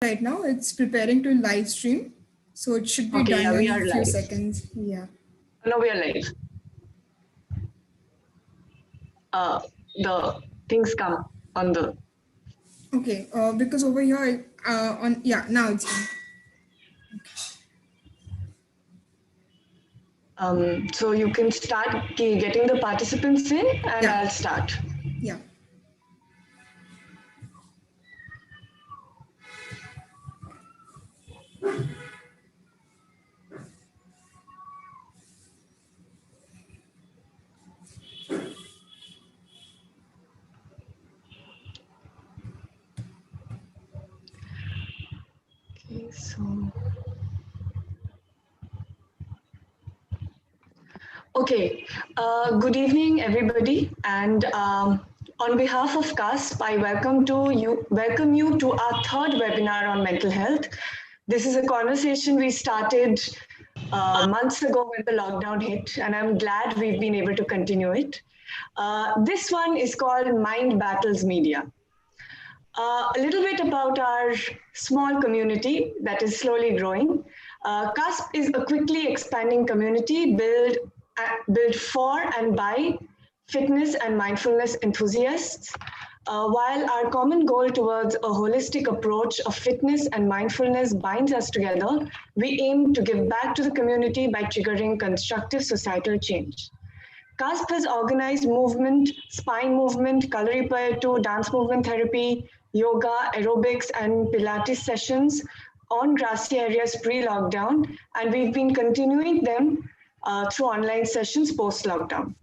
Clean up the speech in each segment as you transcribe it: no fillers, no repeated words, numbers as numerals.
right now. It's preparing to live stream. So it should be Okay, done yeah, we in are a few live. seconds. Yeah. No, we are live. The things come on the. Okay. Because over here, now it's done. So you can start getting the participants in, and Yeah. I'll start. Yeah. Okay, so. Okay, good evening, everybody, and on behalf of CUSP, I welcome you to our third webinar on mental health. This is a conversation we started months ago when the lockdown hit, and I'm glad we've been able to continue it. This one is called Mind Battles Media. A little bit about our small community that is slowly growing. CUSP is a quickly expanding community built for and by fitness and mindfulness enthusiasts. While our common goal towards a holistic approach of fitness and mindfulness binds us together, we aim to give back to the community by triggering constructive societal change. CUSP has organized movement, spine movement, Kalaripayatu, dance movement therapy, yoga, aerobics, and Pilates sessions on grassy areas pre-lockdown, and we've been continuing them through online sessions post-lockdown.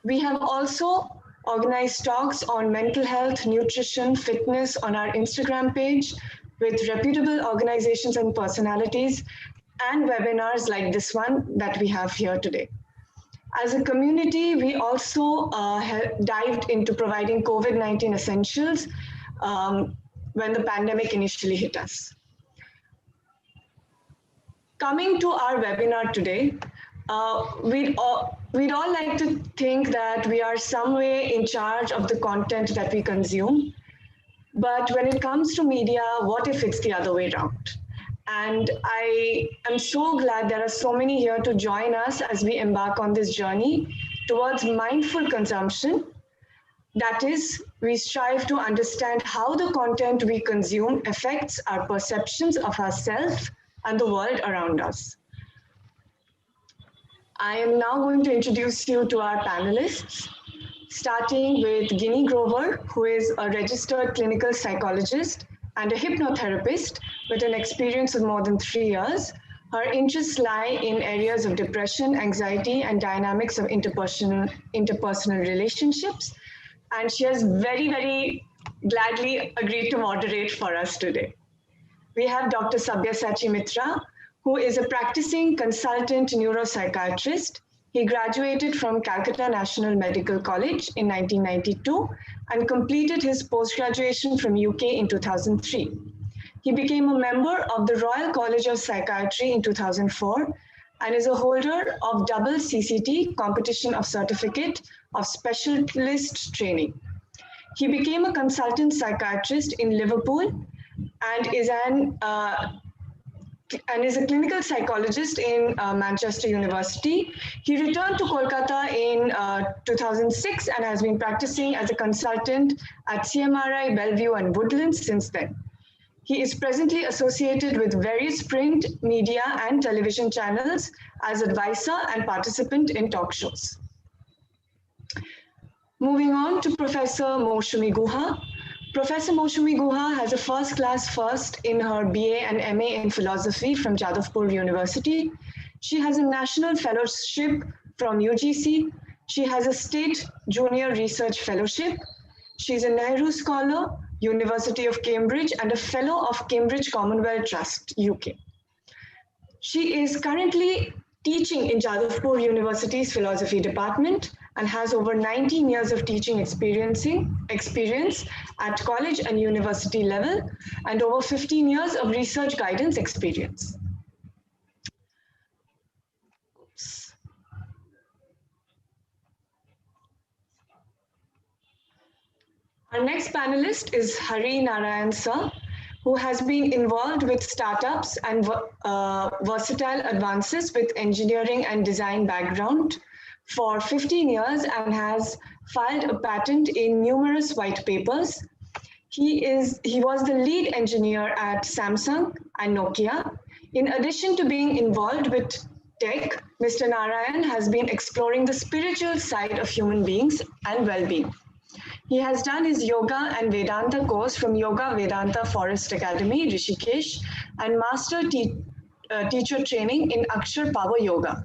We have also organized talks on mental health, nutrition, fitness on our Instagram page with reputable organizations and personalities, and webinars like this one that we have here today. As a community, we also dived into providing COVID-19 essentials when the pandemic initially hit us. Coming to our webinar today, we'd all like to think that we are some way in charge of the content that we consume. But when it comes to media, what if it's the other way around? And I am so glad there are so many here to join us as we embark on this journey towards mindful consumption. That is, we strive to understand how the content we consume affects our perceptions of ourselves and the world around us. I am now going to introduce you to our panelists, starting with Ginny Grover, who is a registered clinical psychologist and a hypnotherapist with an experience of more than 3 years. Her interests lie in areas of depression, anxiety, and dynamics of interpersonal relationships. And she has very, very gladly agreed to moderate for us today. We have Dr. Sabyasachi Mitra, who is a practicing consultant neuropsychiatrist. He graduated from Calcutta National Medical College in 1992 and completed his post-graduation from UK in 2003. He became a member of the Royal College of Psychiatry in 2004 and is a holder of double CCT Competition of Certificate of Specialist Training. He became a consultant psychiatrist in Liverpool and is a clinical psychologist in Manchester University. He returned to Kolkata in 2006 and has been practicing as a consultant at CMRI, Bellevue and Woodlands since then. He is presently associated with various print, media and television channels as advisor and participant in talk shows. Moving on to Professor Moushumi Guha. Professor Moushumi Guha has a first-class first in her BA and MA in philosophy from Jadavpur University. She has a national fellowship from UGC. She has a state junior research fellowship. She's a Nehru Scholar, University of Cambridge, and a Fellow of Cambridge Commonwealth Trust, UK. She is currently teaching in Jadavpur University's philosophy department and has over 19 years of teaching experience at college and university level and over 15 years of research guidance experience. Our next panelist is Hari Narayan Sir. who has been involved with startups and versatile advances with engineering and design background for 15 years and has filed a patent in numerous white papers. He was the lead engineer at Samsung and Nokia. In addition to being involved with tech, Mr. Narayan has been exploring the spiritual side of human beings and well-being. He has done his yoga and Vedanta course from Yoga Vedanta Forest Academy, Rishikesh, and teacher training in Akshar Power Yoga.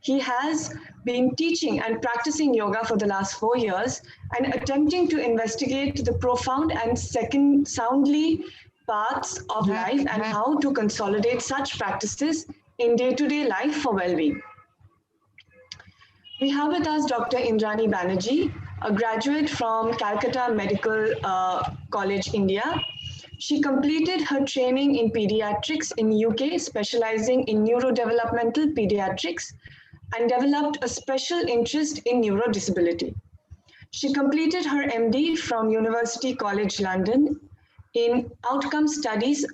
He has been teaching and practicing yoga for the last 4 years and attempting to investigate the profound and second soundly paths of life and how to consolidate such practices in day-to-day life for well-being. We have with us Dr. Indrani Banerjee, a graduate from Calcutta Medical College, India. She completed her training in pediatrics in UK, specializing in neurodevelopmental pediatrics, and developed a special interest in neurodisability. She completed her MD from University College London in outcome studies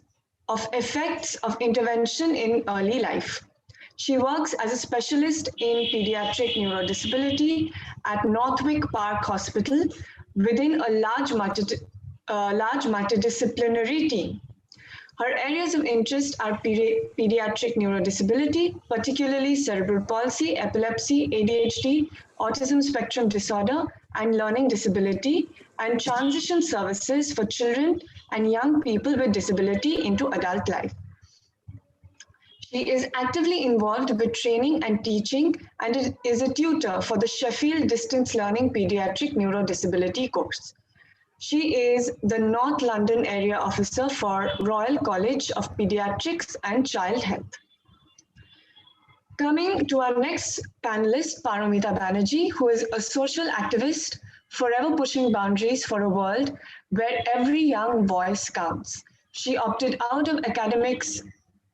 of effects of intervention in early life. She works as a specialist in pediatric neurodisability at Northwick Park Hospital within a large multidisciplinary team. Her areas of interest are pediatric neurodisability, particularly cerebral palsy, epilepsy, ADHD, autism spectrum disorder, and learning disability, and transition services for children and young people with disability into adult life. She is actively involved with training and teaching and is a tutor for the Sheffield Distance Learning Pediatric Neurodisability course. She is the North London Area Officer for Royal College of Pediatrics and Child Health. Coming to our next panelist, Paramita Banerjee, who is a social activist forever pushing boundaries for a world where every young voice counts. She opted out of academics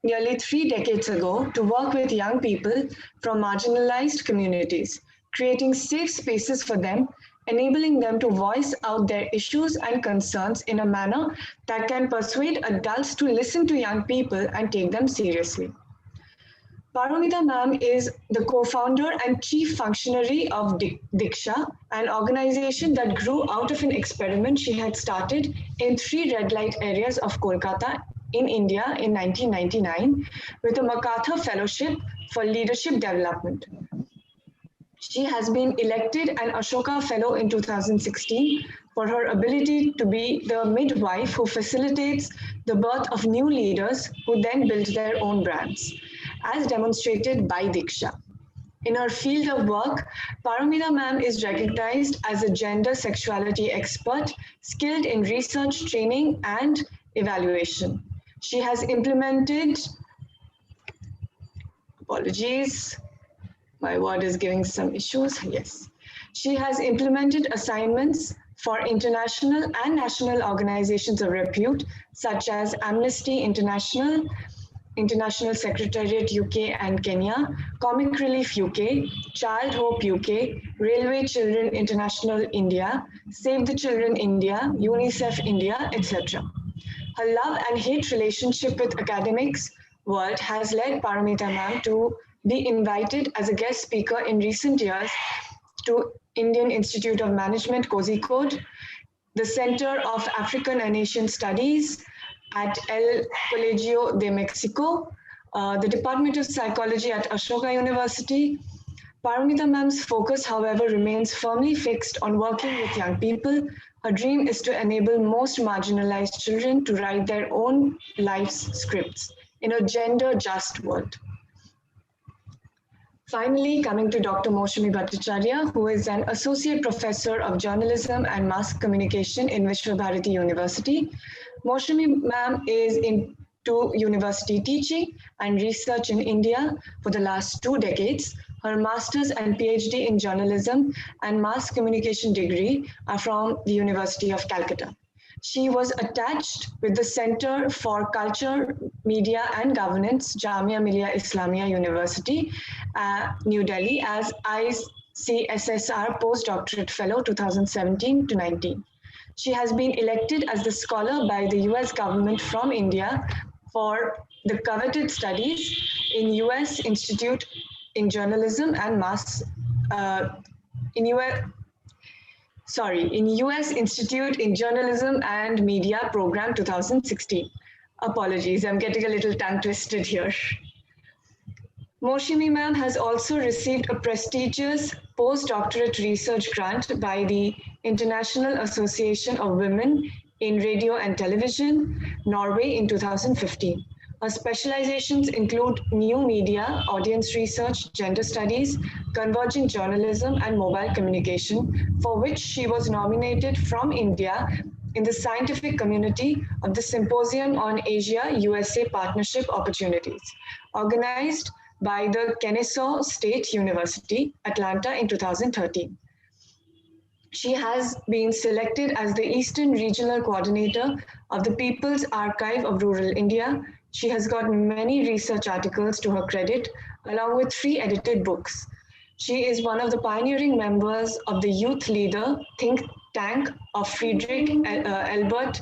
nearly 3 decades ago to work with young people from marginalized communities, creating safe spaces for them, enabling them to voice out their issues and concerns in a manner that can persuade adults to listen to young people and take them seriously. Paramita ma'am is the co-founder and chief functionary of Diksha, an organization that grew out of an experiment she had started in 3 red light areas of Kolkata in India in 1999 with a MacArthur Fellowship for Leadership Development. She has been elected an Ashoka Fellow in 2016 for her ability to be the midwife who facilitates the birth of new leaders who then build their own brands, as demonstrated by Diksha. In her field of work, Paramita ma'am is recognized as a gender sexuality expert, skilled in research, training, and evaluation. She has implemented, apologies, my word is giving some issues, yes. She has implemented assignments for international and national organizations of repute, such as Amnesty International, International Secretariat UK and Kenya, Comic Relief UK, Child Hope UK, Railway Children International India, Save the Children India, UNICEF India, etc. Her love and hate relationship with academics world has led Paramita ma'am to be invited as a guest speaker in recent years to Indian Institute of Management, Kozhikode, the Center of African and Asian Studies at El Colegio de Mexico, the Department of Psychology at Ashoka University. Paramita ma'am's focus, however, remains firmly fixed on working with young people. Her dream is to enable most marginalized children to write their own life's scripts in a gender-just world. Finally, coming to Dr. Moushami Bhattacharya, who is an Associate Professor of Journalism and Mass Communication in Vishwabharati University. Moushami ma'am is into university teaching and research in India for the last 2 decades. Her master's and PhD in journalism and mass communication degree are from the University of Calcutta. She was attached with the Center for Culture, Media and Governance, Jamia Millia Islamia University, New Delhi, as ICSSR Postdoctorate Fellow 2017 to 19. She has been elected as the scholar by the US government from India for the coveted studies in US Institute in Journalism and Mass uh, in US in US Institute in Journalism and Media Program 2016. Apologies, I'm getting a little tongue twisted here. Moshimi ma'am has also received a prestigious postdoctorate research grant by the International Association of Women in Radio and Television, Norway in 2015. Her specializations include new media, audience research, gender studies, converging journalism, and mobile communication, for which she was nominated from India in the scientific community of the Symposium on Asia USA Partnership Opportunities, organized by the Kennesaw State University, Atlanta in 2013. She has been selected as the Eastern Regional Coordinator of the People's Archive of Rural India. She has got many research articles to her credit, along with 3 edited books. She is one of the pioneering members of the Youth Leader think tank of Friedrich Albert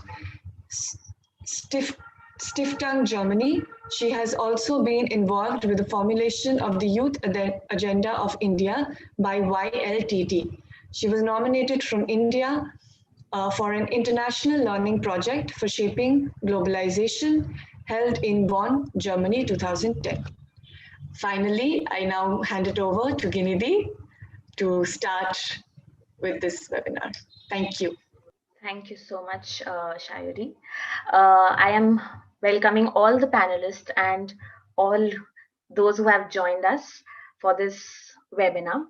Stif- Stiftung, Germany. She has also been involved with the formulation of the Youth Agenda of India by YLTT. She was nominated from India for an international learning project for shaping globalization held in Bonn, Germany 2010. Finally, I now hand it over to Ginidi to start with this webinar. Thank you. Thank you so much, Shayuri. I am welcoming all the panelists and all those who have joined us for this webinar.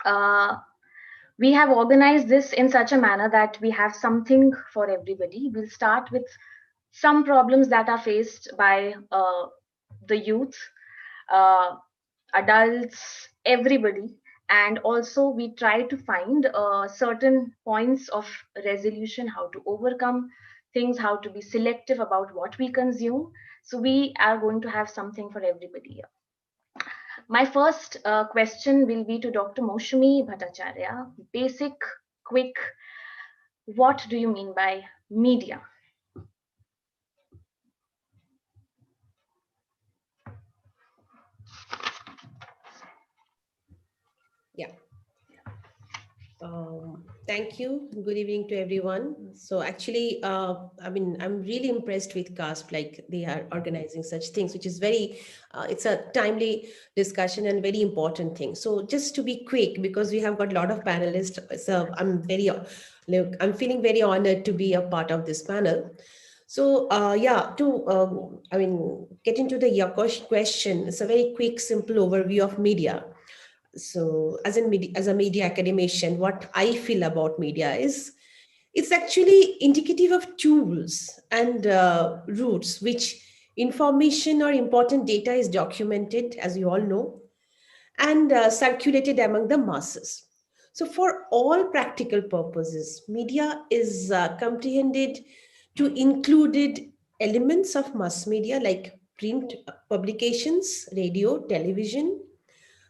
Uh, we have organized this in such a manner that we have something for everybody. We'll start with some problems that are faced by the youth, uh, adults, everybody. And also, we try to find certain points of resolution, how to overcome things, how to be selective about what we consume. So, we are going to have something for everybody here. My first question will be to Dr. Moshumi Bhattacharya. Basic, quick, what do you mean by media? Yeah. Thank you. Good evening to everyone. So actually, I'm really impressed with CUSP, like they are organizing such things, which is it's a timely discussion and very important thing. So just to be quick, because we have got a lot of panelists, so I'm feeling very honored to be a part of this panel. So get into the Yakosh question. It's a very quick, simple overview of media. So as a media academician, what I feel about media is it's actually indicative of tools and routes which information or important data is documented, as you all know, and circulated among the masses. So for all practical purposes, media is comprehended to included elements of mass media like print publications, radio, television,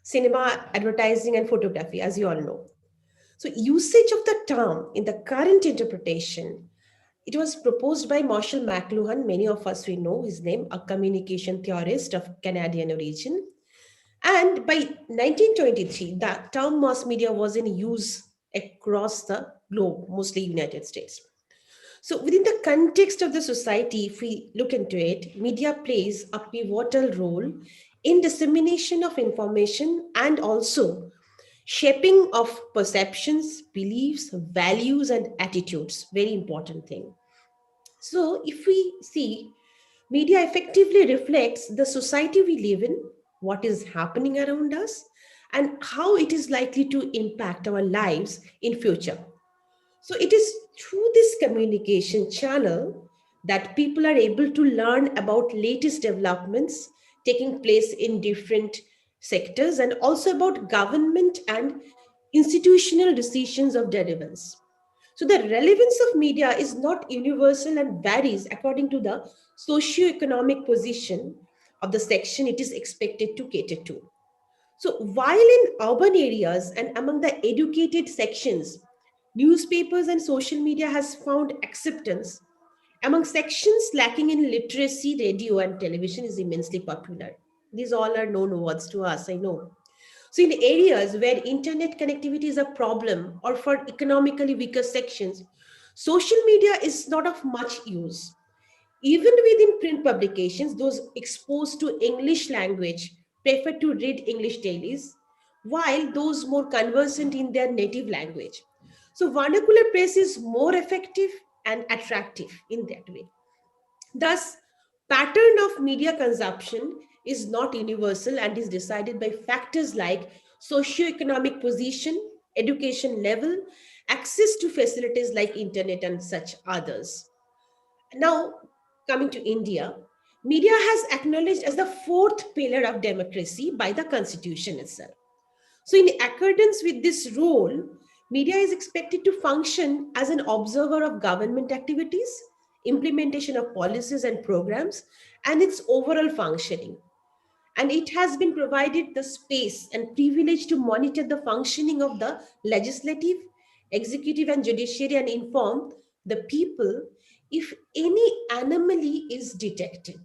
cinema, advertising, and photography, as you all know. So, usage of the term in the current interpretation, it was proposed by Marshall McLuhan. Many of us we know his name, a communication theorist of Canadian origin. And by 1923, the term mass media was in use across the globe, mostly United States. So, within the context of the society, if we look into it, media plays a pivotal role in dissemination of information and also shaping of perceptions, beliefs, values, and attitudes. Very important thing. So, if we see, media effectively reflects the society we live in, what is happening around us, and how it is likely to impact our lives in future. So it is through this communication channel that people are able to learn about latest developments taking place in different sectors and also about government and institutional decisions of relevance. So the relevance of media is not universal and varies according to the socio-economic position of the section it is expected to cater to. So while in urban areas and among the educated sections, Newspapers and social media has found acceptance. Among sections lacking in literacy, radio and television is immensely popular. These all are known words to us, I know. So, in areas where internet connectivity is a problem or for economically weaker sections, social media is not of much use. Even within print publications, those exposed to English language prefer to read English dailies, while those more conversant in their native language. So, vernacular press is more effective and attractive in that way. Thus, pattern of media consumption is not universal and is decided by factors like socioeconomic position, education level, access to facilities like internet and such others. Now, coming to India, media has acknowledged as the fourth pillar of democracy by the constitution itself. So, in accordance with this role, media is expected to function as an observer of government activities, implementation of policies and programs, and its overall functioning. And it has been provided the space and privilege to monitor the functioning of the legislative, executive, and judiciary and inform the people if any anomaly is detected.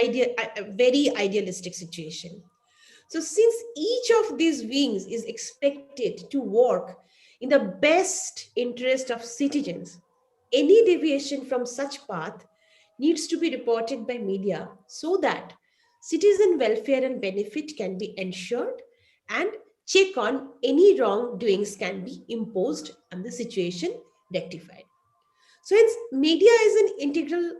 A very idealistic situation. So, since each of these wings is expected to work in the best interest of citizens, any deviation from such path needs to be reported by media so that citizen welfare and benefit can be ensured and check on any wrongdoings can be imposed and the situation rectified. So, hence, media is an integral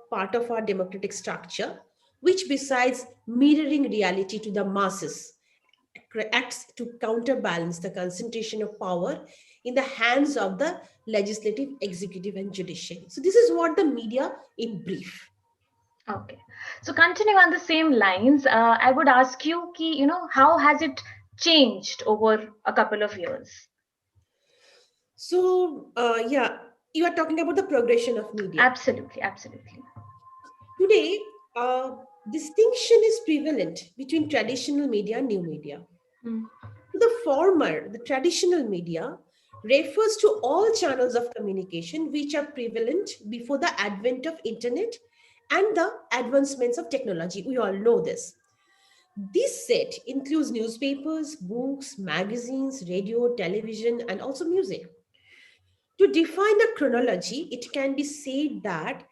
part of our democratic structure, which, besides mirroring reality to the masses, acts to counterbalance the concentration of power in the hands of the legislative, executive, and judiciary. So, this is what the media in brief. Okay. So continuing on the same lines, I would ask you, how has it changed over a couple of years? So, yeah, you are talking about the progression of media. Absolutely, absolutely. Today, distinction is prevalent between traditional media and new media. Mm, The former, the traditional media, refers to all channels of communication which are prevalent before the advent of internet and the advancements of technology. We all know this. This set includes newspapers, books, magazines, radio, television, and also music. To define a chronology, it can be said that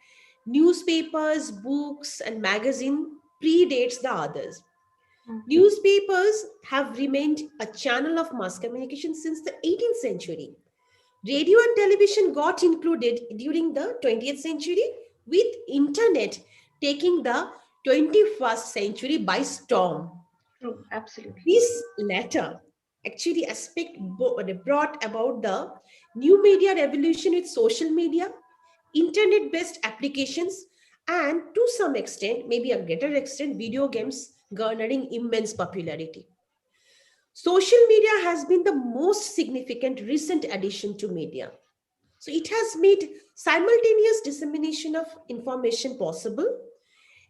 newspapers, books, and magazine predates the others. mm, Newspapers have remained a channel of mass communication since the 18th century. Radio and television got included during the 20th century, with internet taking the 21st century by storm. true, absolutely. This latter actually aspect brought about the new media revolution with social media, internet-based applications, and to some extent, maybe a greater extent, video games garnering immense popularity. Social media has been the most significant recent addition to media. So it has made simultaneous dissemination of information possible,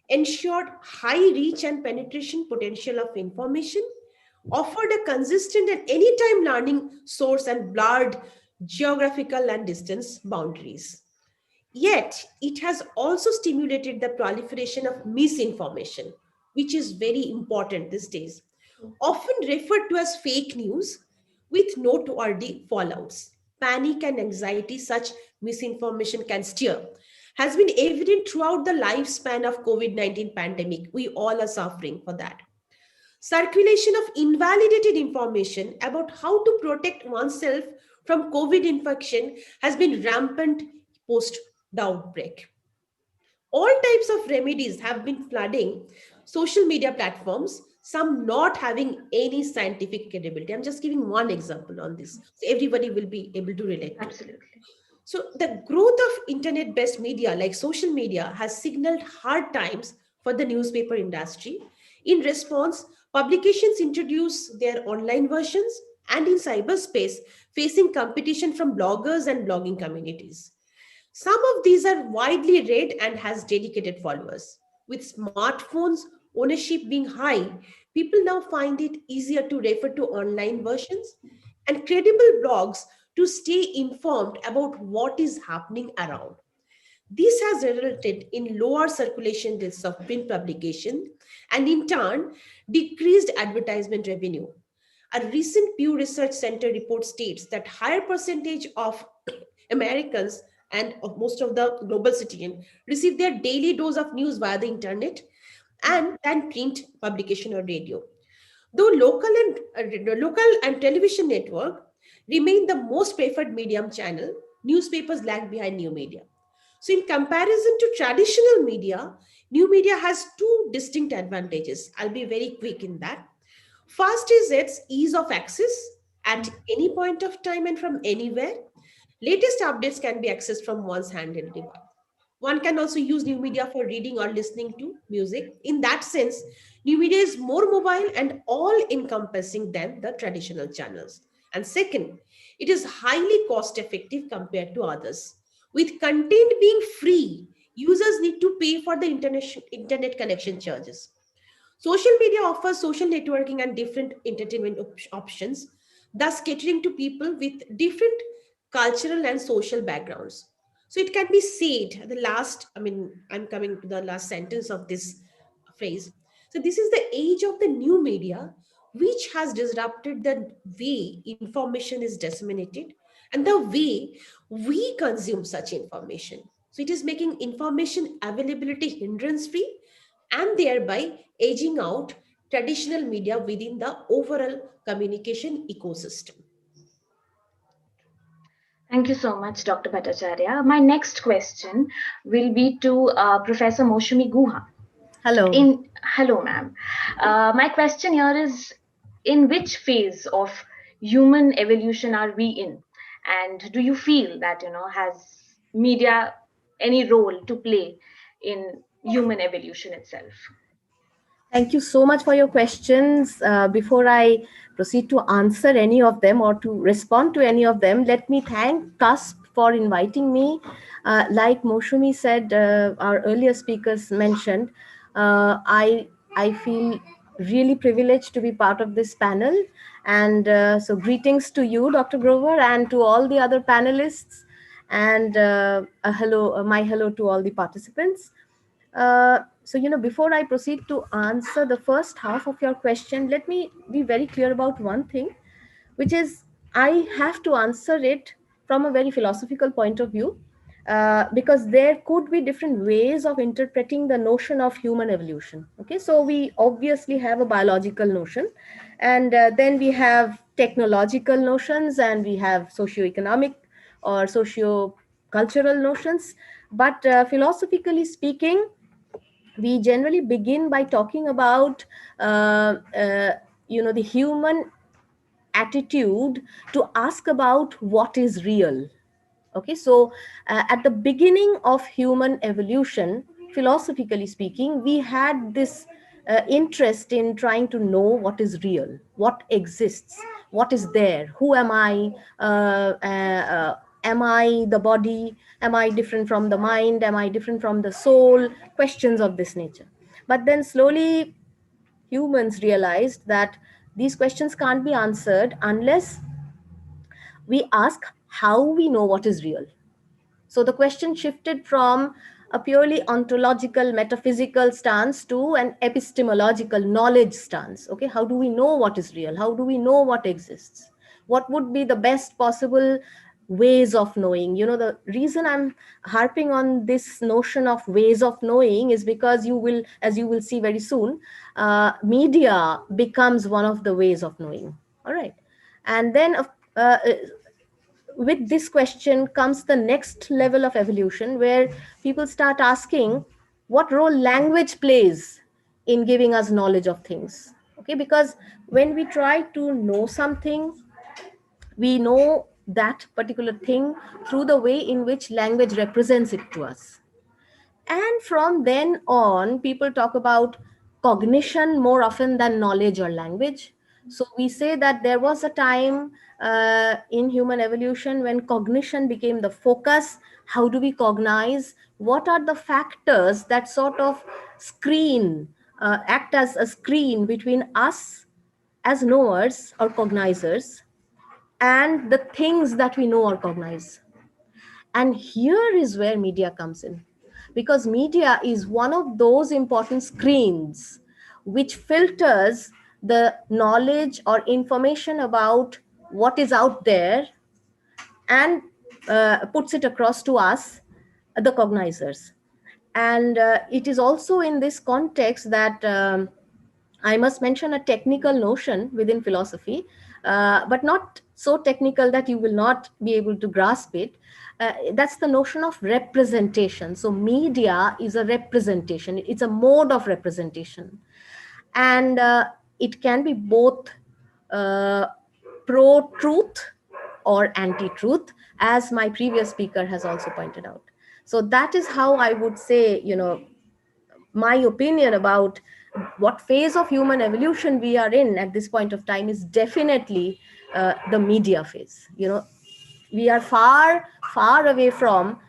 ensured high reach and penetration potential of information, offered a consistent and anytime learning source, and blurred geographical and distance boundaries. Yet, it has also stimulated the proliferation of misinformation, which is very important these days, True. often referred to as fake news with noteworthy fallouts. Panic and anxiety such misinformation can stir has been evident throughout the lifespan of COVID-19 pandemic. We all are suffering for that. Circulation of invalidated information about how to protect oneself from COVID infection has been rampant post the outbreak. All types of remedies have been flooding social media platforms, some not having any scientific credibility. I'm just giving one example on this, so everybody will be able to relate to. Absolutely. So the growth of internet-based media like social media has signaled hard times for the newspaper industry. In response, publications introduce their online versions and in cyberspace facing competition from bloggers and blogging communities. Some of these are widely read and has dedicated followers. With smartphones ownership being high, people now find it easier to refer to online versions and credible blogs to stay informed about what is happening around. This has resulted in lower circulation rates of print publication and in turn decreased advertisement revenue. A recent Pew Research Center report states that higher percentage of Americans and of most of the global citizens receive their daily dose of news via the internet and than print publication or radio. Though local and television network remain the most preferred medium channel, newspapers lag behind new media. So, in comparison to traditional media, new media has two distinct advantages. I'll be very quick in that. First is its ease of access at any point of time and from anywhere. Latest updates can be accessed from one's handheld device. One can also use new media for reading or listening to music. In that sense, new media is more mobile and all encompassing than the traditional channels. And second, it is highly cost effective compared to others. With content being free, users need to pay for the internet connection charges. Social media offers social networking and different entertainment options, thus catering to people with different cultural and social backgrounds. So it can be said, the last, I'm coming to the last sentence of this phrase. So this is the age of the new media, which has disrupted the way information is disseminated and the way we consume such information. So it is making information availability hindrance free and thereby aging out traditional media within the overall communication ecosystem. Thank you so much, Dr. Bhattacharya. My next question will be to Professor Moshumi Guha. Hello. Hello, ma'am. My question here is: in which phase of human evolution are we in, and do you feel that has media any role to play in human evolution itself? Thank you so much for your questions. Before I proceed to answer any of them or to respond to any of them, let me thank CUSP for inviting me. Like Moshumi said, our earlier speakers mentioned, I feel really privileged to be part of this panel. And so greetings to you, Dr. Grover, and to all the other panelists. And my hello to all the participants. Before I proceed to answer the first half of your question, let me be very clear about one thing, which is I have to answer it from a very philosophical point of view, because there could be different ways of interpreting the notion of human evolution. Okay, so we obviously have a biological notion, and then we have technological notions, and we have socioeconomic or socio-cultural notions. But philosophically speaking, we generally begin by talking about the human attitude to ask about what is real. Okay, so at the beginning of human evolution, philosophically speaking, we had this interest in trying to know what is real, what exists, what is there, who am I, am I the body, am I different from the mind, am I different from the soul, questions of this nature. But then slowly humans realized that these questions can't be answered unless we ask how we know what is real. So the question shifted from a purely ontological, metaphysical stance to an epistemological knowledge stance. Okay, how do we know what is real? How do we know what exists? What would be the best possible ways of knowing? The reason I'm harping on this notion of ways of knowing is because as you will see very soon, media becomes one of the ways of knowing. All right. And then with this question comes the next level of evolution, where people start asking what role language plays in giving us knowledge of things. Okay, because when we try to know something, we know that particular thing through the way in which language represents it to us. And from then on, people talk about cognition more often than knowledge or language. So we say that there was a time in human evolution when cognition became the focus. How do we cognize? What are the factors that sort of act as a screen between us as knowers or cognizers and the things that we know or cognize. And here is where media comes in, because media is one of those important screens which filters the knowledge or information about what is out there and puts it across to us, the cognizers. And it is also in this context that I must mention a technical notion within philosophy, but not so technical that you will not be able to grasp it. That's the notion of representation. So, media is a representation, it's a mode of representation. And it can be both uh, pro truth or anti truth, as my previous speaker has also pointed out. So, that is how I would say, my opinion about what phase of human evolution we are in at this point of time is definitely the media phase. We are far, far away from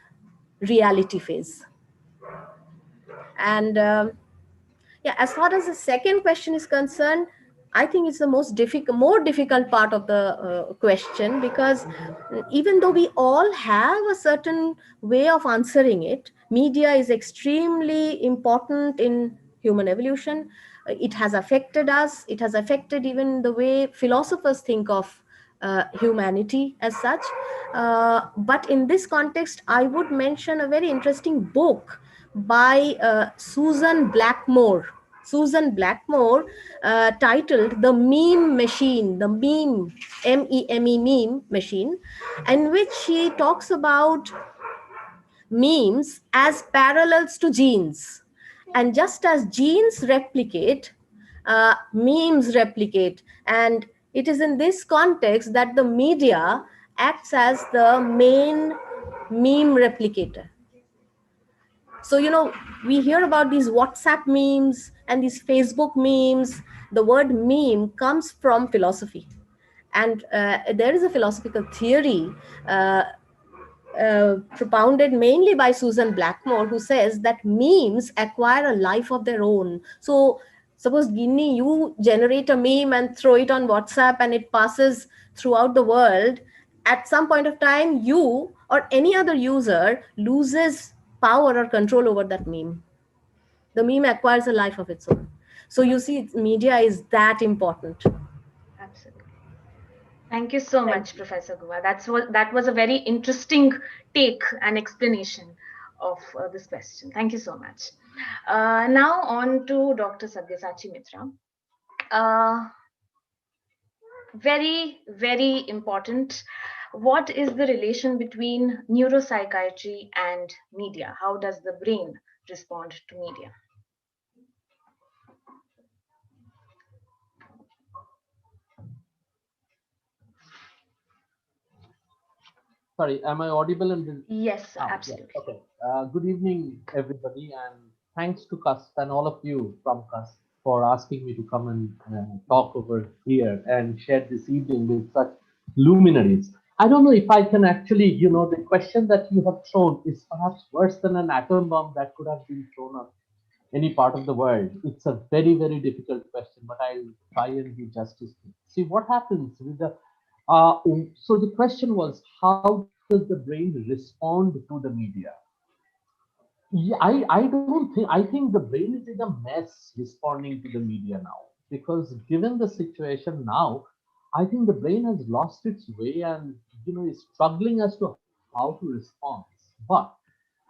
reality phase. And yeah, as far as the second question is concerned, I think it's the more difficult part of the question, because even though we all have a certain way of answering it, media is extremely important in human evolution. It has affected us. It has affected even the way philosophers think of humanity as such. But in this context, I would mention a very interesting book by Susan Blackmore. Susan Blackmore, titled "The Meme Machine," the meme machine, in which she talks about memes as parallels to genes. And just as genes replicate, memes replicate. And it is in this context that the media acts as the main meme replicator. So, we hear about these WhatsApp memes and these Facebook memes. The word meme comes from philosophy. And there is a philosophical theory propounded mainly by Susan Blackmore, who says that memes acquire a life of their own. So, suppose, Ginny, you generate a meme and throw it on WhatsApp and it passes throughout the world. At some point of time, you or any other user loses power or control over that meme. The meme acquires a life of its own. So, you see, media is that important. Absolutely. Thank you so Thank much, you. Professor Gua. That was a very interesting take and explanation of this question. Thank you so much. Now on to Dr. Sabyasachi Mitra. Uh, Very, very important. What is the relation between neuropsychiatry and media? How does the brain respond to media? Sorry, am I audible? Yes, Yeah, absolutely. okay. Good evening, everybody, and thanks to CUSP and all of you from CUSP for asking me to come and talk over here and share this evening with such luminaries. I don't know if I can actually, the question that you have thrown is perhaps worse than an atom bomb that could have been thrown on any part of the world. It's a very, very difficult question, but I'll try and do justice to it. See what happens with the. So the question was, how does the brain respond to the media? Yeah, I don't think, I think the brain is in a mess responding to the media now, because given the situation now, I think the brain has lost its way and is struggling as to how to respond. But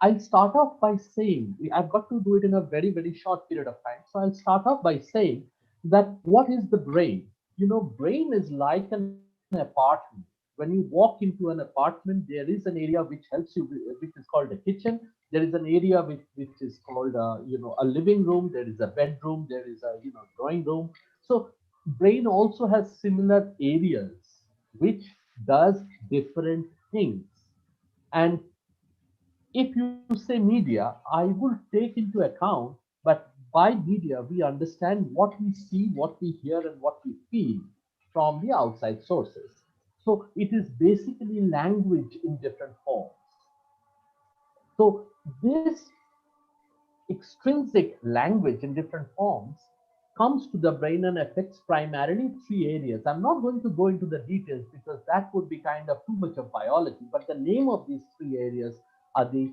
I'll start off by saying, I've got to do it in a very, very short period of time. So I'll start off by saying that what is the brain? Brain is like an apartment. When you walk into an apartment, there is an area which helps you, which is called a kitchen. There is an area which is called a living room. There is a bedroom. There is a drawing room. So brain also has similar areas which does different things. And if you say media, I will take into account, but by media, we understand what we see, what we hear, and what we feel from the outside sources. So it is basically language in different forms. So this extrinsic language in different forms comes to the brain and affects primarily three areas. I'm not going to go into the details because that would be kind of too much of biology, but the name of these three areas are the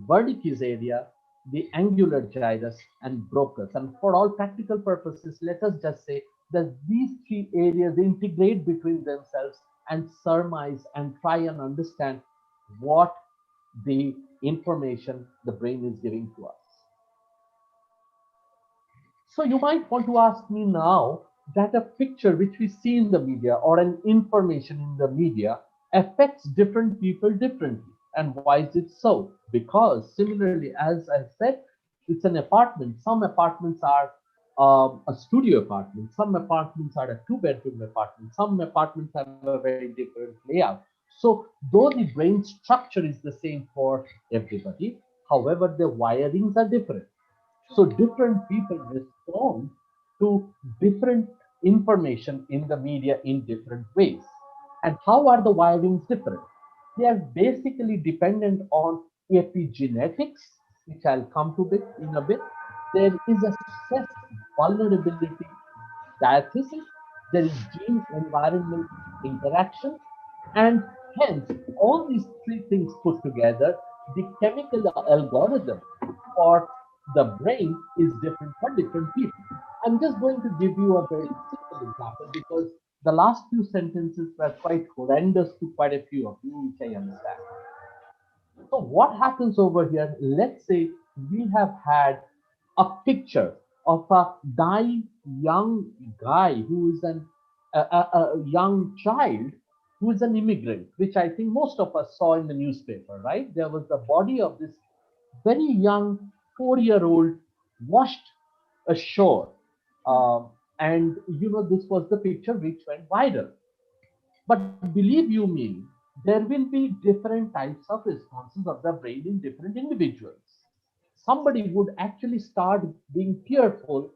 Wernicke's area, the angular gyrus, and Broca's. And for all practical purposes, let us just say that these three areas integrate between themselves and surmise and try and understand what the information the brain is giving to us. So you might want to ask me now that a picture which we see in the media or an information in the media affects different people differently. And why is it so? Because similarly, as I said, it's an apartment. Some apartments are a studio apartment. Some apartments are a two-bedroom apartment. Some apartments have a very different layout. So though the brain structure is the same for everybody, however, the wirings are different. So different people respond to different information in the media in different ways. And how are the wirings different? They are basically dependent on epigenetics, which I'll come to bit in a bit. There is a stress vulnerability diathesis, there is gene environment interaction, and hence all these three things put together, the chemical algorithm for the brain is different for different people. I'm just going to give you a very simple example because the last few sentences were quite horrendous to quite a few of you, which I understand. So what happens over here? Let's say we have had a picture of a dying young guy who is a young child who is an immigrant, which I think most of us saw in the newspaper, right? There was the body of this very young 4-year-old washed ashore. And this was the picture which went viral. But believe you me, there will be different types of responses of the brain in different individuals. Somebody would actually start being fearful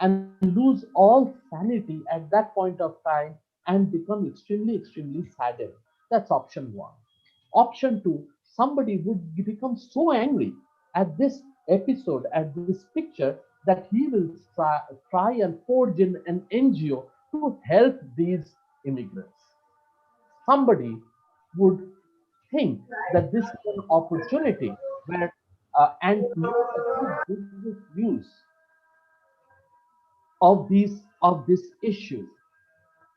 and lose all sanity at that point of time and become extremely, extremely saddened. That's option one. Option two, somebody would become so angry at this episode, at this picture, that he will try and forge in an NGO to help these immigrants. Somebody would think that this is an opportunity where and make a good business use of this issue,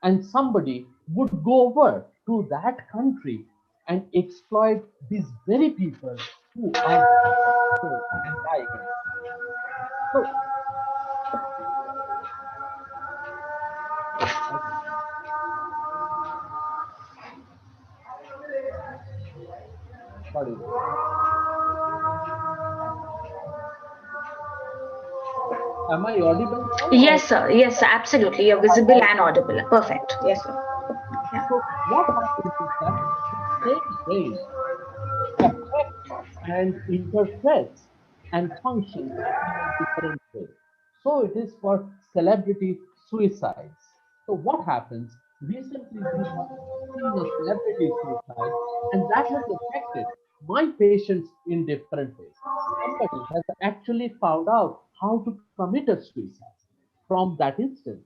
and somebody would go over to that country and exploit these very people who are and dying. So sorry, am I audible now? Or Yes, sir. Yes, sir. Absolutely. You're visible and audible. Perfect. Yes, sir. Yeah. so what happens is that the same brain affects and interprets and functions in a different way. So it is for celebrity suicides. So what happens? Recently, we have seen a celebrity suicide, and that has affected my patients in different ways. Somebody has actually found out how to commit a suicide from that instance.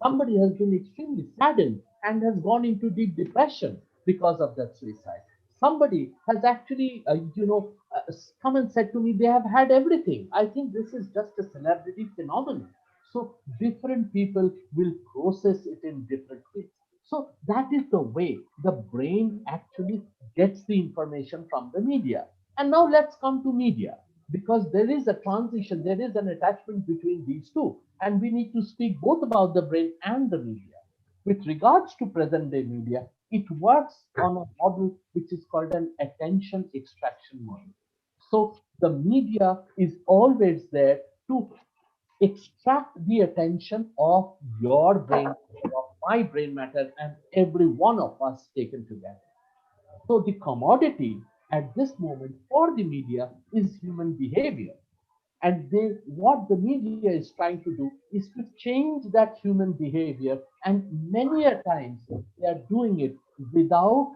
Somebody has been extremely saddened and has gone into deep depression because of that suicide. Somebody has actually come and said to me they have had everything. I think this is just a celebrity phenomenon. So different people will process it in different ways. So that is the way the brain actually gets the information from the media. And now let's come to media, because there is a transition, there is an attachment between these two, and we need to speak both about the brain and the media. With regards to present day media, it works on a model which is called an attention extraction model. So the media is always there to extract the attention of your brain, of my brain matter, and every one of us taken together. So the commodity at this moment for the media is human behavior. And what the media is trying to do is to change that human behavior. And many a times they are doing it without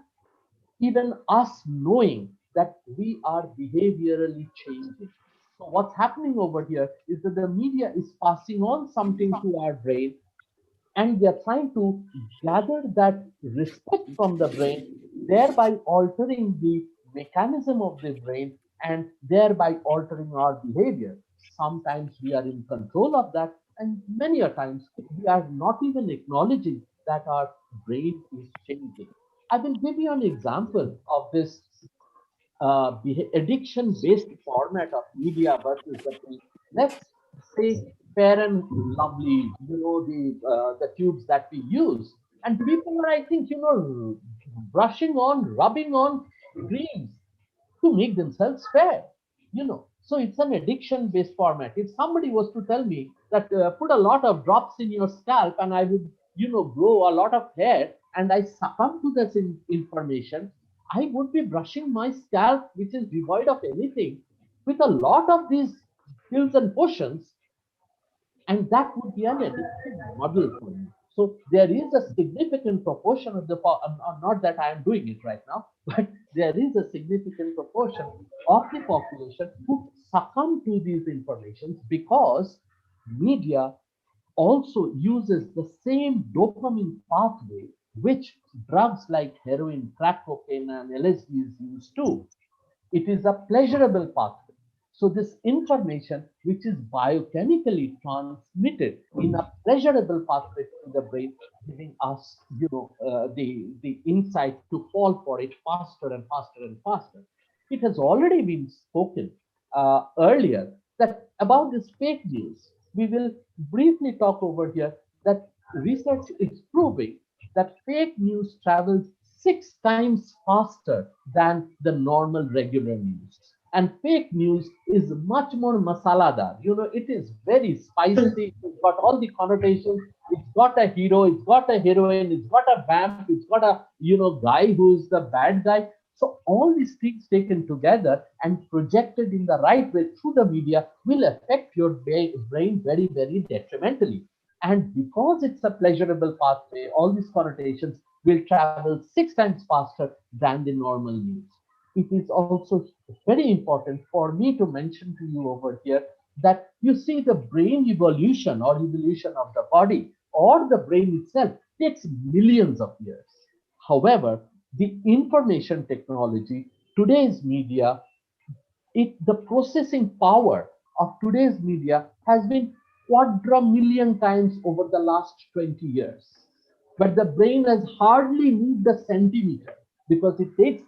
even us knowing that we are behaviorally changing. So what's happening over here is that the media is passing on something to our brain, and they are trying to gather that respect from the brain, thereby altering the mechanism of the brain and thereby altering our behavior. Sometimes we are in control of that, and many a times we are not even acknowledging that our brain is changing. I will give you an example of this addiction-based format of media versus the print. Let's say Fair and Lovely, the tubes that we use, and people are, I think, brushing on, rubbing on creams to make themselves fair. So it's an addiction-based format. If somebody was to tell me that put a lot of drops in your scalp and I would, grow a lot of hair, and I succumb to this information, I would be brushing my scalp, which is devoid of anything, with a lot of these pills and potions, and that would be an addiction model for me. So there is a significant proportion of the, not that I am doing it right now, but there is a significant proportion of the population who succumb to these informations because media also uses the same dopamine pathway which drugs like heroin, crack cocaine, and LSD is used to. It is a pleasurable pathway. So this information, which is biochemically transmitted in a pleasurable pathway to the brain, giving us, the insight to fall for it faster and faster and faster. It has already been spoken earlier that about this fake news. We will briefly talk over here that research is proving that fake news travels 6 times faster than the normal regular news. And fake news is much more masaladar. It is very spicy. It's got all the connotations. It's got a hero. It's got a heroine. It's got a vamp. It's got a guy who's the bad guy. So all these things taken together and projected in the right way through the media will affect your brain very, very detrimentally. And because it's a pleasurable pathway, all these connotations will travel 6 times faster than the normal news. It is also very important for me to mention to you over here that you see the brain evolution or evolution of the body or the brain itself takes millions of years. However, the information technology, today's media, the processing power of today's media has been quadrillion times over the last 20 years. But the brain has hardly moved a centimeter because it takes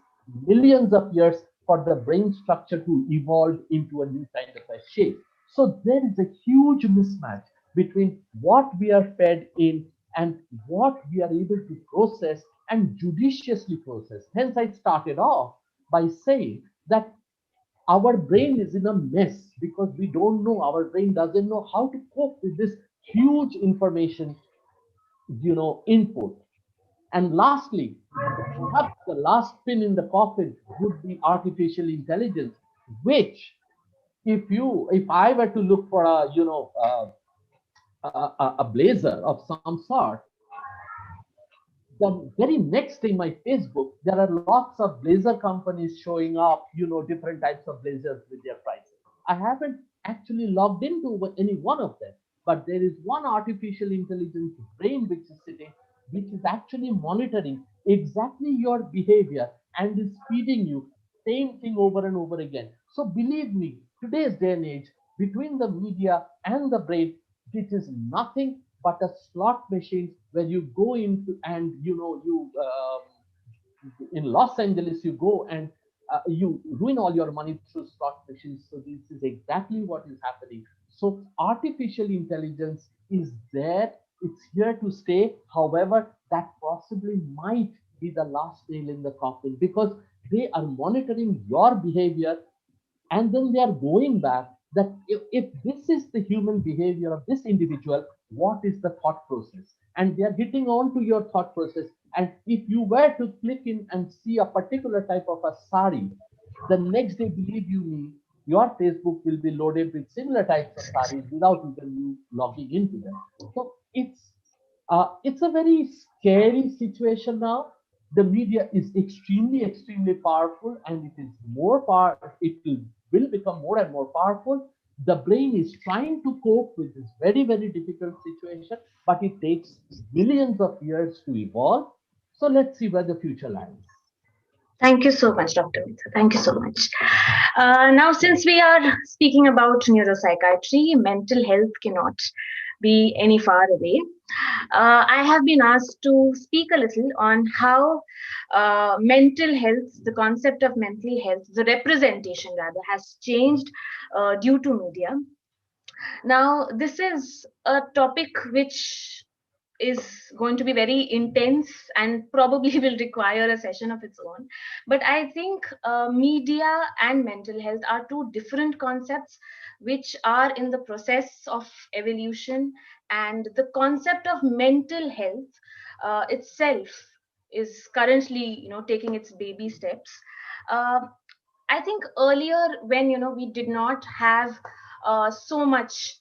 millions of years for the brain structure to evolve into a new kind of a shape. So there is a huge mismatch between what we are fed in and what we are able to process and judiciously process. Hence, I started off by saying that our brain is in a mess because we don't know, our brain doesn't know how to cope with this huge information input. And lastly, perhaps the last pin in the coffin would be artificial intelligence, which if I were to look for a blazer of some sort, the very next day my Facebook, there are lots of blazer companies showing up, different types of blazers with their prices. I haven't actually logged into any one of them, but there is one artificial intelligence brain which is sitting, which is actually monitoring exactly your behavior and is feeding you same thing over and over again. So believe me, today's day and age, between the media and the brain, it is nothing but a slot machine where you go into and in Los Angeles you go and you ruin all your money through slot machines. So this is exactly what is happening. So artificial intelligence is there. It's here to stay. However, that possibly might be the last nail in the coffin because they are monitoring your behavior and then they are going back that if this is the human behavior of this individual, what is the thought process, and they are hitting on to your thought process. And if you were to click in and see a particular type of a sari, the next day, believe you me, your Facebook will be loaded with similar types of saris without even you logging into them. So it's a very scary situation now. The media is extremely, extremely powerful, and it is more power. It will will become more and more powerful. The brain is trying to cope with this very, very difficult situation, but it takes millions of years to evolve. So let's see where the future lies. Thank you so much, Dr. Mitra. Thank you so much. Now, since we are speaking about neuropsychiatry, mental health cannot be any far away. I have been asked to speak a little on how mental health, the concept of mental health, the representation rather, has changed due to media. Now, this is a topic which is going to be very intense and probably will require a session of its own. But I think media and mental health are two different concepts which are in the process of evolution. And the concept of mental health itself is currently, taking its baby steps. Uh, I think earlier when we did not have so much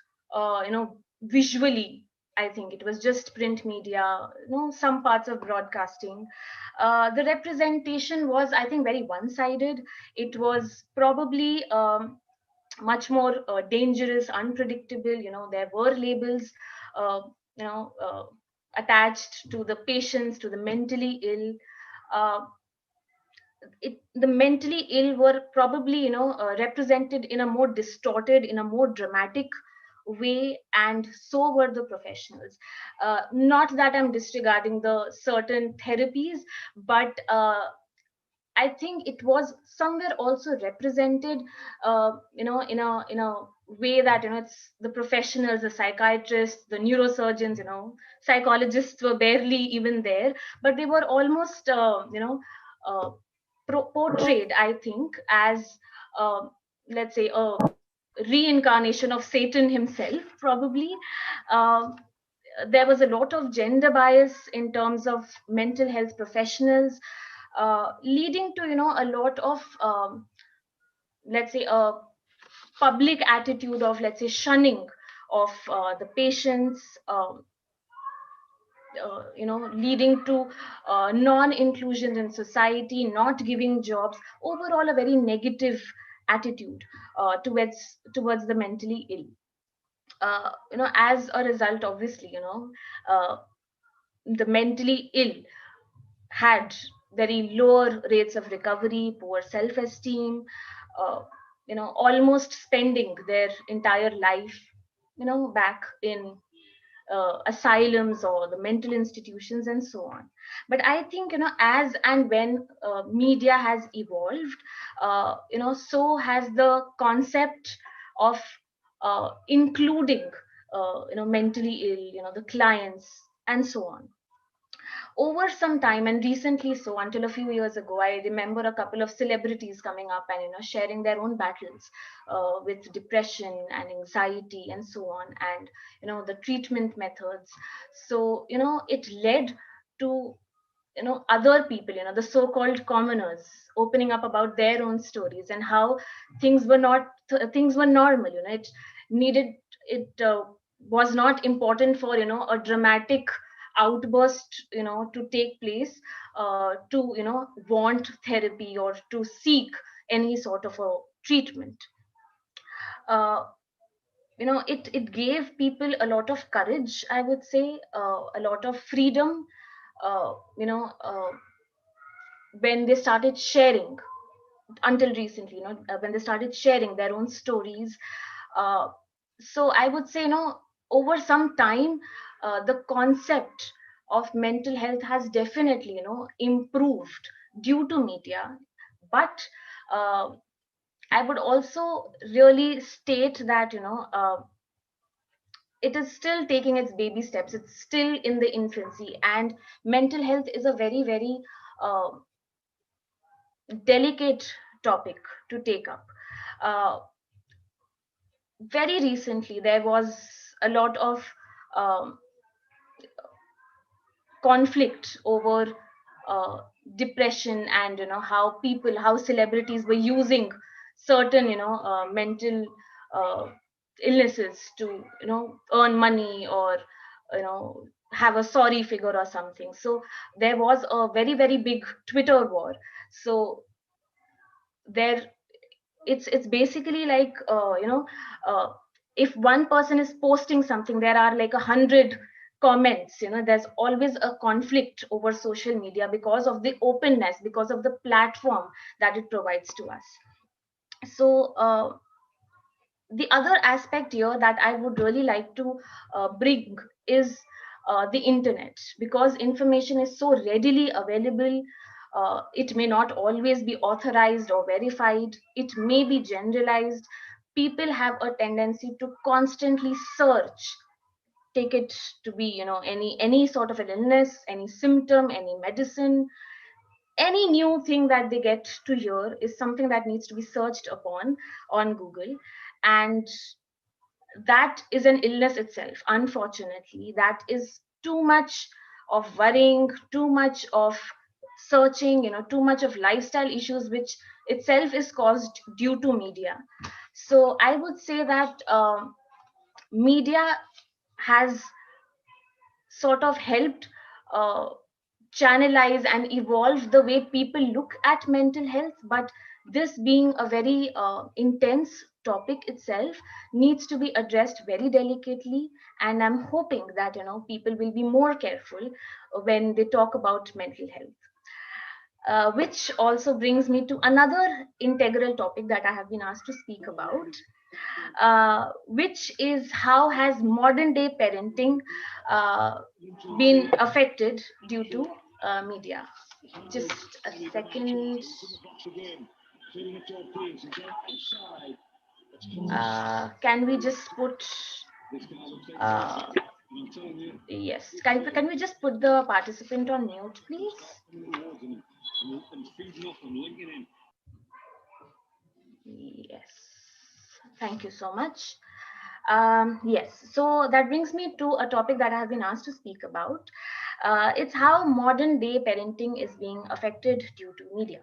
visually, I think it was just print media, some parts of broadcasting. The representation was, I think, very one-sided. It was probably much more dangerous, unpredictable. There were labels, uh, you know, uh, attached to the patients, to the mentally ill. Uh, the mentally ill were probably represented in a more distorted, in a more dramatic way, and so were the professionals. Not that I'm disregarding the certain therapies, but I think it was somewhere also represented, in a way that it's the professionals, the psychiatrists, the neurosurgeons, psychologists were barely even there, but they were almost, uh, portrayed, I think, as let's say a reincarnation of Satan himself, probably. Uh, there was a lot of gender bias in terms of mental health professionals, leading to a lot of let's say a public attitude of, let's say, shunning of the patients, leading to non-inclusion in society, not giving jobs, overall a very negative attitude towards the mentally ill. As a result, obviously, uh, the mentally ill had very lower rates of recovery, poor self-esteem, almost spending their entire life, back in asylums or the mental institutions and so on. But I think, as and when media has evolved, so has the concept of including, mentally ill, the clients and so on. Over some time, and recently, so until a few years ago, I remember a couple of celebrities coming up and sharing their own battles with depression and anxiety and so on, and the treatment methods. So it led to other people, the so-called commoners, opening up about their own stories and how things were normal. It needed it was not important for a dramatic outburst to take place, to want therapy or to seek any sort of a treatment. uh, it gave people a lot of courage, I would say, a lot of freedom, uh, you know uh, when they started sharing, until recently, when they started sharing their own stories. uh, so I would say, over some time, the concept of mental health has definitely improved due to media. But uh, I would also really state that it is still taking its baby steps. It's still in the infancy, and mental health is a very, very uh, delicate topic to take up. Uh, Very recently, there was a lot of um, conflict over uh, depression, and how celebrities were using certain mental uh, illnesses to earn money, or have a sorry figure or something. So there was a very, very big Twitter war. So there it's basically like if one person is posting something, there are like 100 comments. There's always a conflict over social media because of the openness, because of the platform that it provides to us. So the other aspect here that I would really like to bring is the internet, because information is so readily available. It may not always be authorized or verified. It may be generalized. People have a tendency to constantly search. Take it to be, any sort of an illness, any symptom, any medicine, any new thing that they get to hear is something that needs to be searched upon on Google. And that is an illness itself. Unfortunately, that is too much of worrying, too much of searching, too much of lifestyle issues, which itself is caused due to media. So I would say that media has sort of helped uh, channelize and evolve the way people look at mental health. But this being a very intense topic itself, needs to be addressed very delicately. And I'm hoping that people will be more careful when they talk about mental health. Which also brings me to another integral topic that I have been asked to speak about, which is how has modern day parenting uh, been affected due to media. Just a second. Can we just put uh, yes, can we just put the participant on mute, please? Yes, thank you so much. Yes, so that brings me to a topic that I have been asked to speak about. It's how modern day parenting is being affected due to media.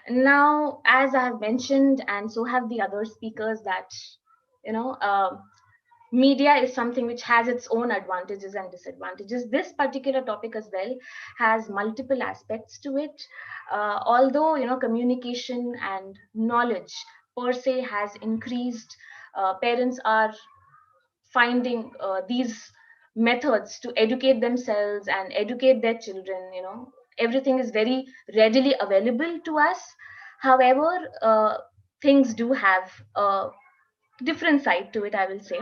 Now, as I have mentioned, and so have the other speakers, that you know, uh, media is something which has its own advantages and disadvantages. This particular topic as well has multiple aspects to it. Although communication and knowledge per se has increased, parents are finding these methods to educate themselves and educate their children. Everything is very readily available to us. However, things do have a different side to it, I will say.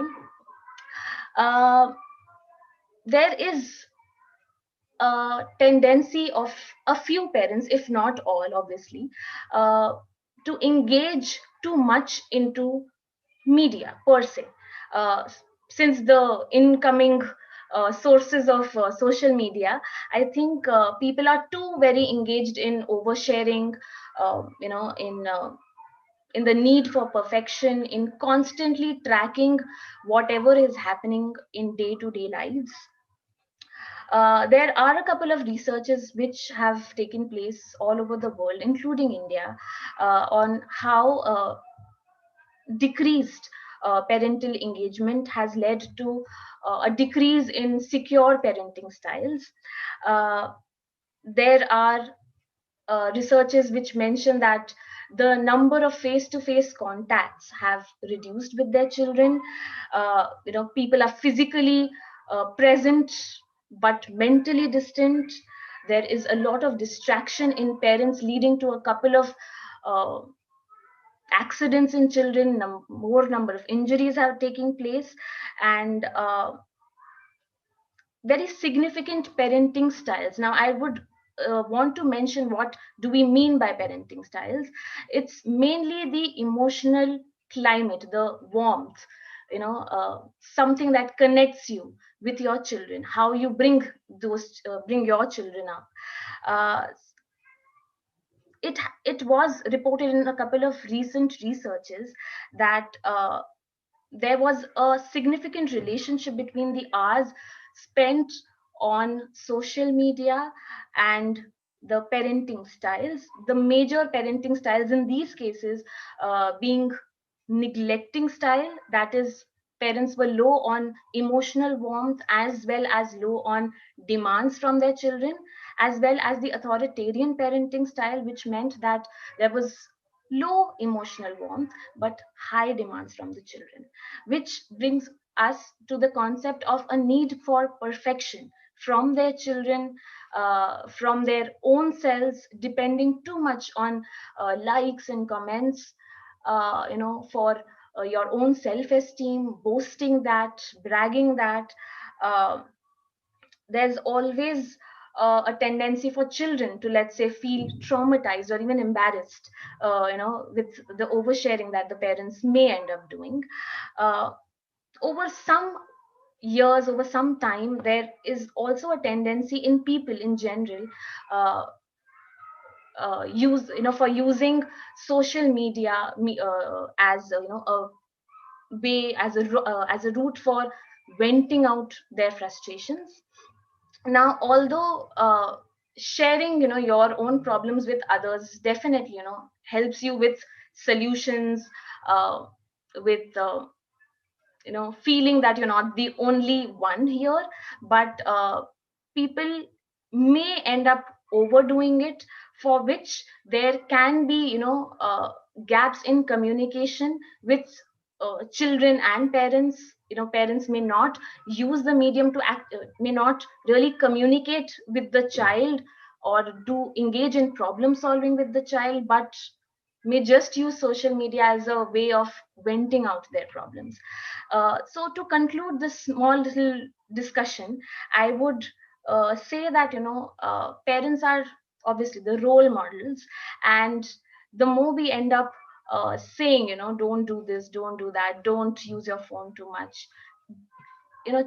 uh, there is a tendency of a few parents, if not all, obviously, uh, to engage too much into media per se. Uh, since the incoming sources of social media, I think people are too very engaged in oversharing, in the need for perfection, in constantly tracking whatever is happening in day to day lives. There are a couple of researches which have taken place all over the world, including India, on how decreased parental engagement has led to a decrease in secure parenting styles. Uh, there are researches which mention that the number of face-to-face contacts have reduced with their children. People are physically present but mentally distant. There is a lot of distraction in parents, leading to a couple of uh, accidents in children. More number of injuries are taking place, and very significant parenting styles. Now, I would want to mention what do we mean by parenting styles. It's mainly the emotional climate, the warmth, something that connects you with your children, how you bring your children up. Uh, it was reported in a couple of recent researches that there was a significant relationship between the hours spent on social media and the parenting styles. The major parenting styles in these cases being neglecting style, that is, parents were low on emotional warmth as well as low on demands from their children, as well as the authoritarian parenting style, which meant that there was low emotional warmth but high demands from the children, which brings us to the concept of a need for perfection from their children, from their own selves, depending too much on likes and comments, for your own self-esteem, boasting that, bragging that. Uh, there's always a tendency for children to, let's say, feel traumatized or even embarrassed, with the oversharing that the parents may end up doing. Over some years, over some time, there is also a tendency in people in general, uh, for using social media as a way, as a route for venting out their frustrations. Now, although sharing your own problems with others definitely helps you with solutions, uh, with feeling that you're not the only one here, but people may end up overdoing it, for which there can be gaps in communication with children and parents. Parents may not use the medium to act, may not really communicate with the child or do engage in problem solving with the child, but may just use social media as a way of venting out their problems. So to conclude this small little discussion, I would say that parents are obviously the role models, and the more we end up saying, don't do this, don't do that, don't use your phone too much,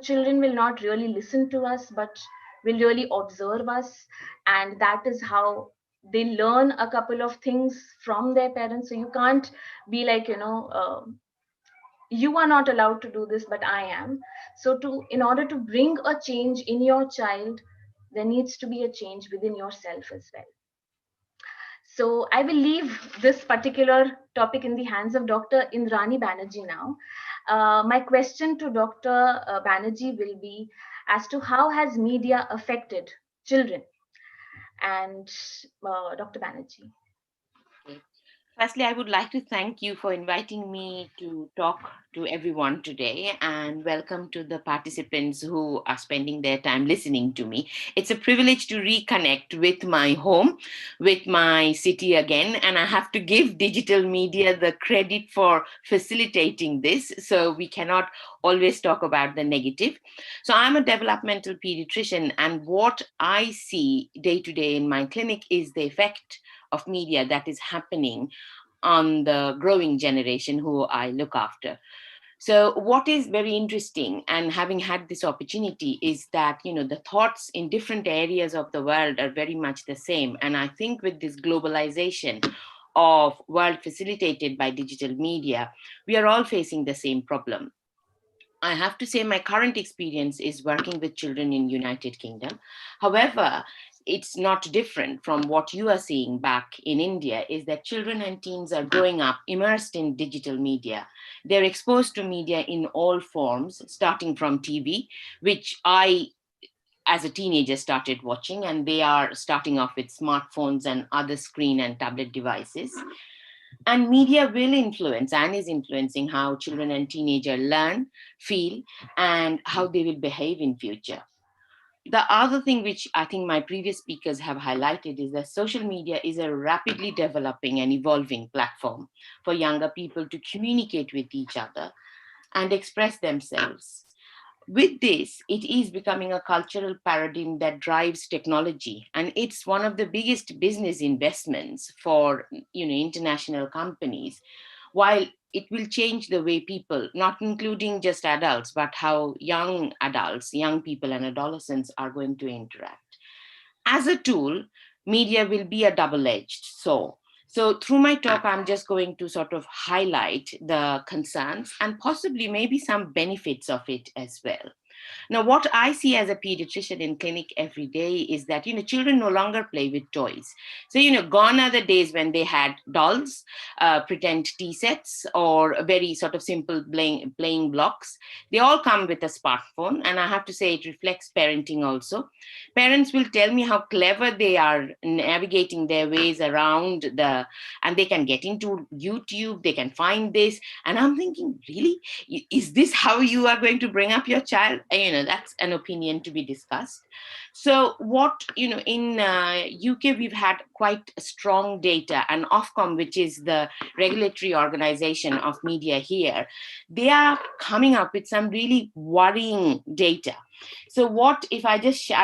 children will not really listen to us, but will really observe us, and that is how they learn a couple of things from their parents. So you can't be like, you are not allowed to do this, but I am. So to in order to bring a change in your child, there needs to be a change within yourself as well. So I will leave this particular topic in the hands of Dr. Indrani Banerjee now. My question to Dr. Banerjee will be as to how has media affected children? And Dr. Banerjee. Firstly, I would like to thank you for inviting me to talk to everyone today and welcome to the participants who are spending their time listening to me. It's a privilege to reconnect with my home, with my city again, and I have to give digital media the credit for facilitating this, so we cannot always talk about the negative. So I'm a developmental pediatrician, and what I see day to day in my clinic is the effect of media that is happening on the growing generation who I look after. So what is very interesting, and having had this opportunity, is that the thoughts in different areas of the world are very much the same. And I think with this globalization of world facilitated by digital media, we are all facing the same problem. I have to say my current experience is working with children in United Kingdom. However, it's not different from what you are seeing back in India, is that children and teens are growing up immersed in digital media. They're exposed to media in all forms, starting from TV, which I as a teenager started watching, and they are starting off with smartphones and other screen and tablet devices. And media will influence and is influencing how children and teenagers learn, feel, and how they will behave in future. The other thing which I think my previous speakers have highlighted is that social media is a rapidly developing and evolving platform for younger people to communicate with each other and express themselves. With this, it is becoming a cultural paradigm that drives technology, and it's one of the biggest business investments for international companies. While it will change the way people, not including just adults, but how young adults, young people, and adolescents are going to interact. As a tool, media will be a double-edged sword. So through my talk, I'm just going to sort of highlight the concerns and possibly maybe some benefits of it as well. Now, what I see as a pediatrician in clinic every day is that, children no longer play with toys. So, gone are the days when they had dolls, pretend tea sets, or very sort of simple playing blocks. They all come with a smartphone. And I have to say, it reflects parenting also. Parents will tell me how clever they are navigating their ways around and they can get into YouTube, they can find this. And I'm thinking, really? Is this how you are going to bring up your child? That's an opinion to be discussed. So in UK, we've had quite strong data, and Ofcom, which is the regulatory organization of media here, they are coming up with some really worrying data. So what if I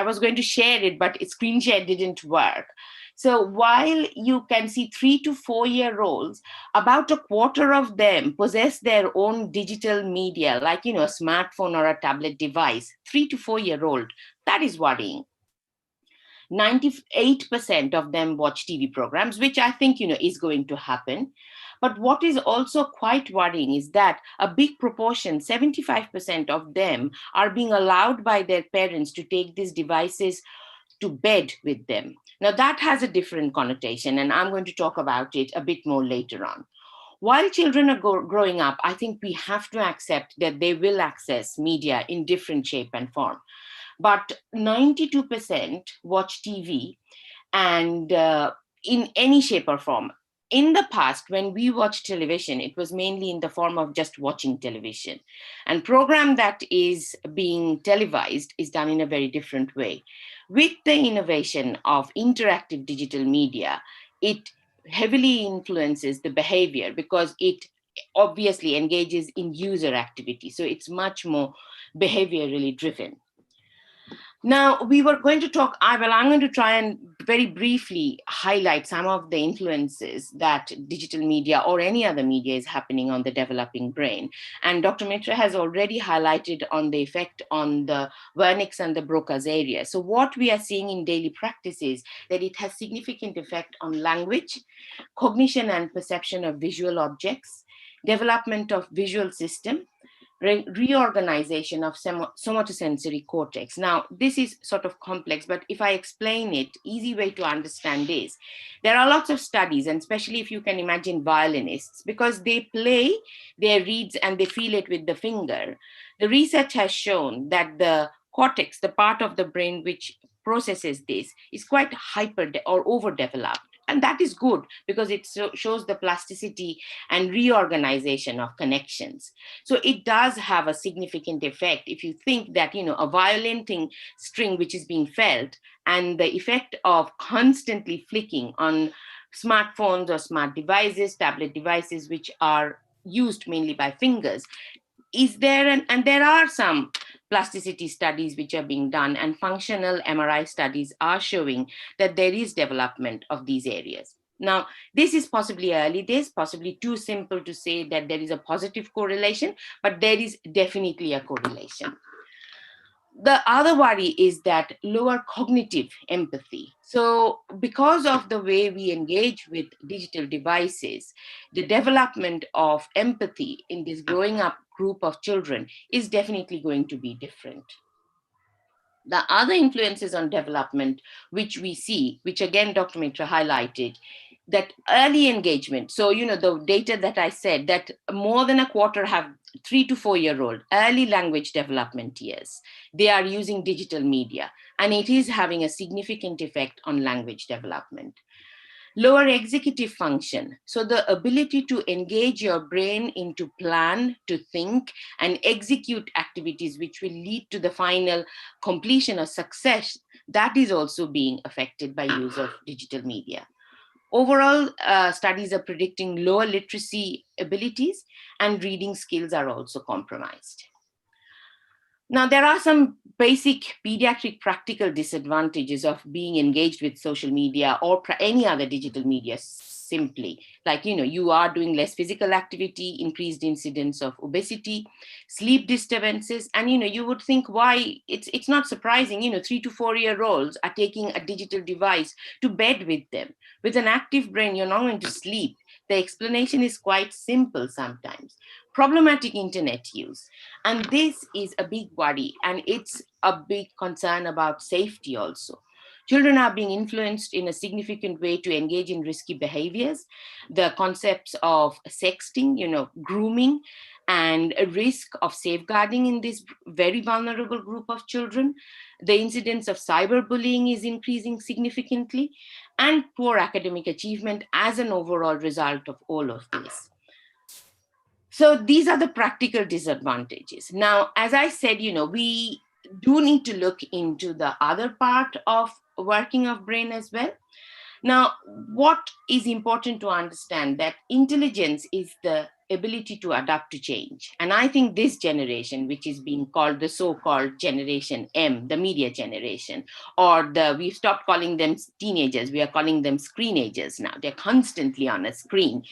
was going to share it, but screen share didn't work. So while you can see 3 to 4 year olds, about a quarter of them possess their own digital media, like, a smartphone or a tablet device. 3 to 4 year old. That is worrying. 98% of them watch TV programs, which I think, is going to happen. But what is also quite worrying is that a big proportion, 75% of them, are being allowed by their parents to take these devices to bed with them. Now, that has a different connotation, and I'm going to talk about it a bit more later on. While children are growing up, I think we have to accept that they will access media in different shape and form. But 92% watch TV, and in any shape or form. In the past, when we watched television, it was mainly in the form of just watching television. And program that is being televised is done in a very different way. With the innovation of interactive digital media, it heavily influences the behavior because it obviously engages in user activity. So it's much more behaviorally driven. Now, we were going to talk, I'm going to try and very briefly highlight some of the influences that digital media or any other media is happening on the developing brain. And Dr. Mitra has already highlighted on the effect on the Wernicke's and the Broca's area. So what we are seeing in daily practice is that it has significant effect on language, cognition and perception of visual objects, development of visual system, reorganization of somatosensory cortex. Now, this is sort of complex, but if I explain it, easy way to understand is, there are lots of studies, and especially if you can imagine violinists, because they play their reeds and they feel it with the finger. The research has shown that the cortex, the part of the brain which processes this, is quite hyper or overdeveloped. And that is good because it shows the plasticity and reorganization of connections. So it does have a significant effect if you think that, a violin string which is being felt, and the effect of constantly flicking on smartphones or smart devices, tablet devices, which are used mainly by fingers, is there, and there are some plasticity studies which are being done, and functional MRI studies are showing that there is development of these areas. Now, this is possibly early days, possibly too simple to say that there is a positive correlation, but there is definitely a correlation. The other worry is that lower cognitive empathy. So because of the way we engage with digital devices, the development of empathy in this growing up group of children is definitely going to be different. The other influences on development, which we see, which again, Dr. Mitra highlighted, that early engagement. So, the data that I said, that more than a quarter have 3 to 4 year old early language development years. They are using digital media, and it is having a significant effect on language development. Lower executive function. So the ability to engage your brain into plan, to think, and execute activities which will lead to the final completion or success, that is also being affected by use of digital media. Overall, studies are predicting lower literacy abilities, and reading skills are also compromised. Now, there are some basic pediatric practical disadvantages of being engaged with social media or any other digital media simply. Like, you are doing less physical activity, increased incidence of obesity, sleep disturbances. And, you would think why it's not surprising, 3 to 4 year olds are taking a digital device to bed with them. With an active brain, you're not going to sleep. The explanation is quite simple sometimes. Problematic internet use. And this is a big worry, and it's a big concern about safety also. Children are being influenced in a significant way to engage in risky behaviors. The concepts of sexting, grooming, and a risk of safeguarding in this very vulnerable group of children. The incidence of cyberbullying is increasing significantly, and poor academic achievement as an overall result of all of this. So these are the practical disadvantages. Now, as I said, we do need to look into the other part of working of brain as well. Now, what is important to understand that intelligence is the ability to adapt to change. And I think this generation, which is being called the so-called Generation M, the media generation, or we've stopped calling them teenagers, we are calling them screenagers now. They're constantly on a screen.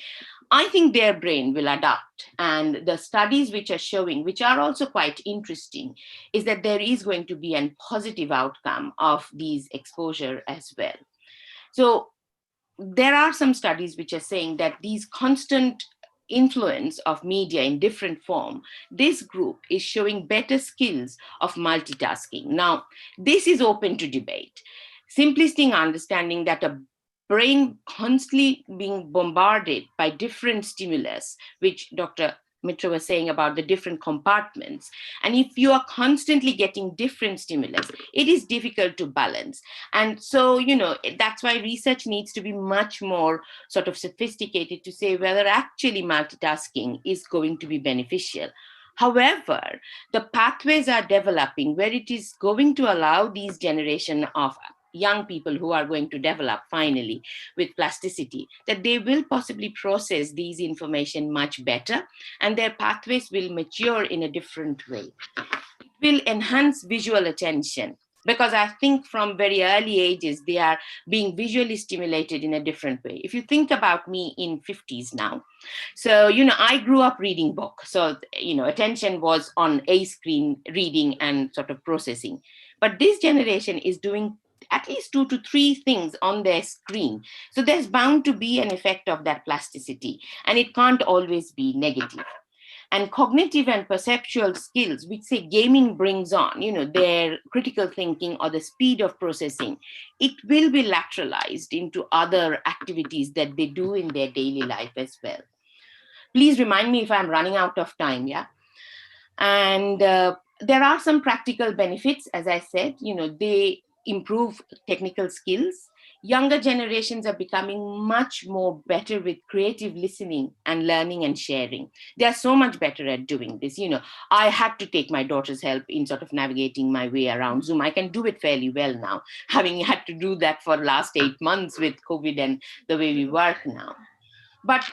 I think their brain will adapt. And the studies which are showing, which are also quite interesting, is that there is going to be a positive outcome of these exposure as well. So there are some studies which are saying that these constant influence of media in different form, this group is showing better skills of multitasking. Now, this is open to debate. Simplistic understanding that a brain constantly being bombarded by different stimulus, which Dr. Mitra was saying about the different compartments. And if you are constantly getting different stimulus, it is difficult to balance. And so, that's why research needs to be much more sort of sophisticated to say whether actually multitasking is going to be beneficial. However, the pathways are developing where it is going to allow these generation of young people who are going to develop finally with plasticity, that they will possibly process these information much better and their pathways will mature in a different way. It will enhance visual attention because I think from very early ages, they are being visually stimulated in a different way. If you think about me in 50s now, so, I grew up reading books. So, attention was on a screen reading and sort of processing. But this generation is doing at least 2 to 3 things on their screen. So there's bound to be an effect of that plasticity, and it can't always be negative. And cognitive and perceptual skills, which say gaming brings on, their critical thinking or the speed of processing, it will be lateralized into other activities that they do in their daily life as well. Please remind me if I'm running out of time, yeah? And there are some practical benefits, as I said, they improve technical skills. Younger generations are becoming much more better with creative listening and learning and sharing. They are so much better at doing this. I had to take my daughter's help in sort of navigating my way around Zoom. I can do it fairly well now, having had to do that for the last 8 months with COVID and the way we work now. But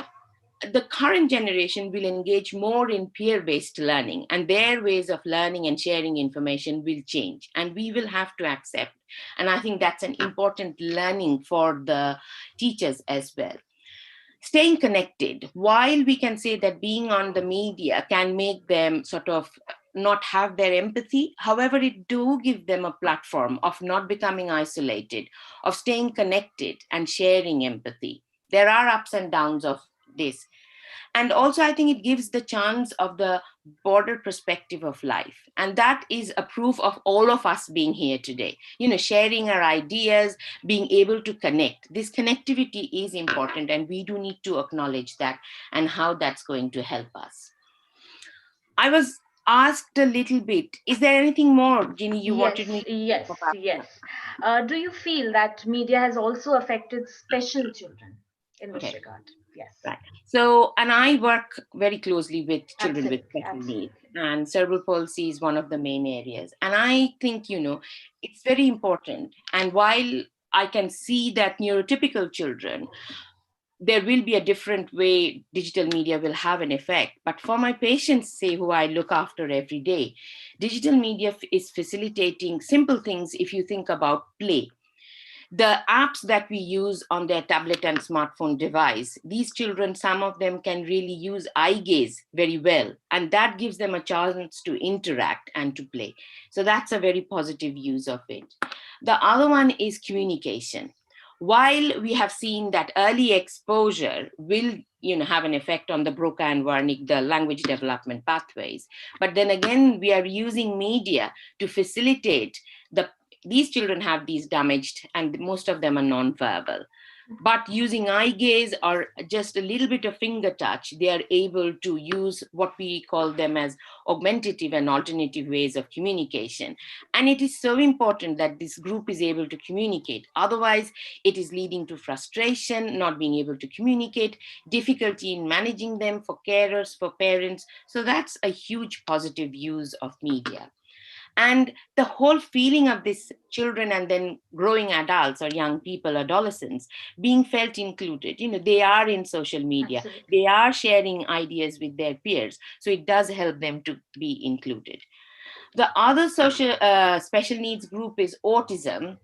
the current generation will engage more in peer-based learning, and their ways of learning and sharing information will change, and we will have to accept. And I think that's an important learning for the teachers as well. Staying connected, while we can say that being on the media can make them sort of not have their empathy, however, it do give them a platform of not becoming isolated, of staying connected and sharing empathy. There are ups and downs of this. And also, I think it gives the chance of the broader perspective of life. And that is a proof of all of us being here today, sharing our ideas, being able to connect. This connectivity is important, and we do need to acknowledge that and how that's going to help us. I was asked a little bit, is there anything more, Ginny, you wanted me to Yes, talk about? yes. Do you feel that media has also affected special children in this regard? Yes. Right. So, and I work very closely with children with Absolutely, special absolutely. needs, and cerebral palsy is one of the main areas. And I think, it's very important. And while I can see that neurotypical children, there will be a different way digital media will have an effect. But for my patients, say, who I look after every day, digital media is facilitating simple things if you think about play. The apps that we use on their tablet and smartphone device, these children, some of them can really use eye gaze very well, and that gives them a chance to interact and to play. So that's a very positive use of it. The other one is communication. while we have seen that early exposure will have an effect on the Broca and Wernicke, the language development pathways. But then again, we are using media to facilitate these children have these damaged, and most of them are nonverbal. But using eye gaze or just a little bit of finger touch, they are able to use what we call them as augmentative and alternative ways of communication. And it is so important that this group is able to communicate. Otherwise, it is leading to frustration, not being able to communicate, difficulty in managing them for carers, for parents. So that's a huge positive use of media. And the whole feeling of these children and then growing adults or young people, adolescents, being felt included. They are in social media. Absolutely. They are sharing ideas with their peers. So it does help them to be included. The other social special needs group is autism.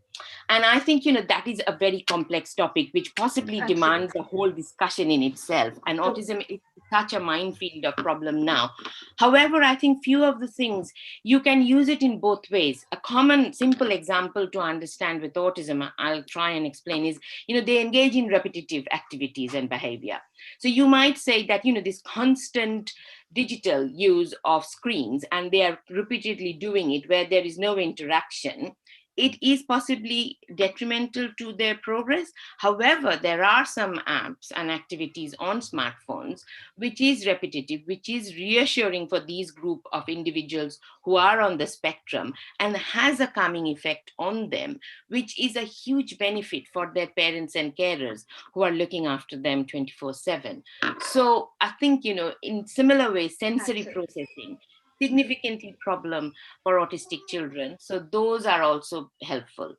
And I think, that is a very complex topic, which possibly demands a whole discussion in itself. And autism is such a minefield of problem now. However, I think few of the things, you can use it in both ways. A common, simple example to understand with autism, I'll try and explain, is, they engage in repetitive activities and behavior. So you might say that, this constant digital use of screens, and they are repeatedly doing it where there is no interaction, it is possibly detrimental to their progress. However, there are some apps and activities on smartphones which is repetitive, which is reassuring for these group of individuals who are on the spectrum and has a calming effect on them, which is a huge benefit for their parents and carers who are looking after them 24/7. So I think, in similar ways, sensory processing, significantly problem for autistic children. So those are also helpful.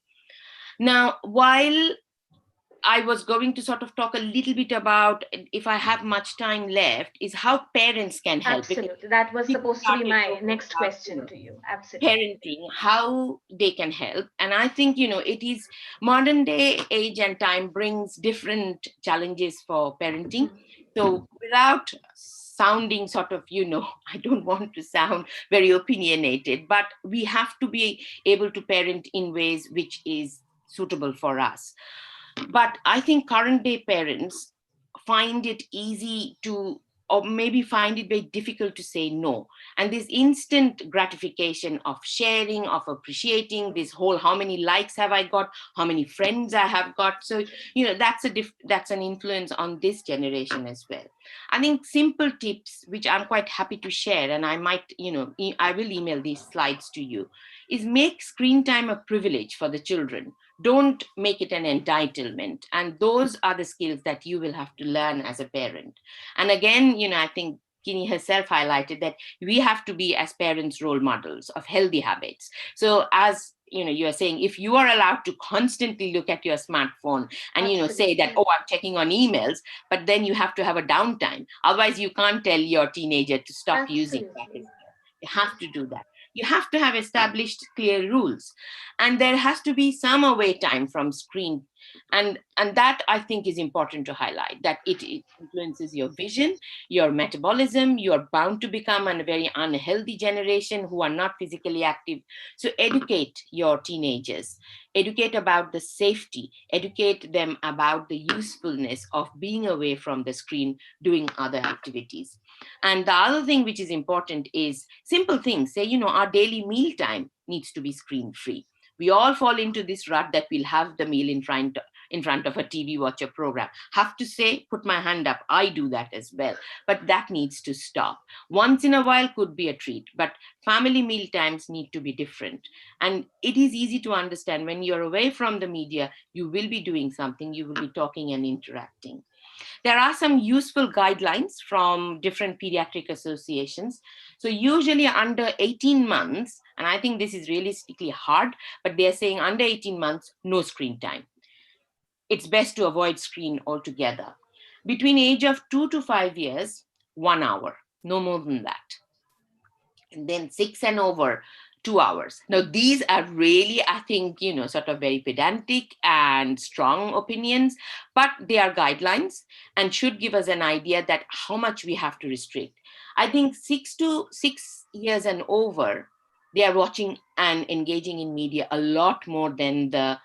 Now, while I was going to sort of talk a little bit about, if I have much time left, is how parents can help. Absolutely. That was supposed to be my next question to you. Absolutely. Parenting, how they can help. And I think, it is modern day age and time brings different challenges for parenting. So without sounding sort of, I don't want to sound very opinionated, but we have to be able to parent in ways which is suitable for us. But I think current day parents find it easy to, or maybe find it very difficult to say no. And this instant gratification of sharing, of appreciating, this whole, how many likes have I got, how many friends I have got. So, that's an influence on this generation as well. I think simple tips, which I'm quite happy to share, and I might, I will email these slides to you, is make screen time a privilege for the children. Don't make it an entitlement. And those are the skills that you will have to learn as a parent. And again, I think Kini herself highlighted that we have to be, as parents, role models of healthy habits. So as you are saying, if you are allowed to constantly look at your smartphone and say that, oh, I'm checking on emails, but then you have to have a downtime. Otherwise, you can't tell your teenager to stop using that. You have to do that. You have to have established clear rules, and there has to be some away time from screen. And that, I think, is important to highlight, that it influences your vision, your metabolism. You are bound to become a very unhealthy generation who are not physically active. So educate your teenagers, educate about the safety, educate them about the usefulness of being away from the screen, doing other activities. And the other thing which is important is simple things. Say, our daily meal time needs to be screen free. We all fall into this rut that we'll have the meal in front of a TV, watch a program. Have to say, put my hand up, I do that as well. But that needs to stop. Once in a while could be a treat, but family meal times need to be different. And it is easy to understand when you're away from the media, you will be doing something, you will be talking and interacting. There are some useful guidelines from different pediatric associations. So usually under 18 months, and I think this is realistically hard, but they're saying under 18 months, no screen time. It's best to avoid screen altogether. Between age of 2 to 5 years, 1 hour, no more than that. And then 6 and over, 2 hours. Now, these are really, I think, sort of very pedantic and strong opinions, but they are guidelines and should give us an idea that how much we have to restrict. I think 6 years and over, they are watching and engaging in media a lot more than the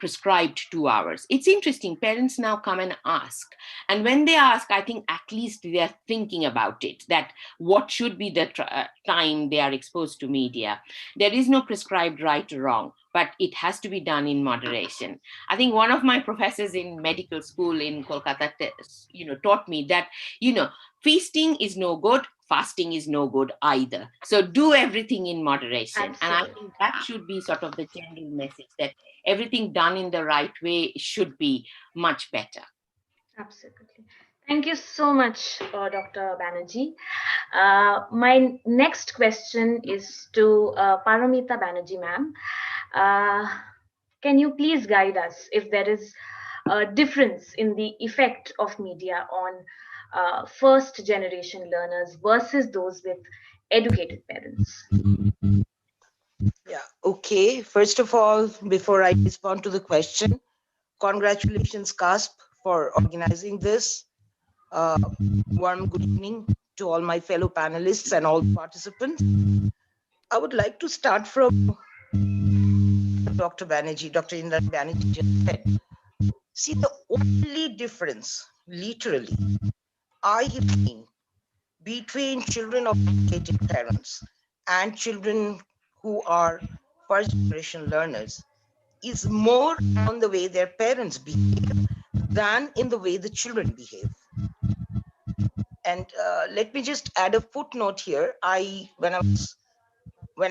prescribed 2 hours. It's interesting. Parents now come and ask. And when they ask, I think at least they're thinking about it, that what should be the time they are exposed to media. There is no prescribed right or wrong, but it has to be done in moderation. I think one of my professors in medical school in Kolkata, taught me that, feasting is no good, fasting is no good either. So do everything in moderation. Absolutely. And I think that should be sort of the general message, that everything done in the right way should be much better. Absolutely. Thank you so much, Dr. Banerjee. My next question is to Paramita Banerjee, ma'am. Can you please guide us if there is a difference in the effect of media on first generation learners versus those with educated parents? Yeah, okay. First of all, before I respond to the question, congratulations, CUSP, for organizing this. Warm good evening to all my fellow panelists and all participants. I would like to start from Dr. Banerjee, Dr. Indra Banerjee just said. See, the only difference, literally, I have seen between children of educated parents and children who are first generation learners is more on the way their parents behave than in the way the children behave. And let me just add a footnote here. When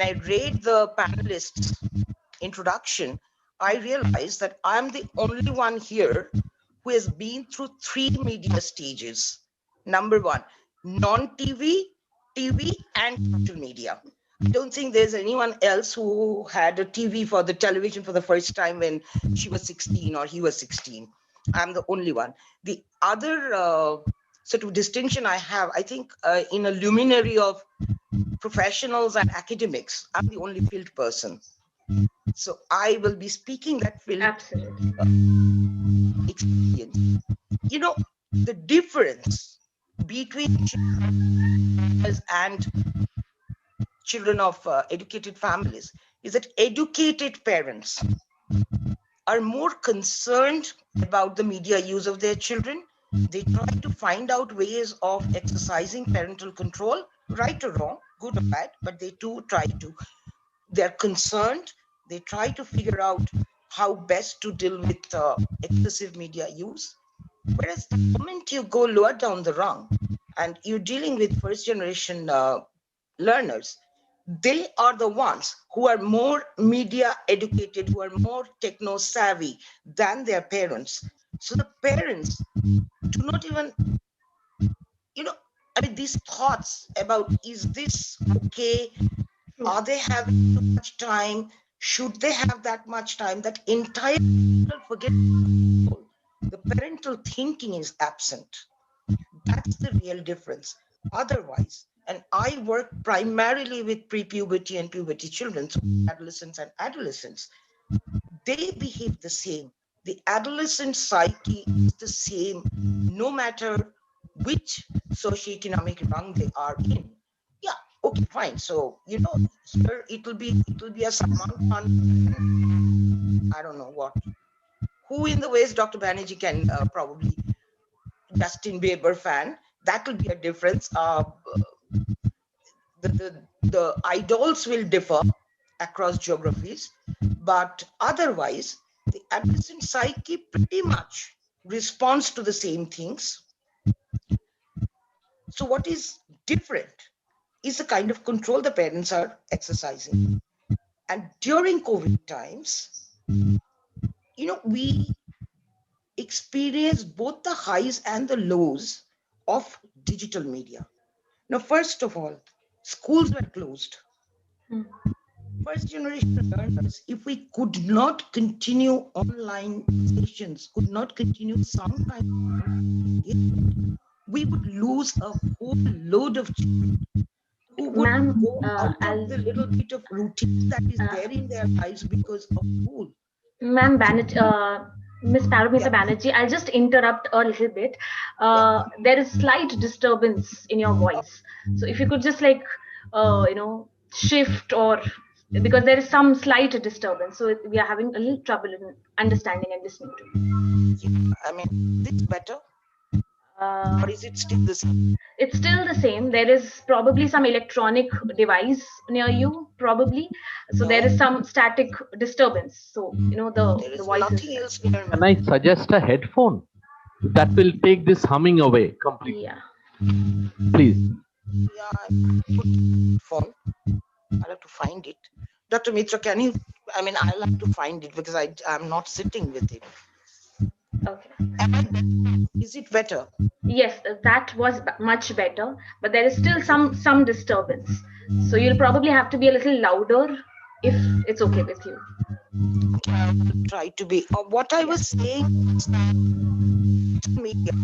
I read the panelists' introduction, I realized that I'm the only one here who has been through 3 media stages. Number 1, non-TV, TV, and social media. I don't think there's anyone else who had a TV for the television for the first time when she was 16 or he was 16. I'm the only one. The other sort of distinction I have, I think in a luminary of professionals and academics, I'm the only field person. So I will be speaking that field experience. The difference between children and children of educated families is that educated parents are more concerned about the media use of their children. They try to find out ways of exercising parental control, right or wrong, good or bad, but they do try to. They're concerned. They try to figure out how best to deal with excessive media use. Whereas the moment you go lower down the rung and you're dealing with first generation learners, they are the ones who are more media educated, who are more techno savvy than their parents. So the parents do not even, these thoughts about, is this okay? Are they having too much time? Should they have that much time? That entire forget the parental thinking is absent. That's the real difference. Otherwise, and I work primarily with pre-puberty and puberty children, so adolescents and adolescents, they behave the same. The adolescent psyche is the same, no matter which socioeconomic rung they are in. Yeah, okay, fine. So, here it'll be a Salman Khan, I don't know what. Who in the West, Dr. Banerjee can probably Justin Bieber fan. That will be a difference. The idols will differ across geographies, but otherwise, the adolescent psyche pretty much responds to the same things. So what is different is the kind of control the parents are exercising. And during COVID times, we experienced both the highs and the lows of digital media. Now, first of all, schools were closed. First generation learners, if we could not continue online sessions, could not continue some kind of engagement, we would lose a whole load of children who would go out of the little bit of routine that is there in their lives because of school. Ma'am Miss Paramita Banerjee, I'll just interrupt a little bit. There is slight disturbance in your voice. So if you could just shift or because there is some slight disturbance, so we are having a little trouble in understanding and listening to you. I mean, this better, Uh, or is it still the same? it's still the same. There is probably some electronic device near you, probably. So there is No, some static disturbance. So there the is voice is nothing else near Can me. I suggest a headphone that will take this humming away completely? yeah. Please. Yeah, I put phone. I'll have to find it. Dr. Mitra, can you? I mean, I'll have to find it because I'm not sitting with it. Okay. Is it better? Yes, that was much better, but there is still some disturbance. So you'll probably have to be a little louder if it's okay with you. I will try to be. What I Yeah. was saying is that media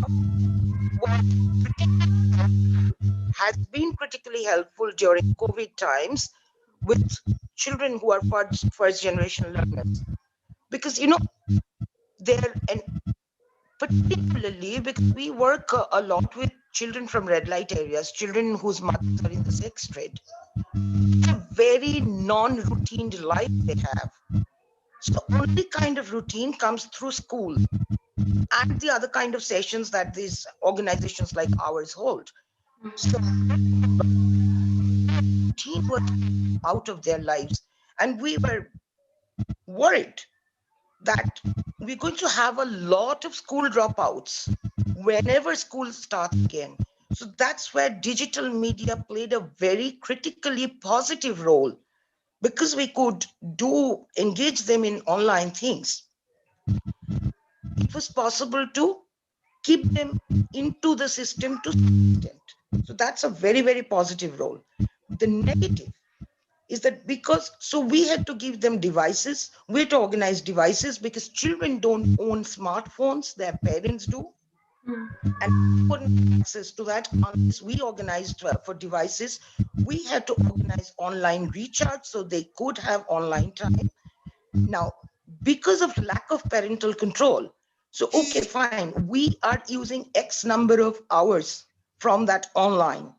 has been critically helpful during COVID times with children who are first generation learners, because they're, and particularly because we work a lot with children from red light areas, children whose mothers are in the sex trade. It's a very non-routine life they have. So only kind of routine comes through school and the other kind of sessions that these organizations like ours hold. So routine was out of their lives, and we were worried that we're going to have a lot of school dropouts whenever school starts again. So that's where digital media played a very critically positive role, because we could engage them in online things. It was possible to keep them into the system to some extent. So that's a very, very positive role. The negative is that so we had to give them devices, we had to organize devices, because children don't own smartphones, their parents do. And we couldn't have access to that unless we organized for devices. We had to organize online recharge so they could have online time. Now, because of lack of parental control, so okay, fine, we are using X number of hours from that online.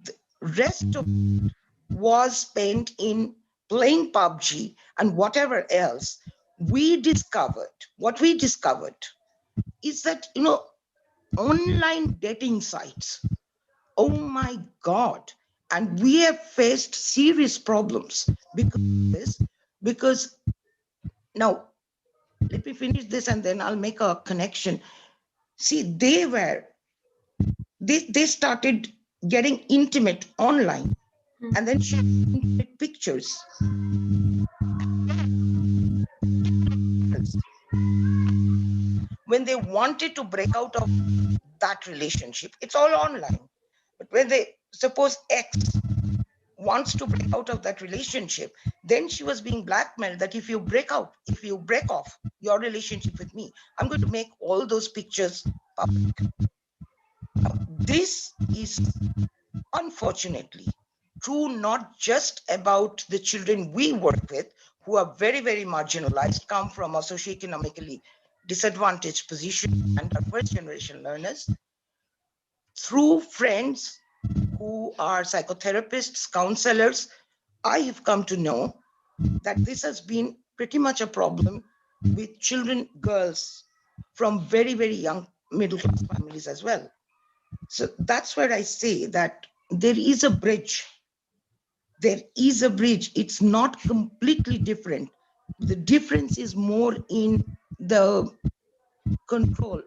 The rest of it was spent in playing PUBG and whatever else. What we discovered is that, online dating sites, oh my God. And we have faced serious problems because of this, because now, let me finish this and then I'll make a connection. See, they started getting intimate online and then sharing intimate pictures. When they wanted to break out of that relationship, it's all online. But when suppose X wants to break out of that relationship, then she was being blackmailed that if you break off your relationship with me, I'm going to make all those pictures public. This is unfortunately true not just about the children we work with, who are very, very marginalized, come from a socioeconomically disadvantaged position and are first generation learners. Through friends who are psychotherapists, counselors, I have come to know that this has been pretty much a problem with children, girls from very, very young middle class families as well. So that's where I say that there is a bridge. There is a bridge. It's not completely different. The difference is more in the control.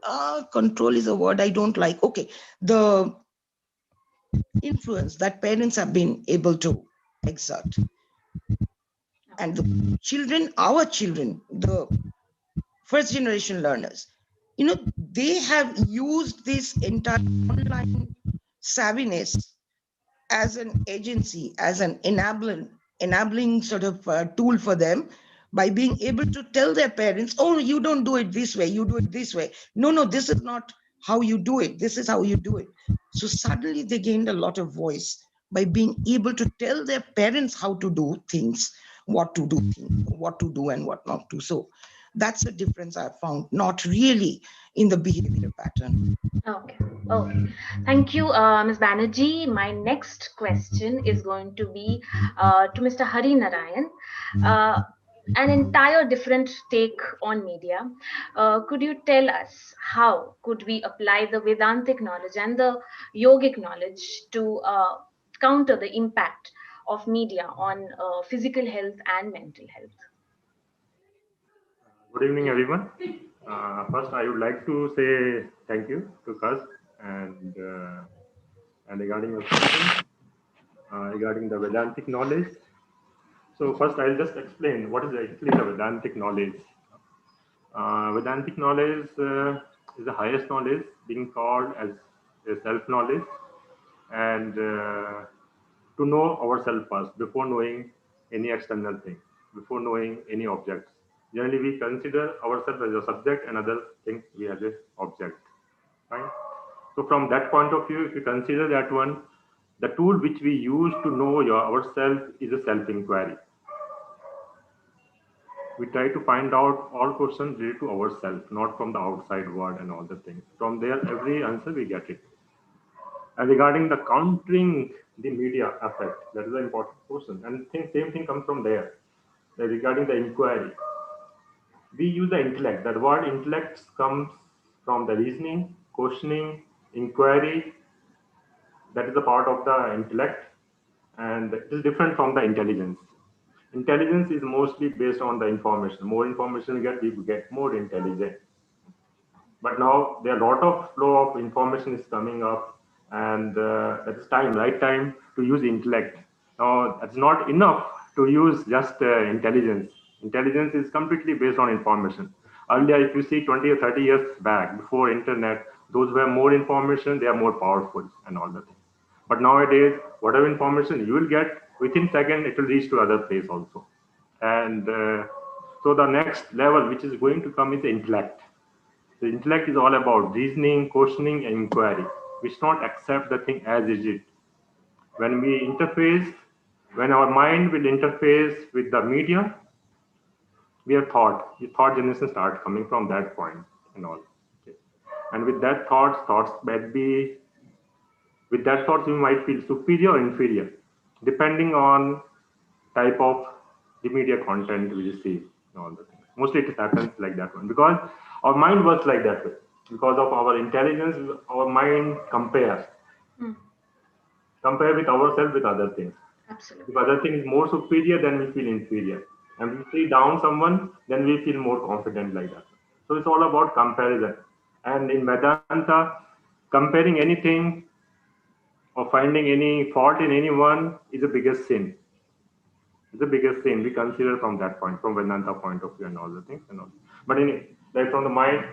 Control is a word I don't like. Okay. The influence that parents have been able to exert. And the children, our children, the first generation learners, they have used this entire online savviness as an agency, as an enabling sort of tool for them, by being able to tell their parents, oh, you don't do it this way, you do it this way. No, this is not how you do it. This is how you do it. So suddenly they gained a lot of voice by being able to tell their parents how to do things, what to do and what not to. So That's the difference I've found, not really in the behavior pattern. Okay. Okay. Thank you, Ms. Banerjee. My next question is going to be to Mr. Hari Narayan. Uh, an entire different take on media. Could you tell us how could we apply the Vedantic knowledge and the yogic knowledge to counter the impact of media on physical health and mental health? Good evening, everyone. First, I would like to say thank you to CUSP and regarding your question regarding the Vedantic knowledge. So first, I'll just explain what is actually the Vedantic knowledge. Vedantic knowledge is the highest knowledge, being called as a self-knowledge, and to know ourselves first before knowing any external thing, before knowing any objects. Generally, we consider ourselves as a subject and other things we as an object. Right? So from that point of view, if you consider that one, the tool which we use to know ourselves is a self-inquiry. We try to find out all questions related to ourselves, not from the outside world and all the things. From there, every answer we get it. And regarding the countering the media effect, that is the important question. And same thing comes from there. Regarding the inquiry, we use the intellect. That word intellect comes from the reasoning, questioning, inquiry. That is a part of the intellect, and it is different from the intelligence. Intelligence is mostly based on the information. More information we get more intelligent. But now there are a lot of flow of information is coming up, and that is right time to use intellect. Now that's not enough to use just intelligence. Intelligence is completely based on information. Earlier, if you see 20 or 30 years back, before internet, those who have more information, they are more powerful and all that. But nowadays, whatever information you will get, within second, it will reach to other place also. And so the next level, which is going to come, is the intellect. The intellect is all about reasoning, questioning, and inquiry. We should not accept the thing as it is. When we interface, when our mind will interface with the media, we have thought. The thought generation starts coming from that point and all. Okay. And with that thoughts might be, with that thoughts you might feel superior or inferior, depending on type of the media content we receive and all the things. Mostly it happens like that one because our mind works like that way. Because of our intelligence, our mind compares with ourselves with other things. Absolutely. If other thing is more superior, then we feel inferior. And if we see down someone, then we feel more confident like that. So it's all about comparison. And in Vedanta, comparing anything or finding any fault in anyone is the biggest sin. It's the biggest sin we consider from that point, from Vedanta point of view and all the things and all. But like from the mind,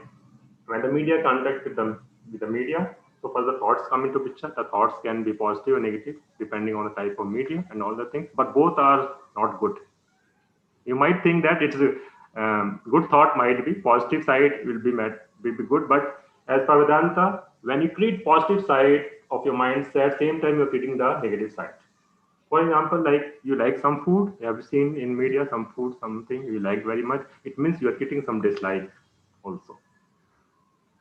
when the media contact with the media, so first the thoughts come into picture. The thoughts can be positive or negative depending on the type of media and all the things. But both are not good. You might think that it's a good thought might be positive side will be good, but as per Vedanta, when you treat positive side of your mindset, same time you're treating the negative side. For example, like you like some food, you have seen in media some food, something you like very much, it means you are getting some dislike also.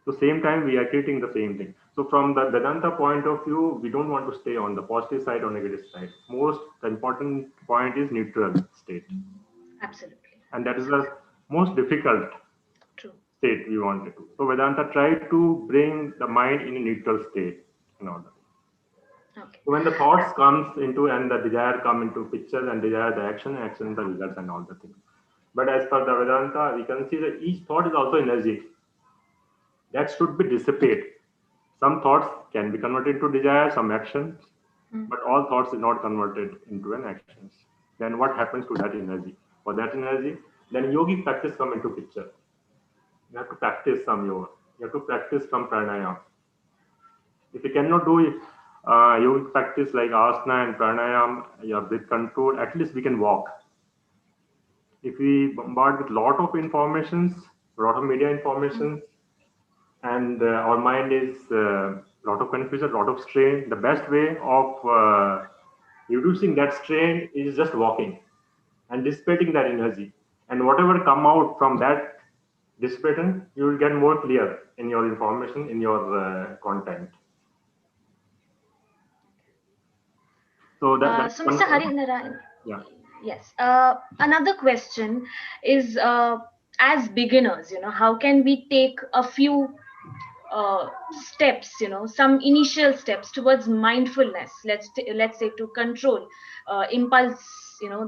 So same time we are creating the same thing. So from the Vedanta point of view, we don't want to stay on the positive side or negative side. The important point is neutral state. Absolutely. And that is the most difficult state we wanted to. So Vedanta tried to bring the mind in a neutral state in order. Okay. So when the thoughts comes into and the desire come into picture and desire the action the results and all the things. But as per the Vedanta, we can see that each thought is also energy that should be dissipated. Some thoughts can be converted into desire, some actions, but all thoughts are not converted into an actions. Then what happens to that energy? For that energy, then yogic practice come into picture. You have to practice some yoga. You have to practice some pranayama. If you cannot do yogic practice like asana and pranayama, your breath control, at least we can walk. If we bombard with lot of informations, lot of media information, and our mind is lot of confusion, lot of strain, the best way of reducing that strain is just walking and dissipating that energy. And whatever come out from that dissipated, you will get more clear in your information, in your content. So that's So, one Mr. point. Harinarayan, Yeah. yes. Another question is, as beginners, how can we take a few steps, some initial steps towards mindfulness? Let's say to control impulse,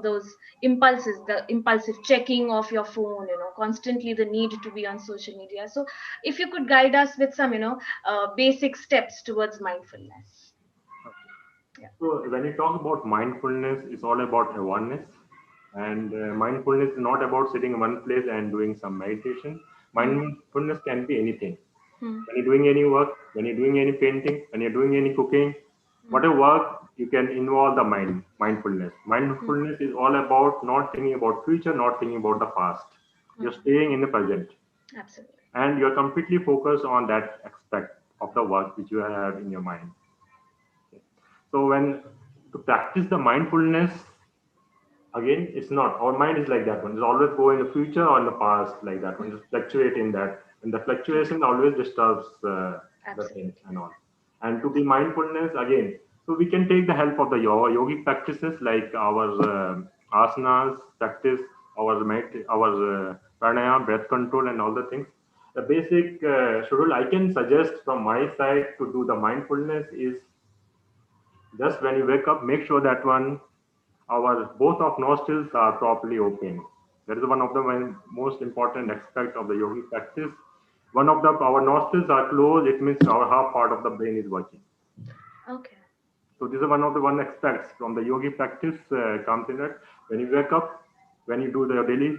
those impulses, the impulsive checking of your phone, constantly the need to be on social media. So, if you could guide us with some, basic steps towards mindfulness. Yeah. So when you talk about mindfulness, it's all about awareness. And mindfulness is not about sitting in one place and doing some meditation. Mindfulness can be anything. Hmm. When you're doing any work, when you're doing any painting, when you're doing any cooking, whatever work, you can involve the mindfulness. Mindfulness is all about not thinking about future, not thinking about the past. You're staying in the present, Absolutely. and you're completely focused on that aspect of the work which you have in your mind. So when to practice the mindfulness, again, it's not our mind is like that one. It's always go in the future or in the past like that one. Just fluctuate in that, and the fluctuation always disturbs the thing and all. And to be mindfulness again, so we can take the help of the yogic practices like our asanas practice, our pranayama, breath control, and all the things. The basic schedule I can suggest from my side to do the mindfulness is just when you wake up, make sure that one our both of nostrils are properly open. That is one of the most important aspect of the yogic practice. One of the our nostrils are closed, it means our half part of the brain is working. Okay. So this is one of the one aspects from the yogi practice comes in that when you wake up, when you do the daily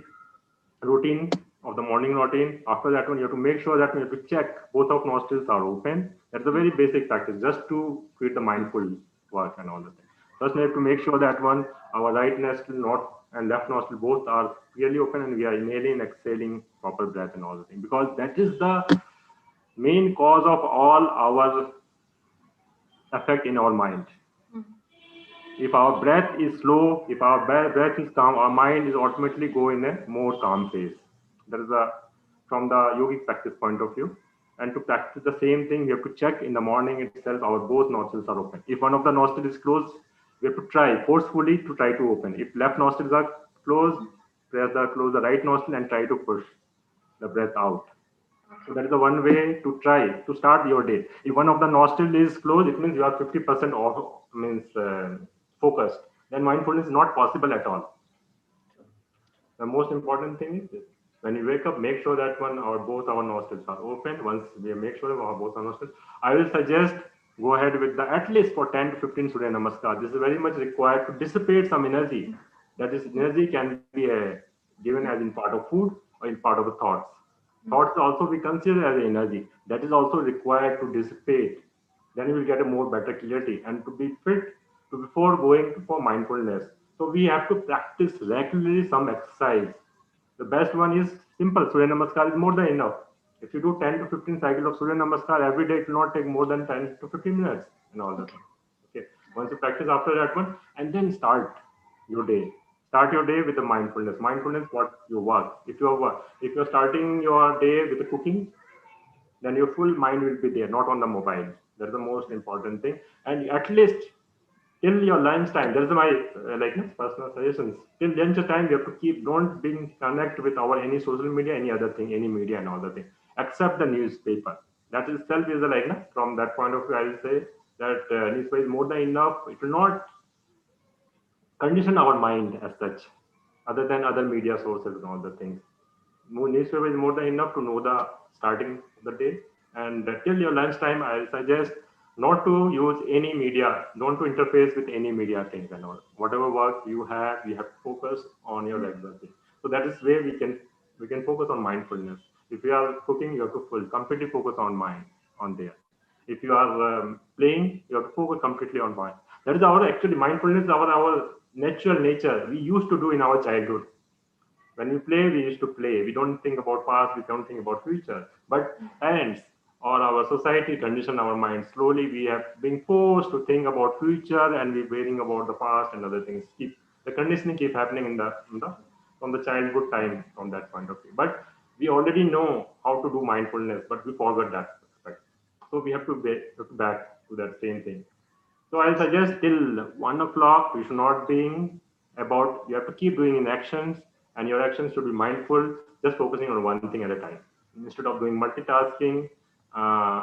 routine of the morning routine. After that one, you have to make sure that you have to check both of nostrils are open. That's a very basic practice just to create the mindful work and all the things. First, we have to make sure that one, our right nostril not and left nostril both are clearly open and we are inhaling and exhaling proper breath and all the things. Because that is the main cause of all our effect in our mind. If our breath is slow, if our breath is calm, our mind is automatically go in a more calm phase. That is from the yogic practice point of view. And to practice the same thing, we have to check in the morning itself our both nostrils are open. If one of the nostrils is closed, we have to try forcefully to try to open. If left nostrils are closed, close the right nostril and try to push the breath out. So that is the one way to try to start your day. If one of the nostril is closed, it means you are 50% off, means focused. Then mindfulness is not possible at all. The most important thing is this. When you wake up, make sure that one or both our nostrils are open. Once we make sure our both our nostrils, I will suggest go ahead with the at least for 10 to 15 Surya Namaskar. This is very much required to dissipate some energy. That is energy can be given as in part of food or in part of the thoughts. Thoughts also we consider as energy. That is also required to dissipate. Then you will get a more better clarity and to be fit to before going for mindfulness. So we have to practice regularly some exercise. The best one is simple. Surya Namaskar is more than enough. If you do 10 to 15 cycles of Surya Namaskar every day, it will not take more than 10 to 15 minutes and all that. Okay. Once you practice after that one, and then start your day. Start your day with the mindfulness. Mindfulness, what you work. If you're starting your day with the cooking, then your full mind will be there, not on the mobile. That's the most important thing. And at least till your lunch time, that's my personal suggestions. Till lunch time, you have to keep don't being connect with our any social media, any other thing, any media and all the thing, except the newspaper. That itself is from that point of view, I will say that newspaper is more than enough. It will not condition our mind as such, other than other media sources and all the things. Newspaper is more than enough to know the starting of the day. And till your lunchtime, I suggest not to use any media, don't to interface with any media things and all. Whatever work you have to focus on your regular thing. So that is where we can focus on mindfulness. If you are cooking, you have to completely focus on mind on there. If you are playing, you have to focus completely on mind. That is our actually mindfulness, our natural nature. We used to do in our childhood. When we play, we used to play. We don't think about past, we don't think about future. But parents or our society condition our mind. Slowly we have been forced to think about future and we're worrying about the past and other things. The conditioning keep happening in the from the childhood time from that point of view. But We already know how to do mindfulness, but we forgot that aspect. So we have to look back to that same thing. So I'll suggest till 1 o'clock, we should not being about, you have to keep doing in actions, and your actions should be mindful, just focusing on one thing at a time. Instead of doing multitasking,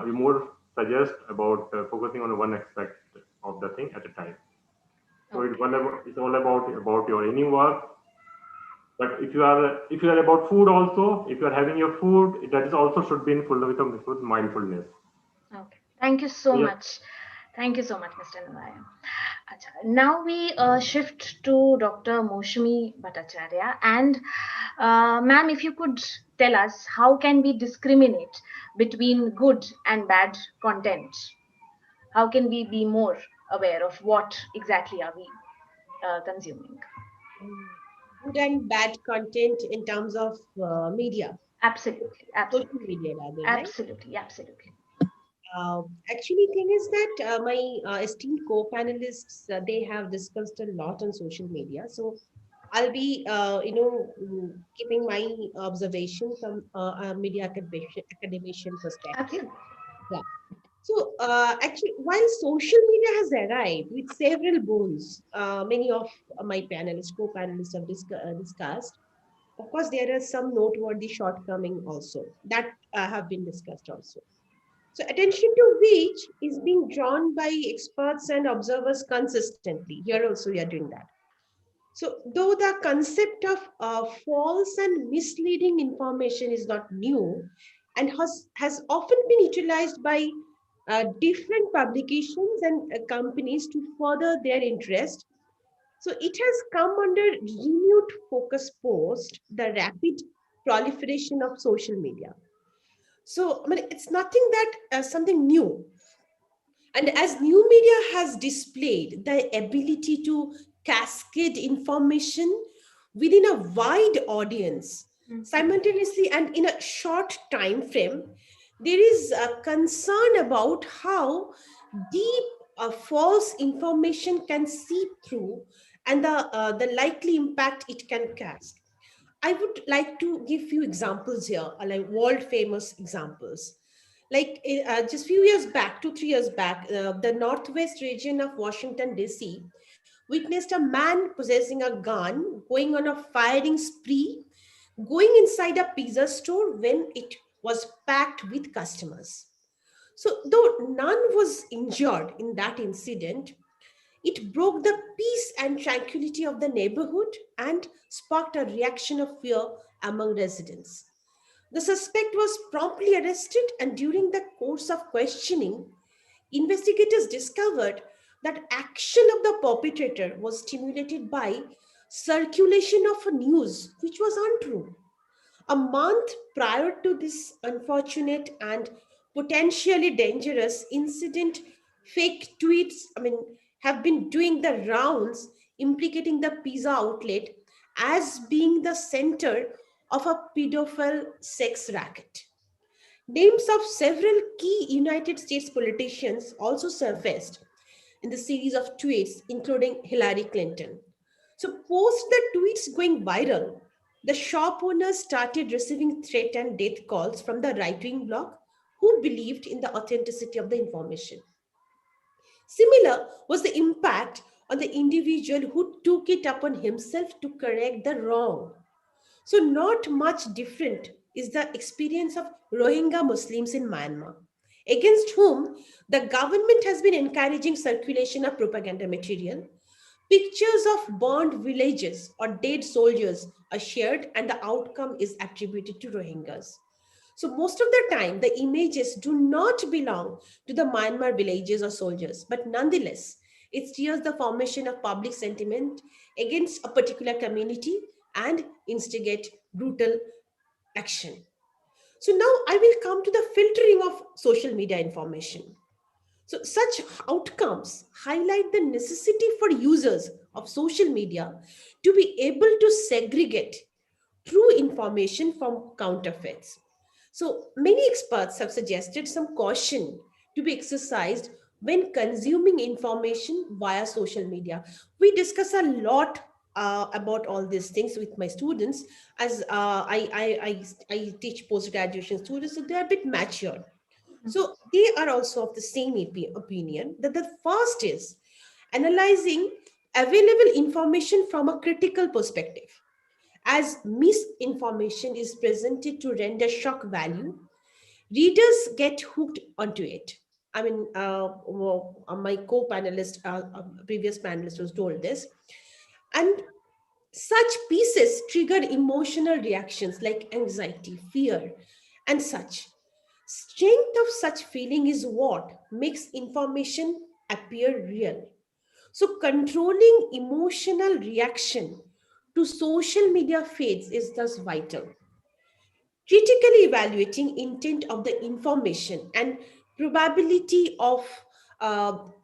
we more suggest about focusing on one aspect of the thing at a time. So Okay. it's all about your any work. But if you are about food also, if you are having your food, that is also should be in full with mindfulness. Okay. Thank you so So yeah, much. Thank you so much, Mr. Narayan. Acha, now we shift to Dr. Moshmi Bhattacharya. And ma'am, if you could tell us how can we discriminate between good and bad content? How can we be more aware of what exactly are we consuming? Good and bad content in terms of media, Absolutely, social absolutely, media rather, right? absolutely, absolutely. Actually, thing is that my esteemed co-panelists, they have discussed a lot on social media. So I'll be, keeping my observation from a media academician perspective. Absolutely. Yeah. So actually, while social media has arrived with several boons, many of my panelists, co-panelists have discussed. Of course, there are some noteworthy shortcoming also that have been discussed also. So attention to which is being drawn by experts and observers consistently. Here also, we are doing that. So, though the concept of false and misleading information is not new and has often been utilized by different publications and companies to further their interest, so it has come under renewed focus post the rapid proliferation of social media. So, I mean, it's nothing that something new. And as new media has displayed the ability to cascade information within a wide audience simultaneously and in a short time frame, there is a concern about how deep false information can seep through and the likely impact it can cast. I would like to give few examples here, like world famous examples. Like just few years back, 2 3 years back, the northwest region of Washington D.C. witnessed a man possessing a gun going on a firing spree, going inside a pizza store when it was packed with customers. So, though none was injured in that incident, it broke the peace and tranquility of the neighborhood and sparked a reaction of fear among residents. The suspect was promptly arrested, and during the course of questioning, investigators discovered that action of the perpetrator was stimulated by circulation of a news which was untrue. A month prior to this unfortunate and potentially dangerous incident, fake tweets, have been doing the rounds implicating the pizza outlet as being the center of a pedophile sex racket. Names of several key United States politicians also surfaced in the series of tweets, including Hillary Clinton. So, post the tweets going viral, the shop owners started receiving threat and death calls from the right wing bloc who believed in the authenticity of the information. Similar was the impact on the individual who took it upon himself to correct the wrong. So, not much different is the experience of Rohingya Muslims in Myanmar, against whom the government has been encouraging circulation of propaganda material. Pictures of burned villages or dead soldiers are shared, and the outcome is attributed to Rohingyas. So, most of the time, the images do not belong to the Myanmar villages or soldiers, but nonetheless, it steers the formation of public sentiment against a particular community and instigate brutal action. So, now I will come to the filtering of social media information. So, such outcomes highlight the necessity for users of social media to be able to segregate true information from counterfeits. So, many experts have suggested some caution to be exercised when consuming information via social media. We discuss a lot about all these things with my students, as I teach post graduation students, so they are a bit mature. So they are also of the same opinion that the first is analyzing available information from a critical perspective, as misinformation is presented to render shock value, readers get hooked onto it. I mean, my co-panelist, previous panelist was told this. And such pieces trigger emotional reactions like anxiety, fear, and such. Strength of such feeling is what makes information appear real. So, controlling emotional reaction to social media feeds is thus vital. Critically evaluating intent of the information and probability of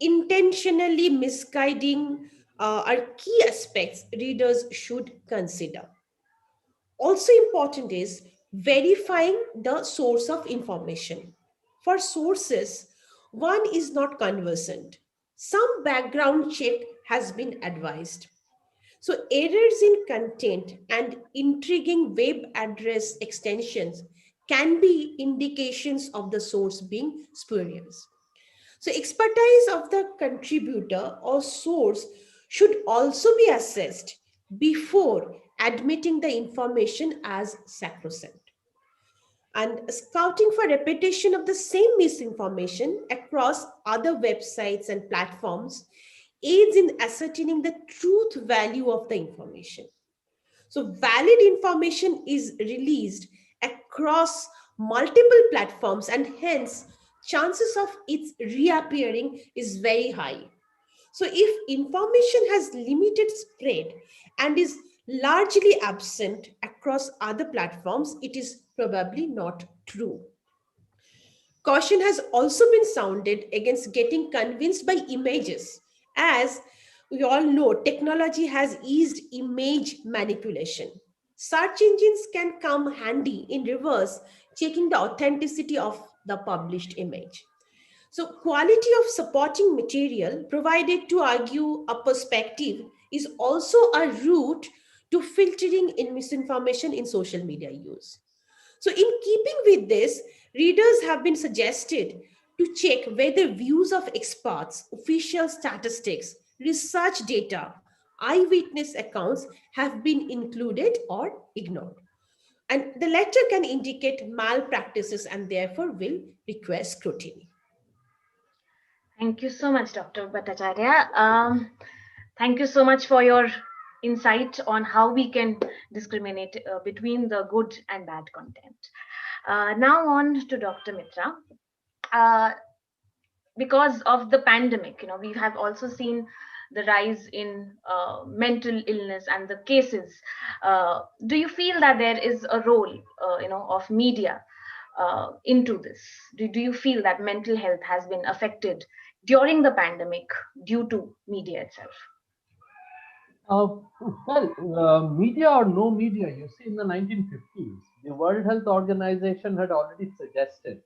intentionally misguiding are key aspects readers should consider. Also important is verifying the source of information. For sources, one is not conversant. Some background check has been advised. So, errors in content and intriguing web address extensions can be indications of the source being spurious. So, expertise of the contributor or source should also be assessed before admitting the information as sacrosanct. And scouting for repetition of the same misinformation across other websites and platforms aids in ascertaining the truth value of the information. So, valid information is released across multiple platforms, and hence, chances of its reappearing is very high. So, if information has limited spread and is largely absent across other platforms, it is probably not true. Caution has also been sounded against getting convinced by images, as we all know technology has eased image manipulation. Search engines can come handy in reverse checking the authenticity of the published image. So, quality of supporting material provided to argue a perspective is also a route to filtering in misinformation in social media use. So, in keeping with this, readers have been suggested to check whether views of experts, official statistics, research data, eyewitness accounts have been included or ignored. And the latter can indicate malpractices and therefore will require scrutiny. Thank you so much, Dr. Bhattacharya. Thank you so much for your insight on how we can discriminate between the good and bad content. Now on to Dr. Mitra. Uh, because of the pandemic, we have also seen the rise in mental illness and the cases. Do you feel that there is a role, of media into this? Do you feel that mental health has been affected during the pandemic due to media itself? Uh, Media or no media, you see, in the 1950s, the World Health Organization had already suggested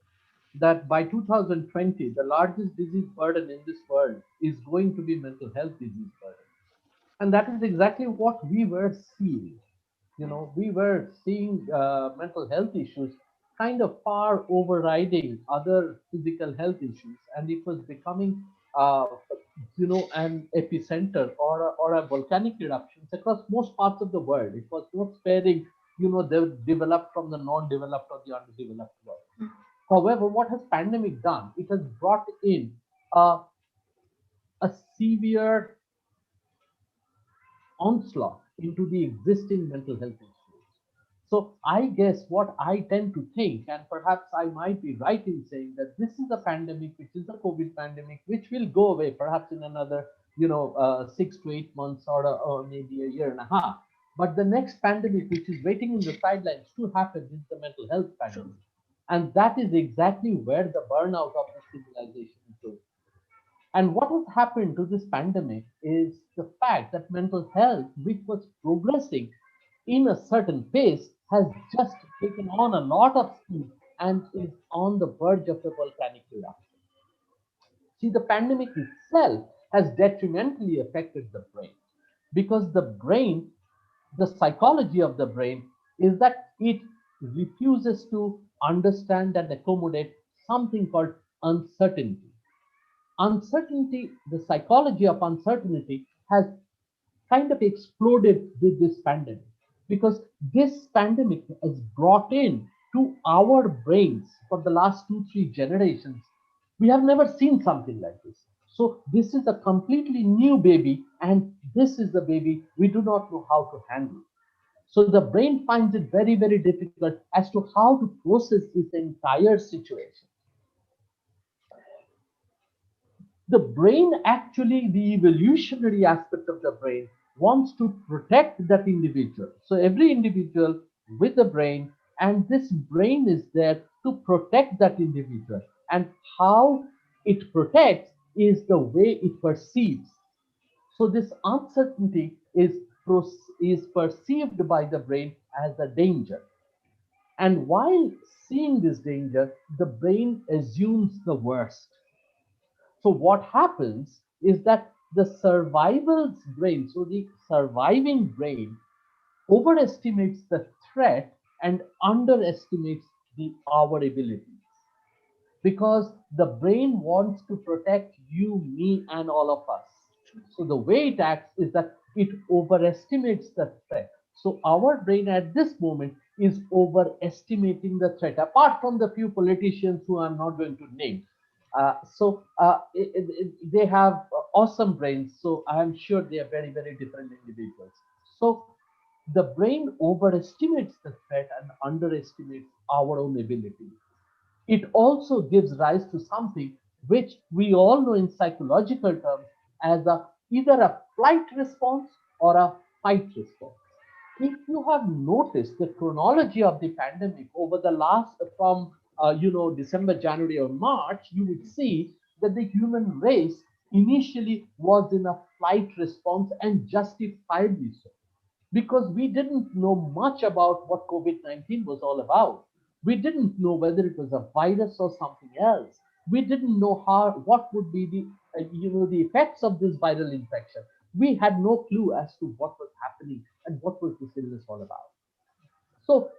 that by 2020, the largest disease burden in this world is going to be mental health disease burden. And that is exactly what we were seeing. We were seeing mental health issues kind of far overriding other physical health issues, and it was becoming uh, an epicenter or a volcanic eruptions across most parts of the world. It was not sparing, the developed from the non-developed or the underdeveloped world. However, what has pandemic done? It has brought in a, a severe onslaught into the existing mental health issues. So I guess what I tend to think, and perhaps I might be right in saying that this is a pandemic, which is the COVID pandemic, which will go away perhaps in another, 6 to 8 months or maybe a year and a half. But the next pandemic, which is waiting in the sidelines to happen, is the mental health pandemic. And that is exactly where the burnout of the civilization is going. And what has happened to this pandemic is the fact that mental health, which was progressing in a certain pace, has just taken on a lot of speed and is on the verge of a volcanic eruption. See, the pandemic itself has detrimentally affected the brain. because the brain, the psychology of the brain is that it refuses to understand and accommodate something called uncertainty. Uncertainty, the psychology of uncertainty has kind of exploded with this pandemic, because this pandemic has brought in to our brains for the last 2 3 generations. We have never seen something like this. So this is a completely new baby, and this is the baby we do not know how to handle. So the brain finds it very, very difficult as to how to process this entire situation. The brain, actually, the evolutionary aspect of the brain wants to protect that individual. So every individual with a brain, and this brain is there to protect that individual. And how it protects is the way it perceives. So this uncertainty is perceived by the brain as a danger. And while seeing this danger, the brain assumes the worst. So what happens is that the survival brain, so the surviving brain, overestimates the threat and underestimates our abilities, because the brain wants to protect you, me, and all of us. So the way it acts is that it overestimates the threat. So our brain at this moment is overestimating the threat, apart from the few politicians who I'm not going to name. They have awesome brains, so I'm sure they are very, very different individuals. So the brain overestimates the threat and underestimates our own ability. It also gives rise to something which we all know in psychological terms as either a flight response or a fight response. If you have noticed the chronology of the pandemic over the last, from December, January, or March, you would see that the human race initially was in a flight response, and justifiably so, because we didn't know much about what COVID-19 was all about. We didn't know whether it was a virus or something else. We didn't know what would be the effects of this viral infection. We had no clue as to what was happening and what was this illness all about. So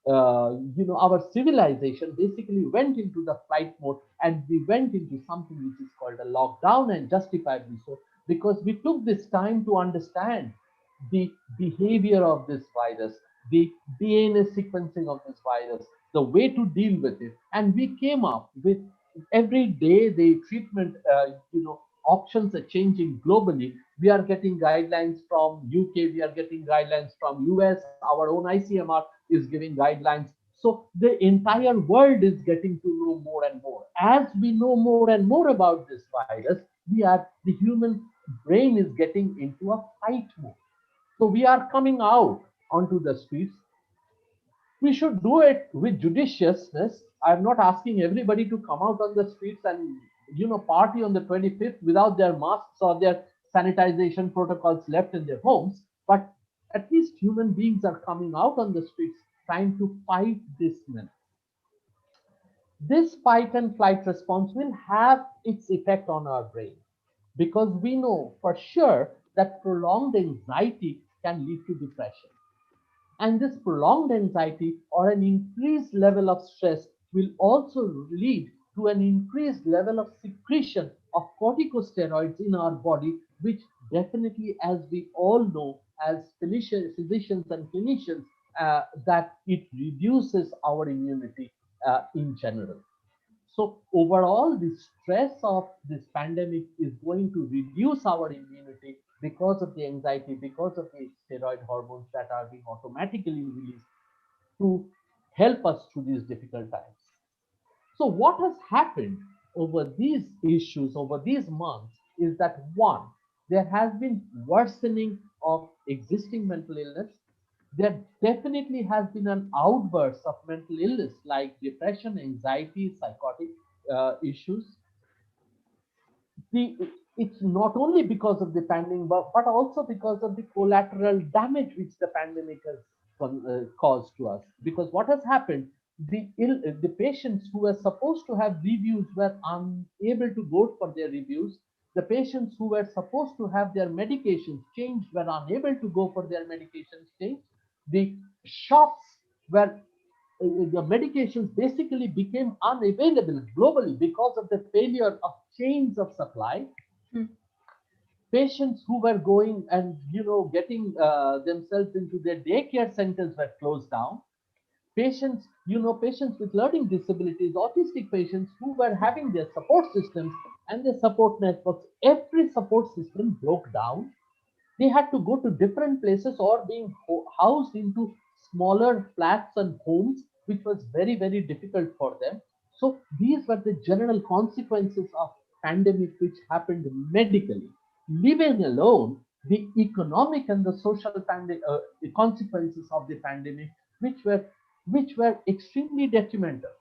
our civilization basically went into the flight mode, and we went into something which is called a lockdown, and justifiably so, because we took this time to understand the behavior of this virus, the DNA sequencing of this virus, the way to deal with it, and we came up with, every day the treatment, options are changing globally. We are getting guidelines from UK, we are getting guidelines from US, our own ICMR is giving guidelines. So the entire world is getting to know more and more. As we know more and more about this virus, the human brain is getting into a fight mode. So we are coming out onto the streets. We should do it with judiciousness. I'm not asking everybody to come out on the streets and party on the 25th without their masks or their sanitization protocols left in their homes, but at least human beings are coming out on the streets trying to fight this menace. This fight and flight response will have its effect on our brain, because we know for sure that prolonged anxiety can lead to depression. And this prolonged anxiety or an increased level of stress will also lead to an increased level of secretion of corticosteroids in our body, which definitely, as we all know, as physicians and clinicians, that it reduces our immunity in general. So overall, the stress of this pandemic is going to reduce our immunity because of the anxiety, because of the steroid hormones that are being automatically released to help us through these difficult times. So what has happened over these issues, over these months, is that one, there has been worsening of existing mental illness. There definitely has been an outburst of mental illness like depression, anxiety, psychotic issues. It's not only because of the pandemic, but also because of the collateral damage which the pandemic has caused to us. Because what has happened, the patients who were supposed to have reviews were unable to go for their reviews. The patients who were supposed to have their medications changed were unable to go for their medications changed. The shops were the medications basically became unavailable globally because of the failure of chains of supply. Patients who were going and getting themselves into their daycare centers were closed down. Patients with learning disabilities, autistic patients who were having their support systems and their support networks, every support system broke down. They had to go to different places or being housed into smaller flats and homes, which was very, very difficult for them. So these were the general consequences of pandemic which happened medically. Leaving alone the economic and the social the consequences of the pandemic, which were extremely detrimental.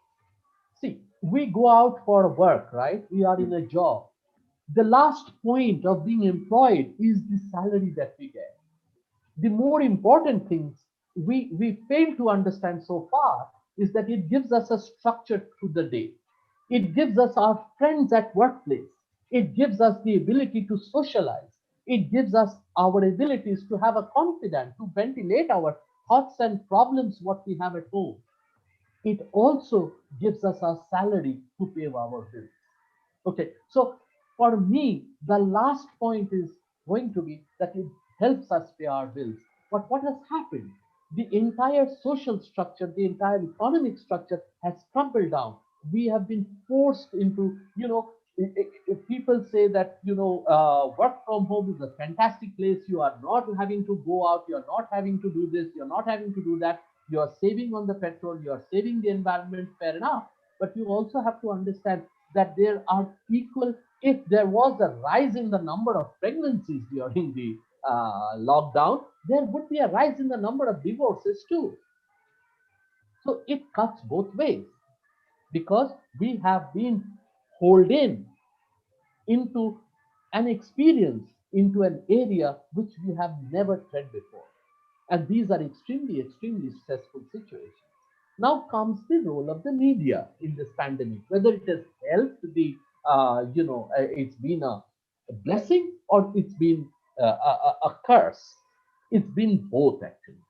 See, we go out for work, right? We are in a job. The last point of being employed is the salary that we get. The more important things we fail to understand so far is that it gives us a structure through the day. It gives us our friends at workplace. It gives us the ability to socialize. It gives us our abilities to have a confidence, to ventilate our thoughts and problems what we have at home. It also gives us our salary to pay our bills. Okay, so for me, the last point is going to be that it helps us pay our bills. But what has happened? The entire social structure, the entire economic structure has crumbled down. We have been forced into, if people say that, work from home is a fantastic place, you are not having to go out, you're not having to do this, you're not having to do that, you're saving on the petrol, you're saving the environment, fair enough. But you also have to understand that there are equal, if there was a rise in the number of pregnancies during the lockdown, there would be a rise in the number of divorces too. So it cuts both ways because we have been holed in into an experience, into an area which we have never tread before. And these are extremely, extremely stressful situations. Now comes the role of the media in this pandemic, whether it has helped it's been a blessing or it's been a curse. It's been both actually.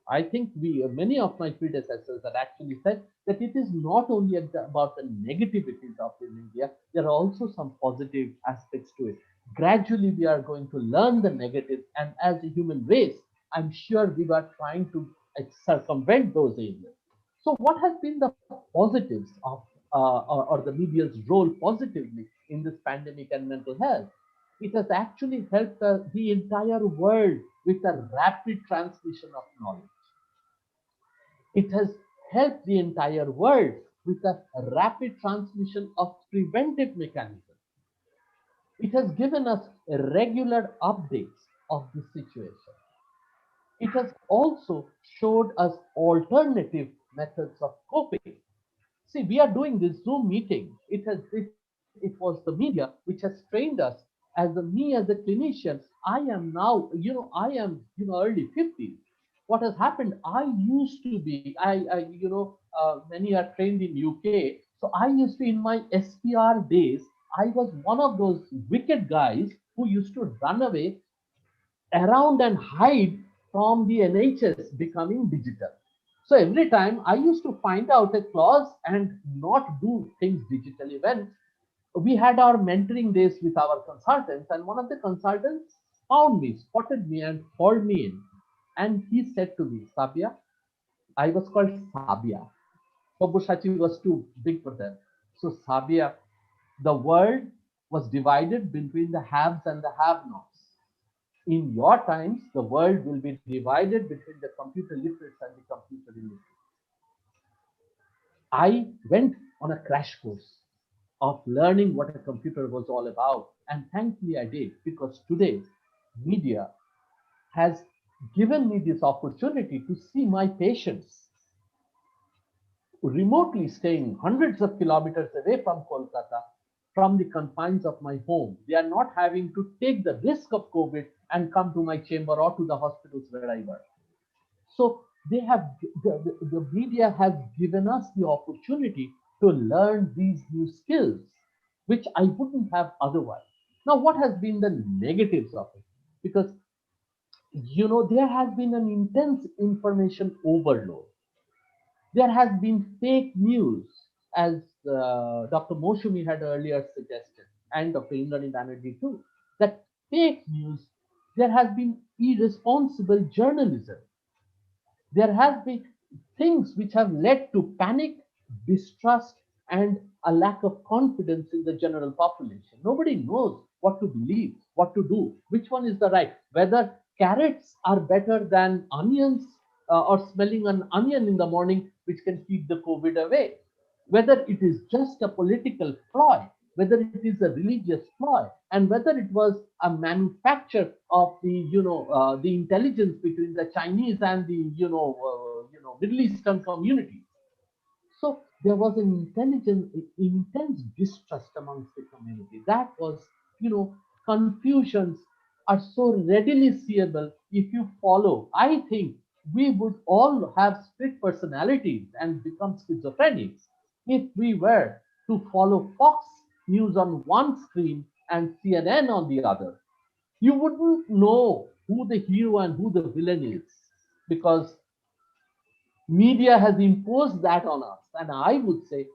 I think many of my predecessors had actually said that it is not only about the negativities of the media, there are also some positive aspects to it. Gradually, we are going to learn the negatives, and as a human race, I'm sure we were trying to circumvent those areas. So, what has been the positives of or the media's role positively in this pandemic and mental health? It has actually helped the entire world with a rapid transmission of knowledge. It has helped the entire world with a rapid transmission of preventive mechanisms. It has given us regular updates of the situation. It has also showed us alternative methods of coping. See, we are doing this Zoom meeting. It was the media which has trained us me as a clinician. I am now, I am, early 50s. What has happened? I used to be, many are trained in UK. So I used to, in my SPR days, I was one of those wicked guys who used to run away around and hide from the NHS becoming digital. So every time I used to find out a clause and not do things digitally. When we had our mentoring days with our consultants, and one of the consultants found me, spotted me, and called me in. And he said to me, Sabia, I was called Sabia. Soboshachi was too big for them. So Sabia, the world was divided between the haves and the have-nots. In your times, the world will be divided between the computer literates and the computer illiterates. I went on a crash course of learning what a computer was all about. And thankfully I did, because today media has given me this opportunity to see my patients remotely staying hundreds of kilometers away from Kolkata, from the confines of my home. They are not having to take the risk of COVID and come to my chamber or to the hospitals where I work. So the media has given us the opportunity to learn these new skills, which I wouldn't have otherwise. Now, what has been the negatives of it? Because there has been an intense information overload. There has been fake news, as Dr. Moshumi had earlier suggested, and Dr. Indrani Banerjee too, that fake news, there has been irresponsible journalism. There has been things which have led to panic, distrust, and a lack of confidence in the general population. Nobody knows what to believe, what to do, which one is the right, whether carrots are better than onions, or smelling an onion in the morning, which can keep the COVID away, whether it is just a political ploy, whether it is a religious ploy, and whether it was a manufacture of the intelligence between the Chinese and the Middle Eastern communities. So there was an intense distrust amongst the community. That was, confusions are so readily seeable if you follow. I think we would all have split personalities and become schizophrenics if we were to follow Fox News on one screen and CNN on the other. You wouldn't know who the hero and who the villain is, because media has imposed that on us. And I would say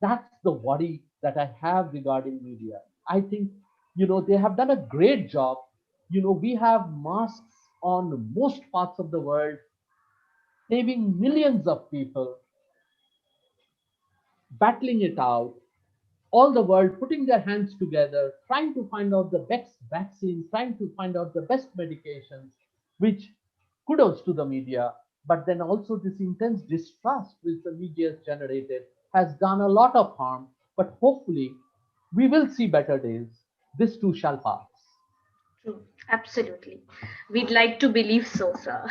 that's the worry that I have regarding media. I think, they have done a great job. We have masks on most parts of the world, saving millions of people, battling it out, all the world putting their hands together, trying to find out the best vaccines, trying to find out the best medications, which kudos to the media. But then also this intense distrust which the media has generated has done a lot of harm. But hopefully we will see better days. This too shall pass. True, absolutely. We'd like to believe so, sir.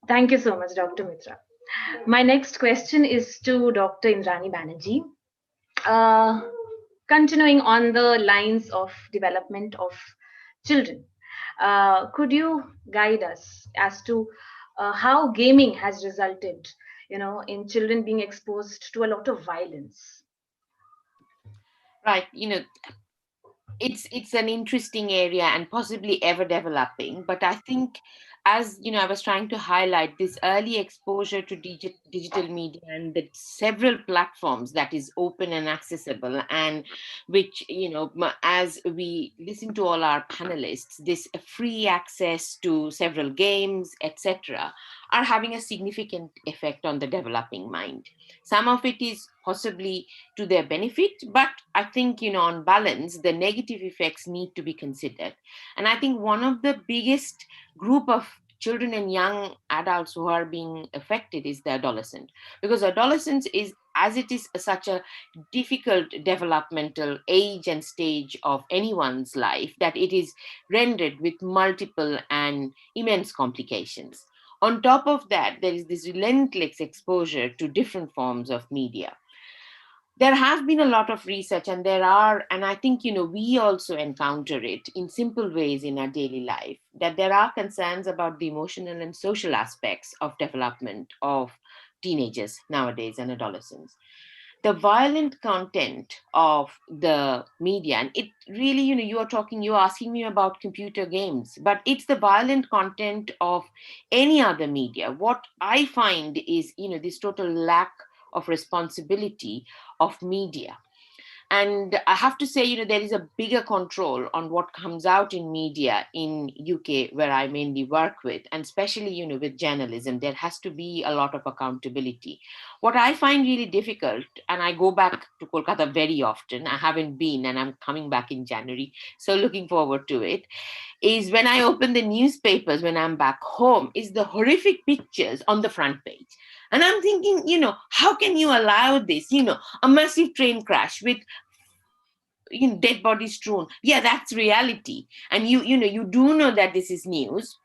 Thank you so much, Dr. Mitra. My next question is to Dr. Indrani Banerjee. Uh, Continuing on the lines of development of children, could you guide us as to how gaming has resulted, in children being exposed to a lot of violence? Right. It's an interesting area and possibly ever developing, but I think, as I was trying to highlight, this early exposure to digital media and the several platforms that is open and accessible, and which, as we listen to all our panelists, this free access to several games, etc., are having a significant effect on the developing mind. Some of it is possibly to their benefit, but I think, on balance, the negative effects need to be considered. And I think one of the biggest group of children and young adults who are being affected is the adolescent, because adolescence is, as it is such a difficult developmental age and stage of anyone's life, that it is rendered with multiple and immense complications. On top of that, there is this relentless exposure to different forms of media. There has been a lot of research, and I think, we also encounter it in simple ways in our daily life, that there are concerns about the emotional and social aspects of development of teenagers nowadays and adolescents. The violent content of the media, and it really, you're asking me about computer games, but it's the violent content of any other media. What I find is, this total lack of responsibility of media. And I have to say, there is a bigger control on what comes out in media in UK, where I mainly work with, and especially, with journalism. There has to be a lot of accountability. What I find really difficult, and I go back to Kolkata very often, I haven't been, and I'm coming back in January, so looking forward to it, is when I open the newspapers when I'm back home, is the horrific pictures on the front page. And I'm thinking, how can you allow this? A massive train crash with dead bodies strewn. Yeah, that's reality. And you do know that this is news.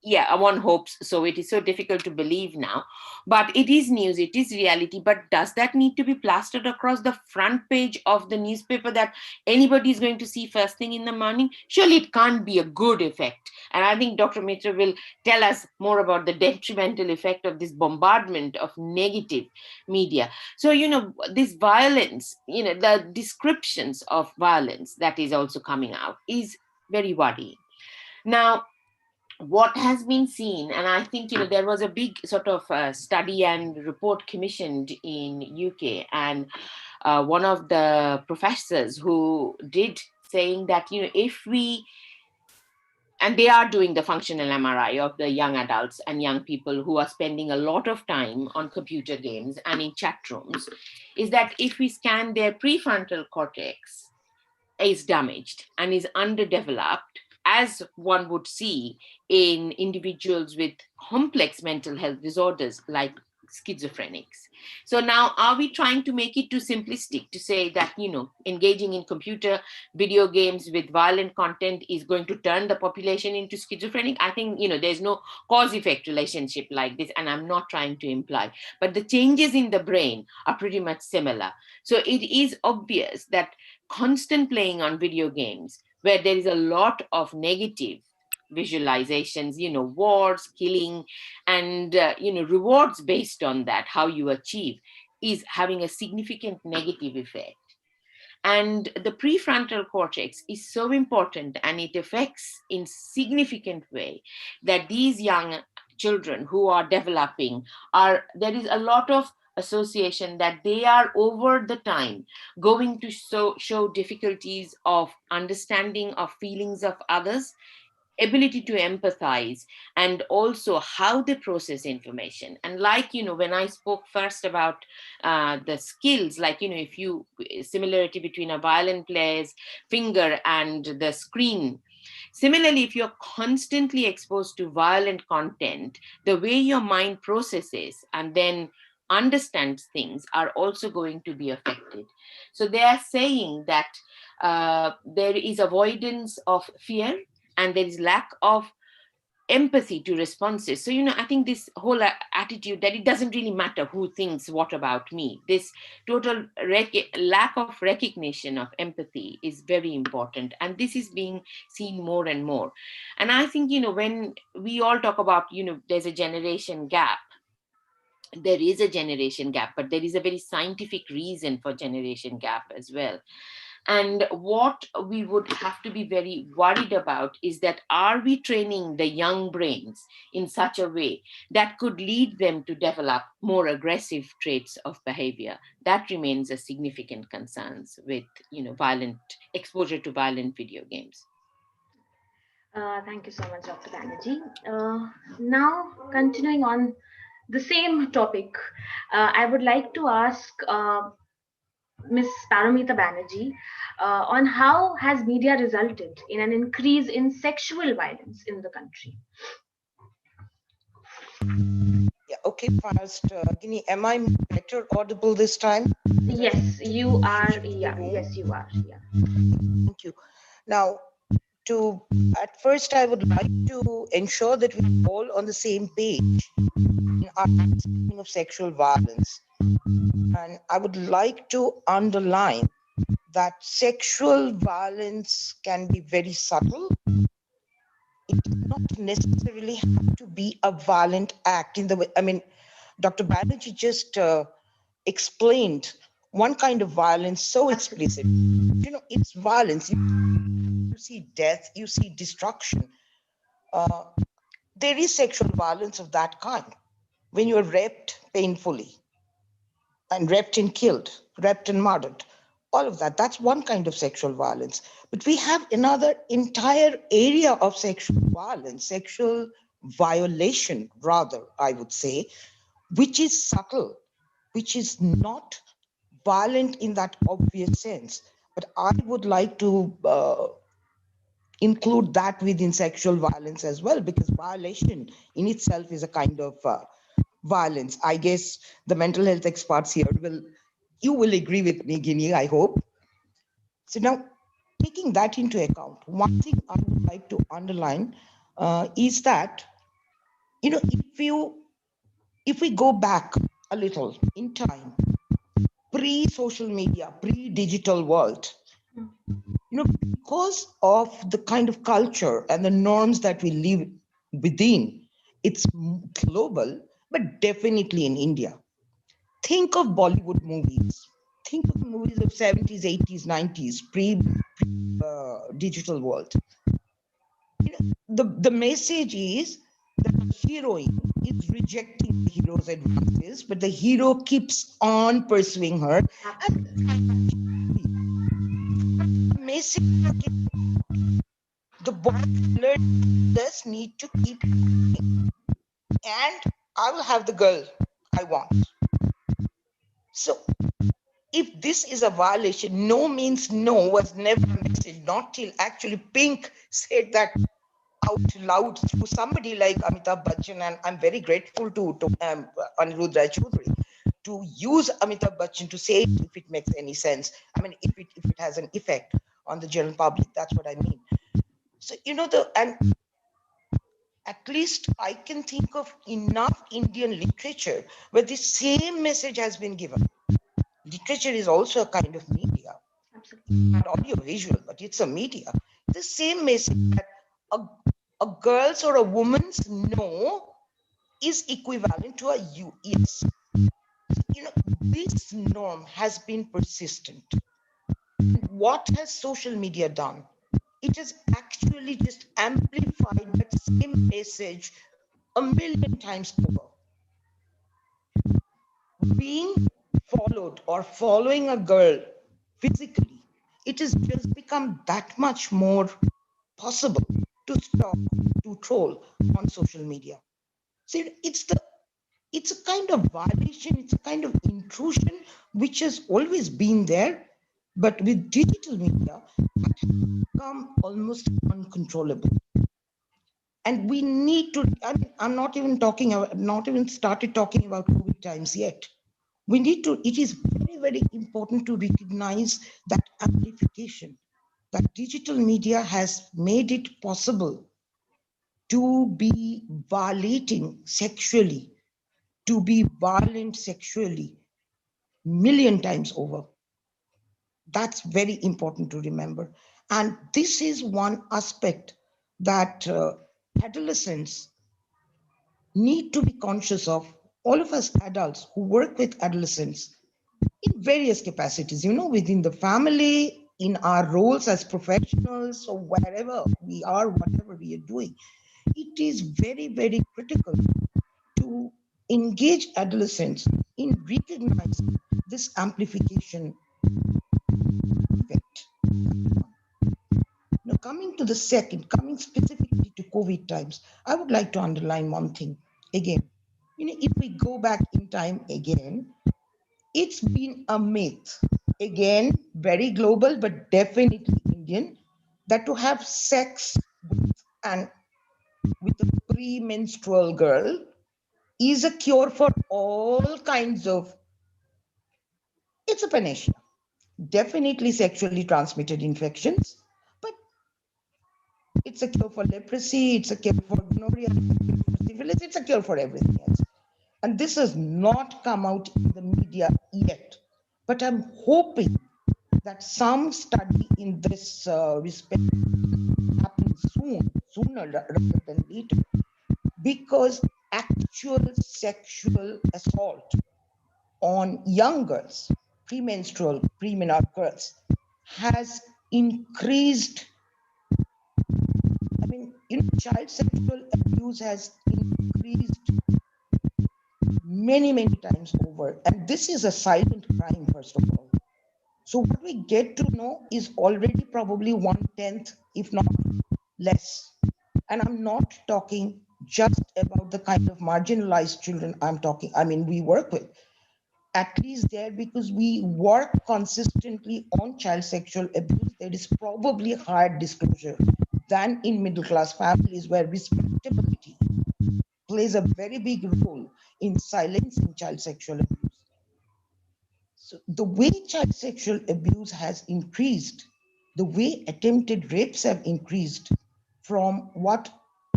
yeah, one hopes so. It is so difficult to believe now, but it is news, it is reality. But does that need to be plastered across the front page of the newspaper that anybody is going to see first thing in the morning? Surely it can't be a good effect. And I think Dr. Mitra will tell us more about the detrimental effect of this bombardment of negative media. So, this violence, the descriptions of violence that is also coming out is very worrying. Now, what has been seen, and I think there was a big sort of study and report commissioned in UK, and one of the professors who did saying that if we, and they are doing the functional MRI of the young adults and young people who are spending a lot of time on computer games and in chat rooms, is that if we scan their prefrontal cortex is damaged and is underdeveloped, as one would see in individuals with complex mental health disorders like schizophrenics. So now, are we trying to make it too simplistic to say that, engaging in computer video games with violent content is going to turn the population into schizophrenic? I think, there's no cause effect relationship like this, and I'm not trying to imply, but the changes in the brain are pretty much similar. So it is obvious that constant playing on video games where there is a lot of negative visualizations, wars, killing, and rewards based on that, how you achieve, is having a significant negative effect. And the prefrontal cortex is so important, and it affects in significant way that these young children who are developing there is a lot of association that they are over the time going to show difficulties of understanding of feelings of others, ability to empathize, and also how they process information. And like, when I spoke first about the skills, like, if you, similarity between a violin player's finger and the screen. Similarly, if you're constantly exposed to violent content, the way your mind processes and then understands things are also going to be affected. So they are saying that there is avoidance of fear, and there is lack of empathy to responses. So, I think this whole attitude that it doesn't really matter who thinks what about me, this total lack of recognition of empathy is very important. And this is being seen more and more. And I think, when we all talk about, there's a generation gap, there is a generation gap, but there is a very scientific reason for generation gap as well. And what we would have to be very worried about is that, are we training the young brains in such a way that could lead them to develop more aggressive traits of behavior? That remains a significant concern with, violent exposure to violent video games. Thank you so much, Dr. Banerjee. Now, continuing on the same topic, I would like to ask Ms. Paramita Banerjee on how has media resulted in an increase in sexual violence in the country? Yeah, okay, first, Gini, am I better audible this time? Yes, you are. Yeah, yes, you are. Yeah. Thank you. Now, at first, I would like to ensure that we're all on the same page in our understanding of sexual violence. And I would like to underline that sexual violence can be very subtle. It does not necessarily have to be a violent act in the way, I mean, Dr. Banerjee just explained one kind of violence so explicit. It's violence. You see death, you see destruction. There is sexual violence of that kind. When you are raped painfully and raped and killed, raped and murdered, all of that, that's one kind of sexual violence. But we have another entire area of sexual violence, sexual violation, rather, I would say, which is subtle, which is not violent in that obvious sense. But I would like to include that within sexual violence as well, because violation in itself is a kind of violence. I guess the mental health experts here you will agree with me, Guinea, I hope. So now, taking that into account, one thing I would like to underline is that if we go back a little in time, pre-social media, pre-digital world, because of the kind of culture and the norms that we live within, it's global, but definitely in India. Think of Bollywood movies. Think of movies of 70s, 80s, 90s, pre-digital world. The message is that the heroine is rejecting the hero's advances, but the hero keeps on pursuing her. And the message the boy does need to keep going, and I will have the girl I want. So if this is a violation, no means no was never a message, not till actually Pink said that out loud through somebody like Amitabh Bachchan, and I'm very grateful to Anirudh Rai Choudhury to use Amitabh Bachchan to say it if it makes any sense. I mean, if it has an effect on the general public, that's what I mean. So and at least I can think of enough Indian literature where the same message has been given. Literature is also a kind of media. Absolutely. Not audio visual, but it's a media. The same message that a girl's or a woman's no is equivalent to a yes. This norm has been persistent. What has social media done? It has actually just amplified that same message a million times over. Being followed or following a girl physically, it has just become that much more possible to stalk, to troll on social media. So it's a kind of violation, it's a kind of intrusion which has always been there, but with digital media, it has become almost uncontrollable. And we need to, I'm not even started talking about COVID times yet. We need to, it is very, very important to recognize that amplification, that digital media has made it possible to be violating sexually, to be violent sexually, million times over. That's very important to remember. And this is one aspect that adolescents need to be conscious of. All of us adults who work with adolescents in various capacities, within the family, in our roles as professionals, or wherever we are, whatever we are doing, it is very, very critical to engage adolescents in recognizing this amplification effect. Now, coming specifically to COVID times, I would like to underline one thing again. If we go back in time again, it's been a myth, again, very global, but definitely Indian, that to have sex with a premenstrual girl is a cure for all kinds of, it's a panacea. Definitely sexually transmitted infections, but it's a cure for leprosy, it's a cure for gonorrhea, syphilis, it's a cure for everything else. And this has not come out in the media yet, but I'm hoping that some study in this respect happens sooner rather than later, because actual sexual assault on young girls, premenstrual girls, has increased. Child sexual abuse has increased many, many times over. And this is a silent crime, first of all. So what we get to know is already probably 1/10, if not less. And I'm not talking just about the kind of marginalized children we work with. At least there, because we work consistently on child sexual abuse, there is probably higher disclosure than in middle class families where respectability plays a very big role in silencing child sexual abuse. So the way child sexual abuse has increased, the way attempted rapes have increased from what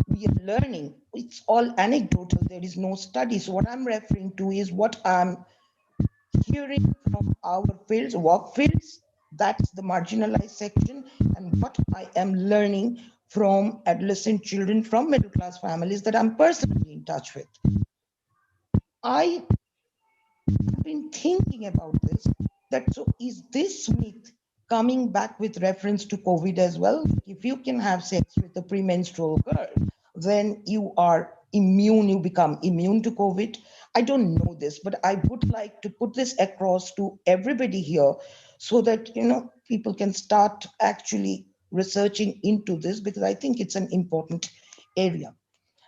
we are learning. It's all anecdotal. There is no study. So what I'm referring to is what I'm hearing from our fields, work fields, that's the marginalized section, and what I am learning from adolescent children from middle class families that I'm personally in touch with. I have been thinking about this, that so is this myth coming back with reference to COVID as well? If you can have sex with a premenstrual girl, then you are immune, you become immune to COVID. I don't know this, but I would like to put this across to everybody here so that, people can start actually researching into this, because I think it's an important area.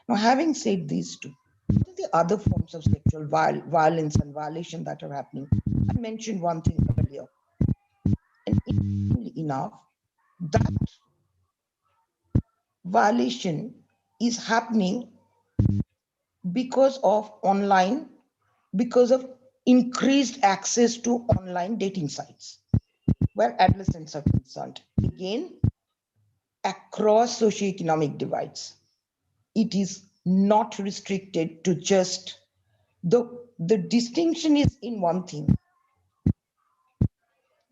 Now, having said these two, what are the other forms of sexual violence and violation that are happening? I mentioned one thing earlier, and interestingly enough, that violation is happening because of online, because of increased access to online dating sites where adolescents are concerned. Again, across socioeconomic divides. It is not restricted to just the distinction is in one thing.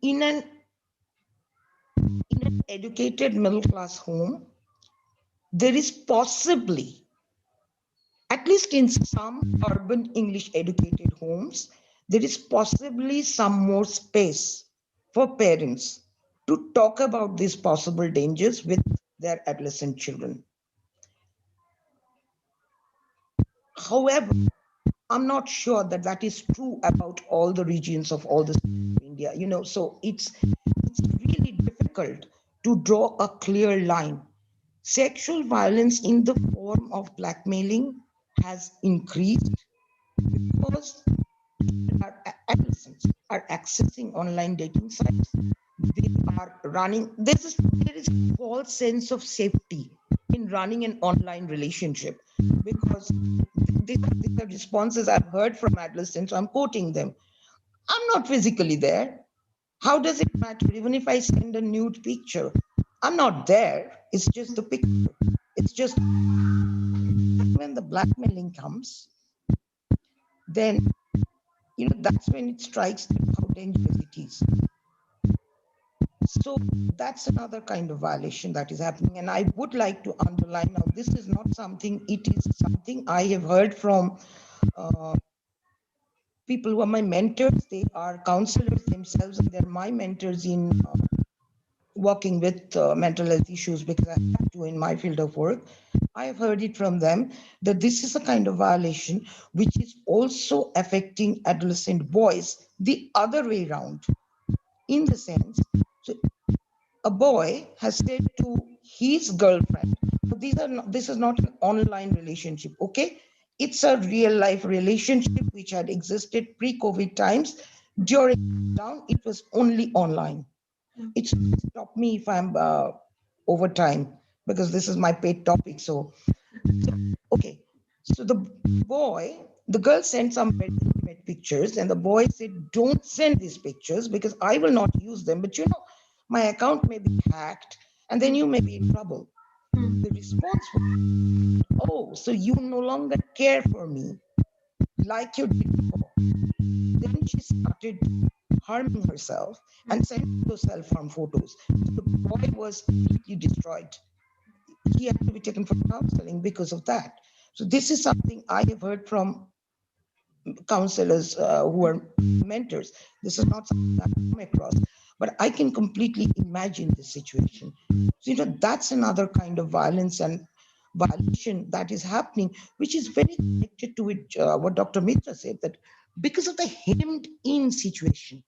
In an educated middle class home, there is possibly, at least in some urban English educated homes, there is possibly some more space for parents to talk about these possible dangers with their adolescent children. However, I'm not sure that that is true about all the regions of all the states of India, so it's really difficult to draw a clear line. Sexual violence in the form of blackmailing has increased because our adolescents are accessing online dating sites. They are running, there is a false sense of safety in running an online relationship, because these are responses I've heard from adolescents. So I'm quoting them. I'm not physically there. How does it matter? Even if I send a nude picture, I'm not there. It's just the picture. It's just when the blackmailing comes, then that's when it strikes how dangerous it is. So that's another kind of violation that is happening. And I would like to underline, now this is not something, it is something I have heard from people who are my mentors. They are counselors themselves, and they're my mentors in working with mental health issues, because I have to in my field of work. I have heard it from them that this is a kind of violation which is also affecting adolescent boys the other way around, in the sense, so a boy has said to his girlfriend, this is not an online relationship, okay? It's a real life relationship which had existed pre-COVID times. During lockdown, it was only online. It should stop me if I'm over time, because this is my paid topic. So okay. So the girl sent some very intimate pictures, and the boy said, don't send these pictures because I will not use them. But my account may be hacked, and then you may be in trouble. The response was, oh, so you no longer care for me like you did before. Then she started harming herself and sending those self-harm photos. The boy was completely destroyed. He had to be taken for counseling because of that. So this is something I have heard from counselors who are mentors. This is not something I've come across, but I can completely imagine the situation. So, that's another kind of violence and violation that is happening, which is very connected to it, what Dr. Mitra said, that because of the hemmed-in situation,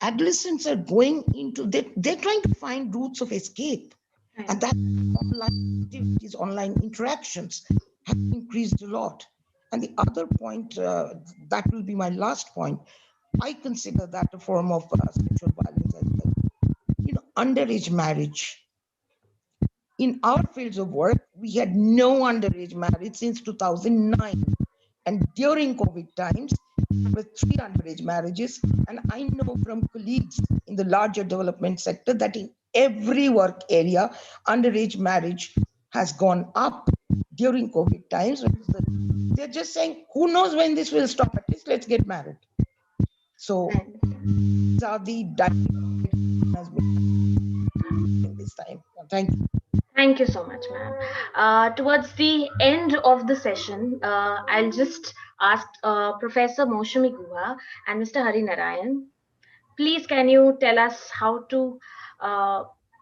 adolescents are going into, they're trying to find routes of escape. And that online activities, online interactions have increased a lot. And the other point, that will be my last point, I consider that a form of sexual violence as well. Underage marriage. In our fields of work, we had no underage marriage since 2009. And during COVID times, there were 3 underage marriages. And I know from colleagues in the larger development sector that in every work area. Underage marriage has gone up during COVID times. They're just saying, who knows when this will stop? At least let's get married. So these are the dynamics in this time. Thank you. Thank you so much, ma'am. Towards the end of the session, I'll just ask Professor Moshami Guha and Mr. Hari Narayan, please can you tell us how to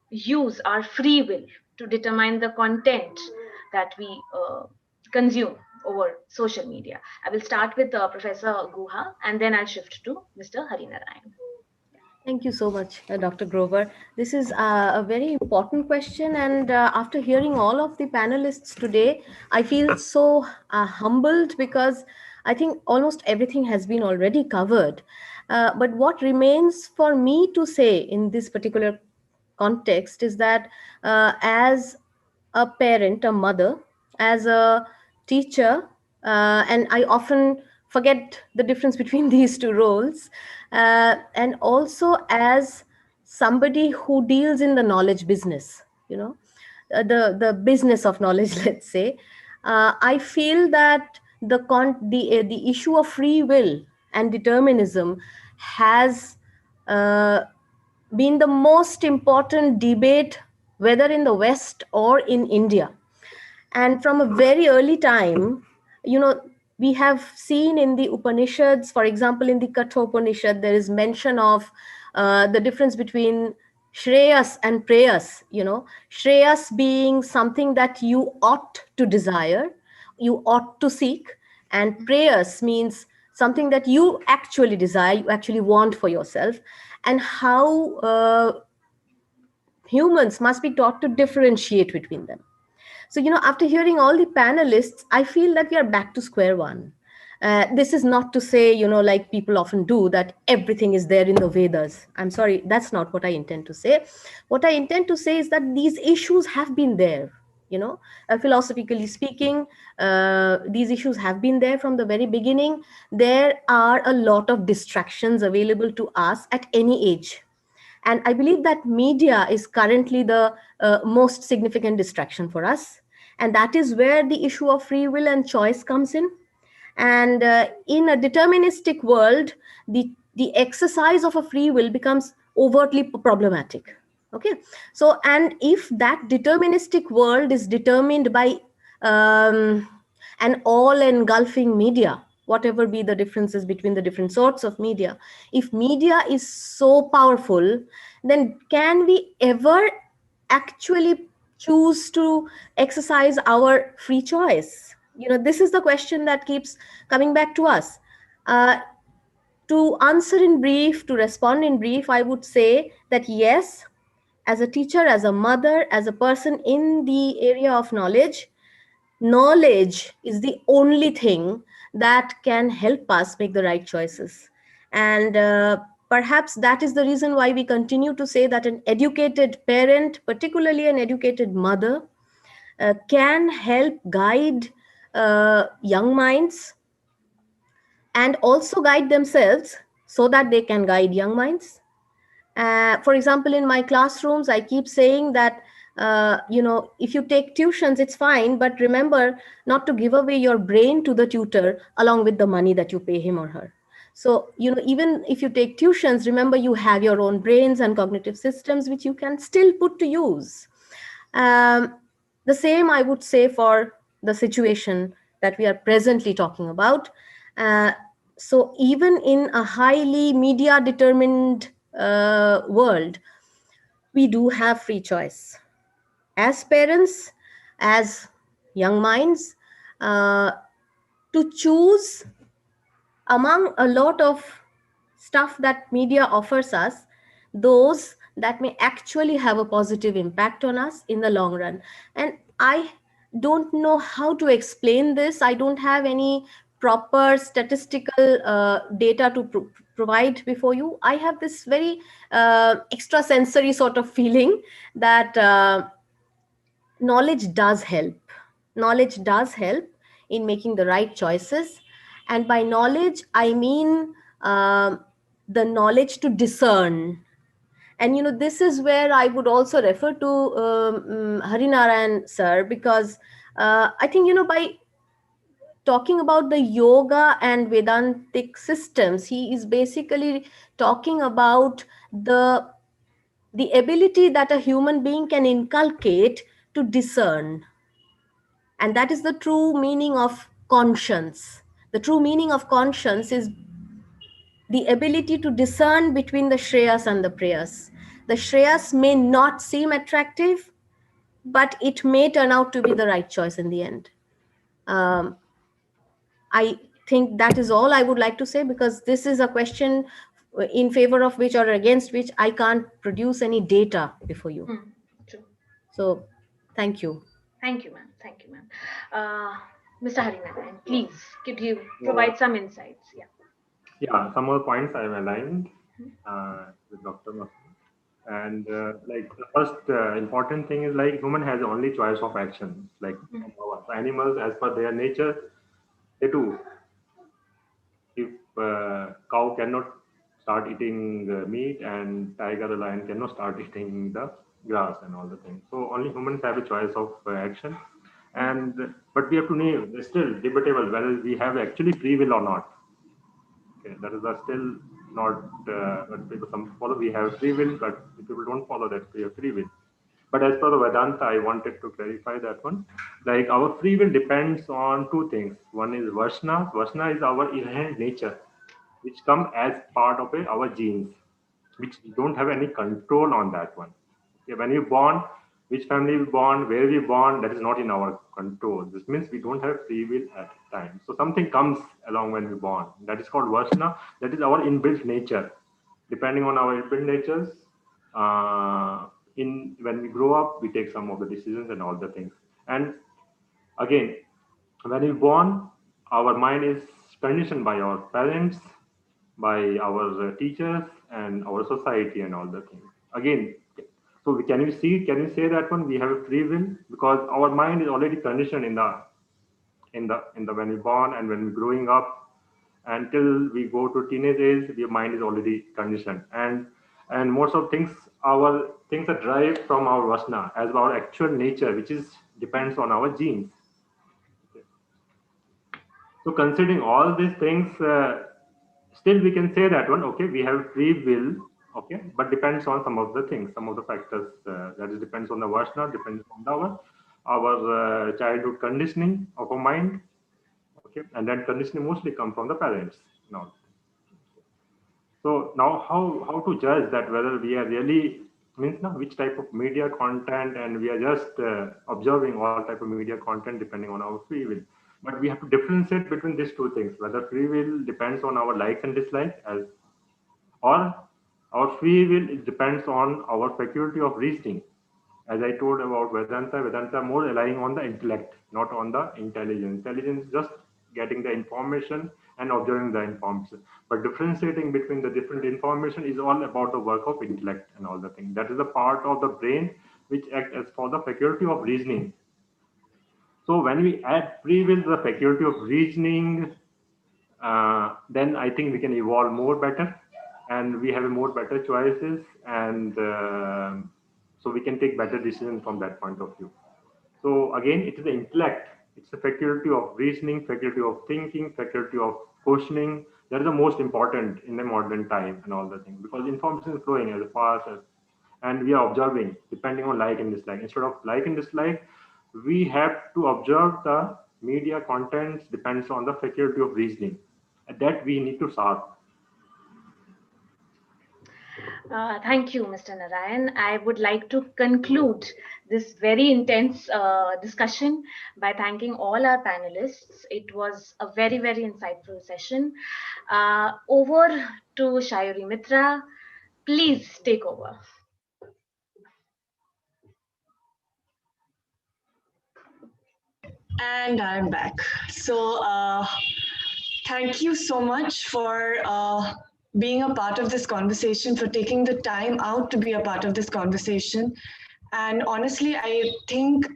use our free will to determine the content that we consume over social media? I will start with Professor Guha and then I'll shift to Mr. Hari Narayan. Thank you so much, Dr. Grover. This is a very important question. And after hearing all of the panelists today, I feel so humbled because I think almost everything has been already covered. But what remains for me to say in this particular context is that as a parent, a mother, as a teacher, and I often forget the difference between these two roles, and also as somebody who deals in the knowledge business, the business of knowledge, let's say, I feel that the issue of free will and determinism has been the most important debate, whether in the West or in India. And from a very early time, we have seen in the Upanishads, for example, in the Kathopanishad, there is mention of the difference between Shreyas and Preyas. Shreyas being something that you ought to desire, you ought to seek, and Preyas means something that you actually desire, you actually want for yourself, and how humans must be taught to differentiate between them. So, after hearing all the panelists, I feel that we are back to square one. This is not to say, like people often do, that everything is there in the Vedas. I'm sorry, that's not what I intend to say. What I intend to say is that these issues have been there. Philosophically speaking, these issues have been there from the very beginning. There are a lot of distractions available to us at any age. And I believe that media is currently the most significant distraction for us. And that is where the issue of free will and choice comes in. And in a deterministic world, the exercise of a free will becomes overtly problematic. Okay. So, and if that deterministic world is determined by an all engulfing media, whatever be the differences between the different sorts of media, if media is so powerful, then can we ever actually choose to exercise our free choice? This is the question that keeps coming back to us. To answer in brief, to respond in brief, I would say that yes, as a teacher, as a mother, as a person in the area of knowledge, knowledge is the only thing that can help us make the right choices. And perhaps that is the reason why we continue to say that an educated parent, particularly an educated mother, can help guide young minds and also guide themselves so that they can guide young minds. For example, in my classrooms, I keep saying that, if you take tuitions, it's fine, but remember not to give away your brain to the tutor along with the money that you pay him or her. So, even if you take tuitions, remember you have your own brains and cognitive systems, which you can still put to use. The same I would say for the situation that we are presently talking about. So even in a highly media determined world, we do have free choice. As parents, as young minds, to choose among a lot of stuff that media offers us, those that may actually have a positive impact on us in the long run. And I don't know how to explain this. I don't have any proper statistical data to provide before you. I have this very extrasensory sort of feeling that knowledge does help. Knowledge does help in making the right choices. And by knowledge, I mean the knowledge to discern, And this is where I would also refer to Harinarayan sir, because I think by talking about the yoga and Vedantic systems, he is basically talking about the ability that a human being can inculcate to discern. And that is the true meaning of conscience. The true meaning of conscience is the ability to discern between the Shreyas and the Preyas. The Shreyas may not seem attractive, but it may turn out to be the right choice in the end. I think that is all I would like to say, because this is a question in favor of which or against which I can't produce any data before you. True. So, thank you. Thank you, ma'am. Thank you, ma'am. Mr. Harinarayan, please, could you provide some insights? Yeah. Yeah, some of the points I'm aligned with Dr. Masood. And like the first important thing is like human has only choice of action. Like animals, as per their nature, they do. If cow cannot start eating meat and tiger, the lion cannot start eating the grass and all the things. So only humans have a choice of action. And but we have to name. It's still debatable whether we have actually free will or not. Okay, that is still not what people some follow. We have free will, but people don't follow that we have free will. But as per the Vedanta, I wanted to clarify that one. Like our free will depends on two things. One is Varsna. Varsna is our inherent nature, which come as part of our genes, which we don't have any control on that one. Okay, when you born, which family we born, where we born, that is not in our control. This means we don't have free will at the time. So something comes along when we born. That is called Varsna. That is our inbuilt nature. Depending on our inbuilt natures, in when we grow up, we take some of the decisions and all the things. And again, when we born, our mind is conditioned by our parents, by our teachers, and our society and all the things. Again, so can you see? Can you say that one we have a free will because our mind is already conditioned in the when we born and when we growing up until we go to teenage age, the mind is already conditioned and most of things our things are derived from our vasana as our actual nature, which is depends on our genes. So considering all these things, still we can say that one, okay, we have free will, okay, but depends on some of the things, some of the factors that is depends on the vasana, depends on our childhood conditioning of our mind, okay, and that conditioning mostly come from the parents. Now, so now how to judge that whether we are really means now which type of media content and we are just observing all type of media content depending on our free will. But we have to differentiate between these two things, whether free will depends on our likes and dislikes as or our free will it depends on our faculty of reasoning. As I told about Vedanta more relying on the intellect, not on the intelligence. Intelligence is just getting the information and observing the information. But differentiating between the different information is all about the work of intellect and all the things. That is the part of the brain which acts as for the faculty of reasoning. So when we add free will to the faculty of reasoning, then I think we can evolve more better and we have a more better choices and so we can take better decisions from that point of view. So again, it is the intellect, it's the faculty of reasoning, faculty of thinking, faculty of questioning. That is the most important in the modern time and all the things because information is flowing as fast as and we are observing depending on like and dislike. Instead of like and dislike, we have to observe the media contents depends on the faculty of reasoning. And that we need to solve. Thank you, Mr. Narayan. I would like to conclude this very intense discussion by thanking all our panelists. It was a very, very insightful session. Over to Shayuri Mitra. Please take over. And I'm back. So thank you so much for being a part of this conversation, for taking the time out to be a part of this conversation. And honestly, I think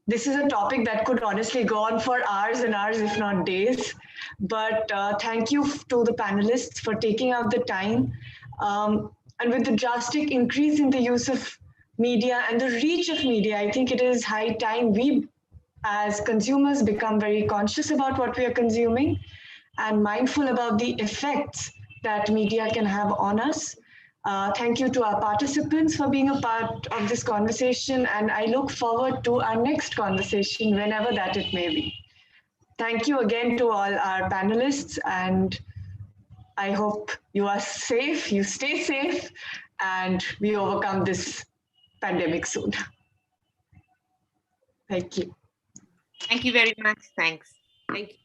this is a topic that could honestly go on for hours and hours, if not days. But thank you to the panelists for taking out the time. And with the drastic increase in the use of media and the reach of media, I think it is high time we as consumers become very conscious about what we are consuming and mindful about the effects that media can have on us. Thank you to our participants for being a part of this conversation, and I look forward to our next conversation whenever that it may be. Thank you again to all our panelists, and I hope you are safe, you stay safe, and we overcome this pandemic soon. Thank you. Thank you very much. Thanks. Thank you.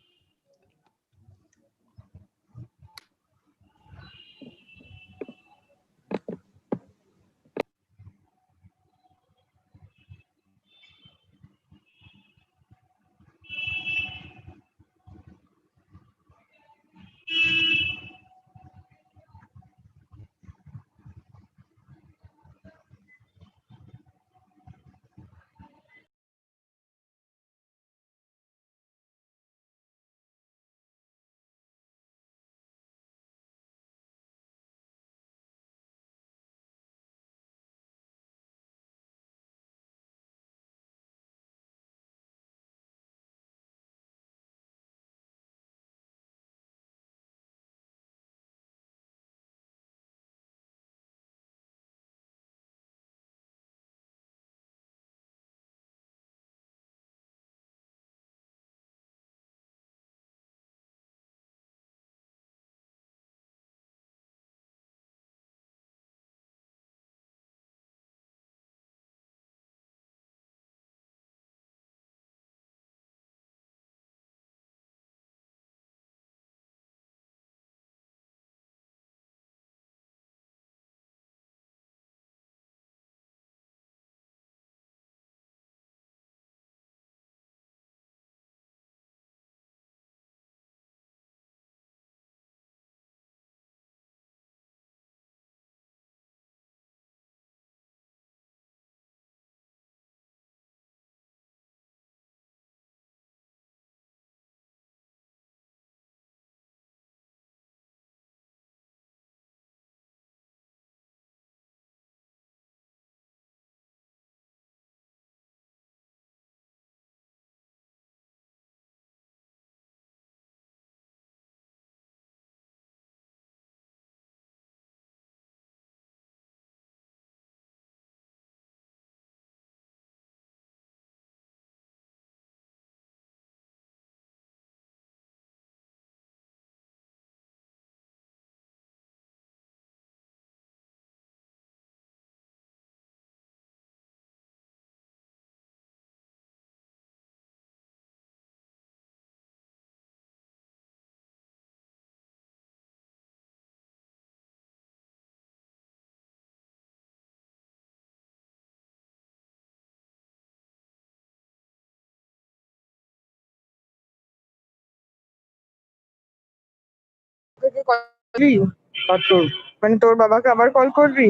তোকে call করবি? তোর মানে তোর বাবাকে আবার call করবি?